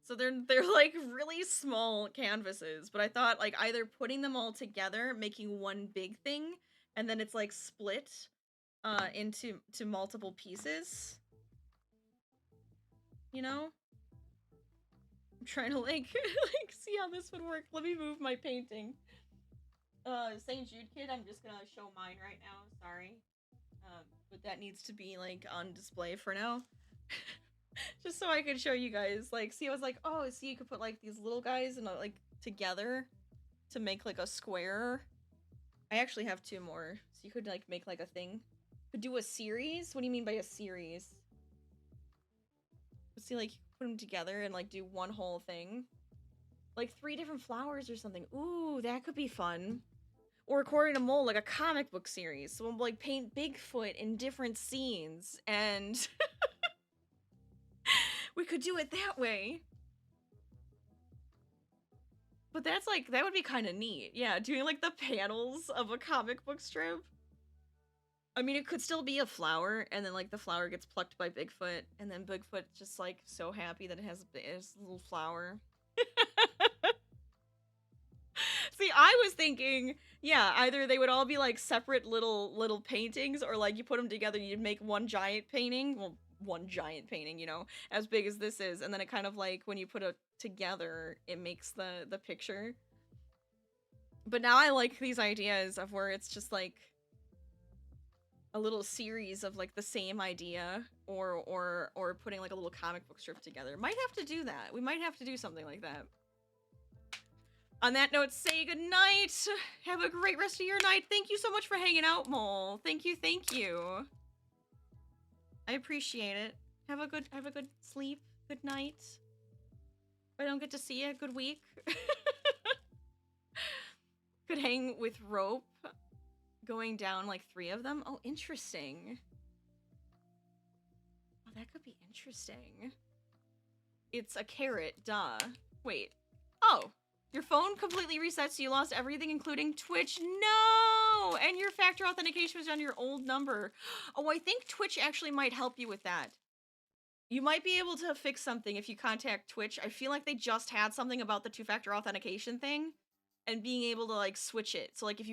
So they're like really small canvases, but I thought like either putting them all together, making one big thing, and then it's like split into multiple pieces. You know? I'm trying to like see how this would work. Let me move my painting. St. Jude kid, I'm just gonna show mine right now. Sorry. But that needs to be like on display for now. Just so I could show you guys. Like, see, I was like, oh, see, you could put like these little guys and like together to make like a square. I actually have two more, so you could like make like a thing. Could do a series? What do you mean by a series? Let's see, like put them together and like do one whole thing. Like 3 different flowers or something. Ooh, that could be fun. Or according to Mole, like a comic book series. So we'll like paint Bigfoot in different scenes and we could do it that way. But that's like, that would be kind of neat. Yeah, doing like the panels of a comic book strip. I mean, it could still be a flower, and then like the flower gets plucked by Bigfoot, and then Bigfoot's just like so happy that it has a little flower. See, I was thinking, yeah, either they would all be like separate little paintings, or like you put them together, you'd make one giant painting. Well, one giant painting, you know, as big as this is, and then it kind of like when you put it together, it makes the picture. But now I like these ideas of where it's just like a little series of like the same idea, or putting like a little comic book strip together. Might have to do that. We might have to do something like that. On that note, say goodnight. Have a great rest of your night. Thank you so much for hanging out, Mole. Thank you, thank you. I appreciate it. Have a good sleep. Good night. If I don't get to see you, good week. Could hang with rope. Going down like 3 of them. Oh, interesting. Oh, that could be interesting. It's a carrot, duh. Wait. Oh. Your phone completely resets, so you lost everything, including Twitch. No! And your factor authentication was on your old number. Oh, I think Twitch actually might help you with that. You might be able to fix something if you contact Twitch. I feel like they just had something about the 2-factor authentication thing and being able to like switch it. So like if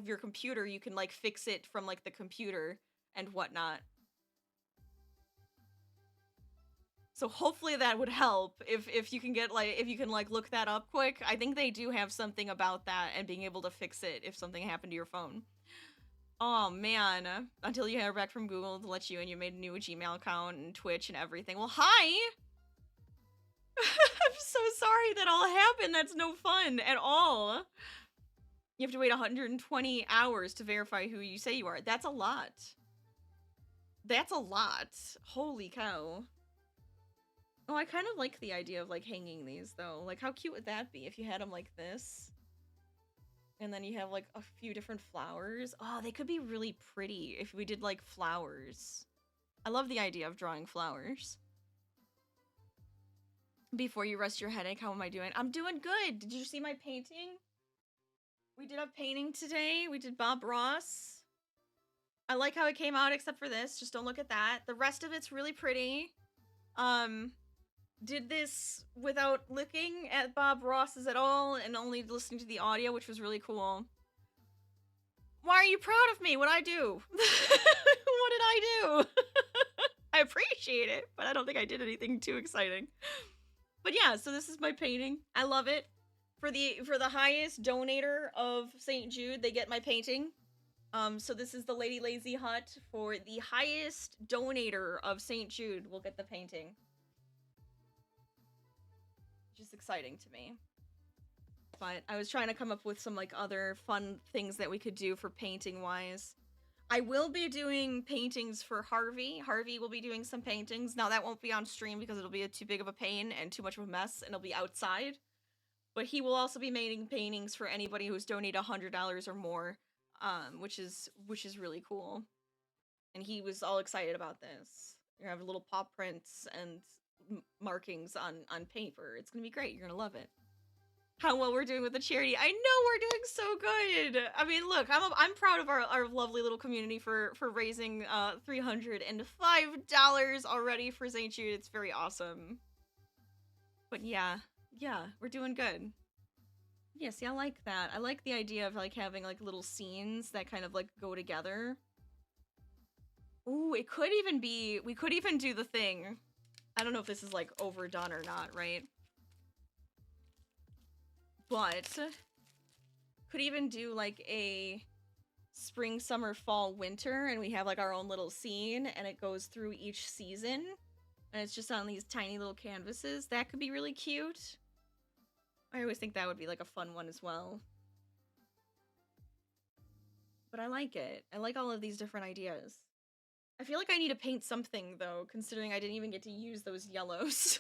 your computer, you can like fix it from like the computer and whatnot. So hopefully that would help if you can get like, if you can like look that up quick. I think they do have something about that and being able to fix it if something happened to your phone. Oh man, until you heard back from Google to let you in, you made a new Gmail account and Twitch and everything. Well, hi! I'm so sorry that all happened. That's no fun at all. You have to wait 120 hours to verify who you say you are. That's a lot. That's a lot. Holy cow. Oh, I kind of like the idea of like hanging these though. Like how cute would that be if you had them like this? And then you have like a few different flowers. Oh, they could be really pretty if we did like flowers. I love the idea of drawing flowers. Before you rest your headache, how am I doing? I'm doing good. Did you see my painting? We did a painting today. We did Bob Ross. I like how it came out except for this. Just don't look at that. The rest of it's really pretty. Did this without looking at Bob Ross's at all and only listening to the audio, which was really cool. Why are you proud of me? What'd I do? What did I do? I appreciate it, but I don't think I did anything too exciting. But yeah, so this is my painting. I love it. For the highest donator of St. Jude, they get my painting. So this is the Lady Lazy Hut. For the highest donator of St. Jude will get the painting. Just exciting to me. But I was trying to come up with some like other fun things that we could do for painting wise. I will be doing paintings for Harvey. Harvey will be doing some paintings. Now that won't be on stream because it'll be too big of a pain and too much of a mess, and it'll be outside. But he will also be making paintings for anybody who's donated $100 or more, which is really cool. And he was all excited about this. You have little paw prints and markings on paper. It's gonna be great. You're gonna love it. How well we're doing with the charity. I know we're doing so good. I mean, look, I'm proud of our lovely little community for raising $305 already for St. Jude. It's very awesome. But yeah, we're doing good. Yeah, see, I like that. I like the idea of like having like little scenes that kind of like go together. Ooh, it could even be, we could even do the thing. I don't know if this is like overdone or not, right? But could even do like a spring, summer, fall, winter, and we have like our own little scene and it goes through each season and it's just on these tiny little canvases. That could be really cute. I always think that would be like a fun one as well. But I like it. I like all of these different ideas. I feel like I need to paint something though, considering I didn't even get to use those yellows.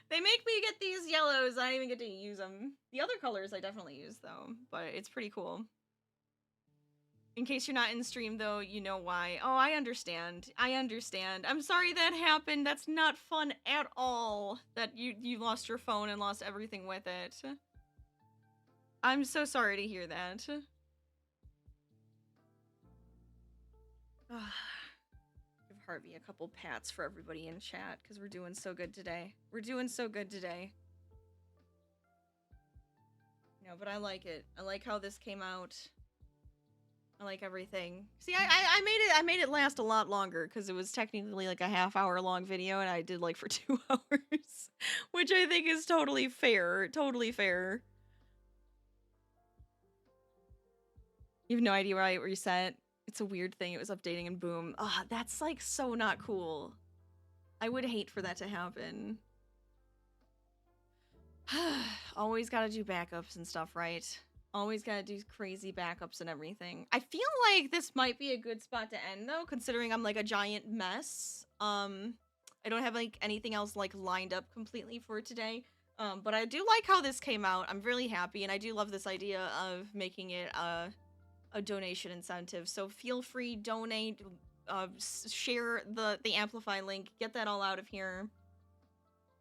They make me get these yellows, I don't even get to use them. The other colors I definitely use though, but it's pretty cool. In case you're not in stream though, you know why. Oh, I understand. I understand. I'm sorry that happened. That's not fun at all. That you lost your phone and lost everything with it. I'm so sorry to hear that. Give Harvey a couple pats for everybody in chat because we're doing so good today. We're doing so good today. No, but I like it. I like how this came out. I like everything. See, I made it last a lot longer because it was technically like a half-hour long video and I did like for 2 hours, which I think is totally fair. Totally fair. You have no idea where I reset. It's a weird thing. It was updating and boom. Ah, that's like so not cool. I would hate for that to happen. Always gotta do backups and stuff, right? Always gotta do crazy backups and everything. I feel like this might be a good spot to end though, considering I'm like a giant mess. I don't have like anything else like lined up completely for today. But I do like how this came out. I'm really happy and I do love this idea of making it a donation incentive. So feel free, donate, share the Amplify link, get that all out of here.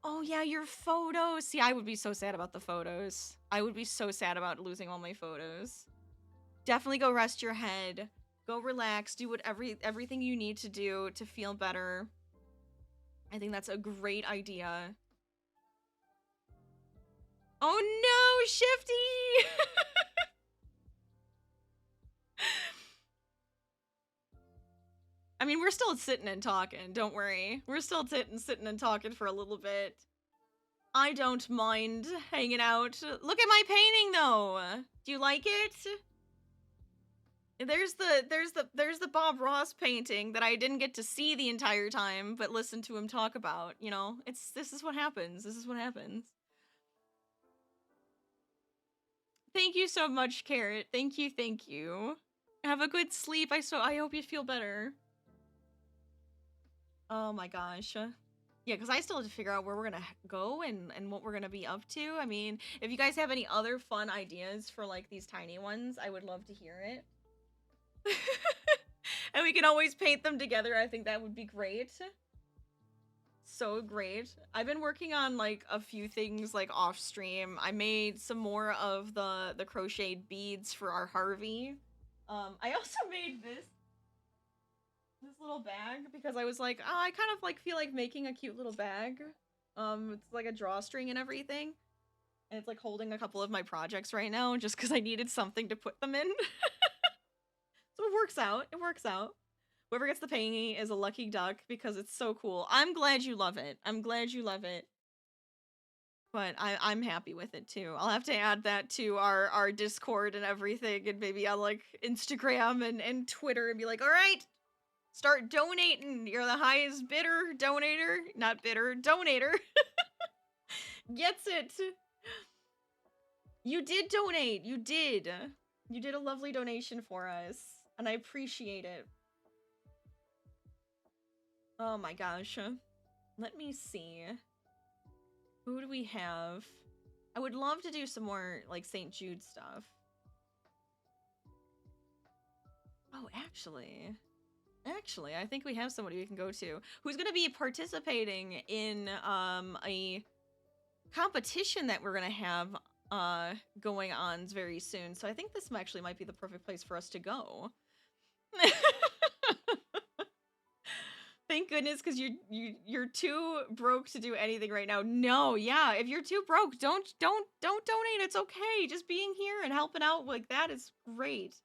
Oh yeah, your photos. See, I would be so sad about the photos. I would be so sad about losing all my photos. Definitely go rest your head. Go relax. Do everything you need to do to feel better. I think that's a great idea. Oh no, Shifty! I mean, we're still sitting and talking, don't worry. We're still sitting and talking for a little bit. I don't mind hanging out. Look at my painting though. Do you like it? There's the Bob Ross painting that I didn't get to see the entire time, but listen to him talk about, you know? This is what happens. This is what happens. Thank you so much, Carrot. Thank you, thank you. Have a good sleep. I hope you feel better. Oh my gosh. Yeah, because I still have to figure out where we're gonna go and what we're gonna be up to. I mean, if you guys have any other fun ideas for like these tiny ones, I would love to hear it. And we can always paint them together. I think that would be great. So great. I've been working on like a few things like off stream. I made some more of the crocheted beads for our Harvey. I also made this little bag because I was like, oh, I kind of like feel like making a cute little bag. It's like a drawstring and everything. And it's like holding a couple of my projects right now just because I needed something to put them in. So it works out. It works out. Whoever gets the painting is a lucky duck because it's so cool. I'm glad you love it. I'm glad you love it. But I'm happy with it too. I'll have to add that to our Discord and everything, and maybe I'll like Instagram and Twitter and be like, all right, start donating. You're the highest bidder, donator, not bidder, donator. Gets it. You did donate. You did. You did a lovely donation for us, and I appreciate it. Oh my gosh. Let me see. Who do we have? I would love to do some more, like, St. Jude stuff. Oh, actually, I think we have somebody we can go to who's going to be participating in a competition that we're going to have going on very soon. So I think this actually might be the perfect place for us to go. Thank goodness, because you're too broke to do anything right now. No, yeah, if you're too broke, don't donate. It's okay. Just being here and helping out like that is great.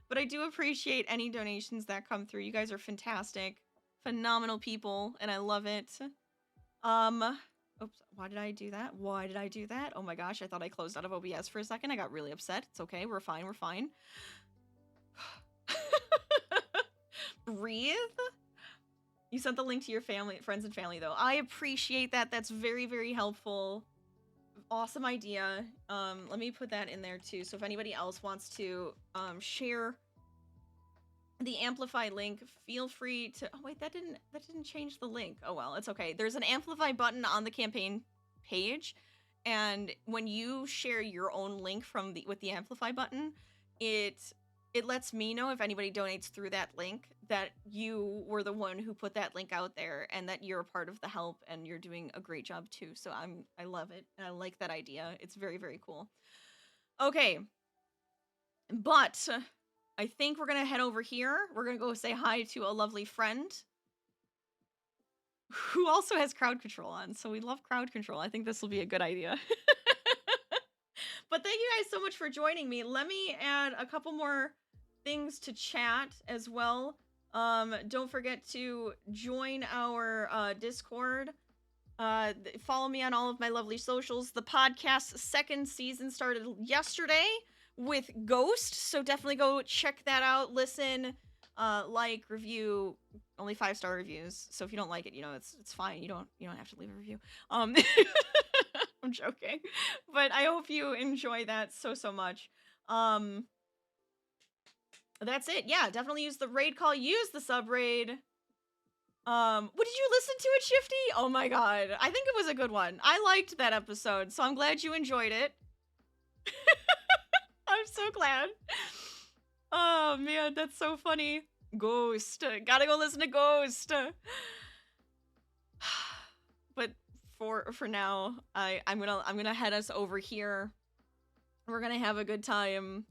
But I do appreciate any donations that come through. You guys are fantastic, phenomenal people, and I love it. Oops, why did I do that? Why did I do that? Oh my gosh, I thought I closed out of OBS for a second. I got really upset. It's okay. We're fine. We're fine. Breathe. You sent the link to your family, friends and family, though. I appreciate that. That's very, very helpful. Awesome idea. Let me put that in there too. So if anybody else wants to share the Amplify link, feel free to. Oh wait, that didn't change the link. Oh well, it's okay. There's an Amplify button on the campaign page, and when you share your own link from with the Amplify button, it lets me know if anybody donates through that link that you were the one who put that link out there and that you're a part of the help and you're doing a great job too. So I love it and I like that idea. It's very, very cool. Okay. But I think we're going to head over here. We're going to go say hi to a lovely friend who also has crowd control on. So we love crowd control. I think this will be a good idea. But thank you guys so much for joining me. Let me add a couple more things to chat as well. Don't forget to join our Discord. Follow me on all of my lovely socials. The podcast's second season started yesterday with Ghost, so definitely go check that out. Listen, like, review. Only 5-star reviews. So if you don't like it, you know, it's fine. You don't have to leave a review. I'm joking, but I hope you enjoy that so much. That's it. Yeah, definitely use the raid call. Use the sub raid. What did you listen to it, Shifty? Oh my god. I think it was a good one. I liked that episode, so I'm glad you enjoyed it. I'm so glad. Oh man, that's so funny. Ghost. Gotta go listen to Ghost. But for now, I'm gonna head us over here. We're gonna have a good time.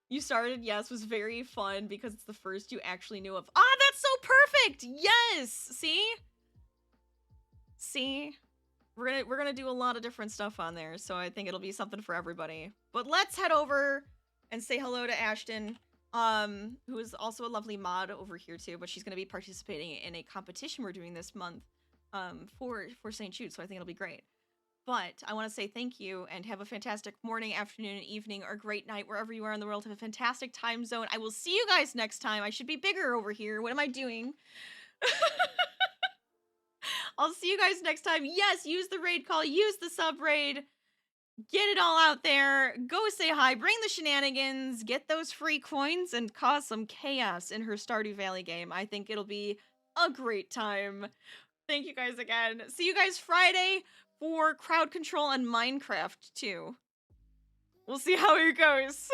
You started, yes, was very fun because it's the first you actually knew of. Ah, that's so perfect! Yes! See? We're gonna do a lot of different stuff on there, so I think it'll be something for everybody. But let's head over and say hello to Ashton, who is also a lovely mod over here too, but she's gonna be participating in a competition we're doing this month, for St. Jude, so I think it'll be great. But I want to say thank you and have a fantastic morning, afternoon, evening, or great night wherever you are in the world. Have a fantastic time zone. I will see you guys next time. I should be bigger over here. What am I doing? I'll see you guys next time. Yes, use the raid call. Use the sub raid. Get it all out there. Go say hi. Bring the shenanigans. Get those free coins and cause some chaos in her Stardew Valley game. I think it'll be a great time. Thank you guys again. See you guys Friday for crowd control and Minecraft too. We'll see how it goes.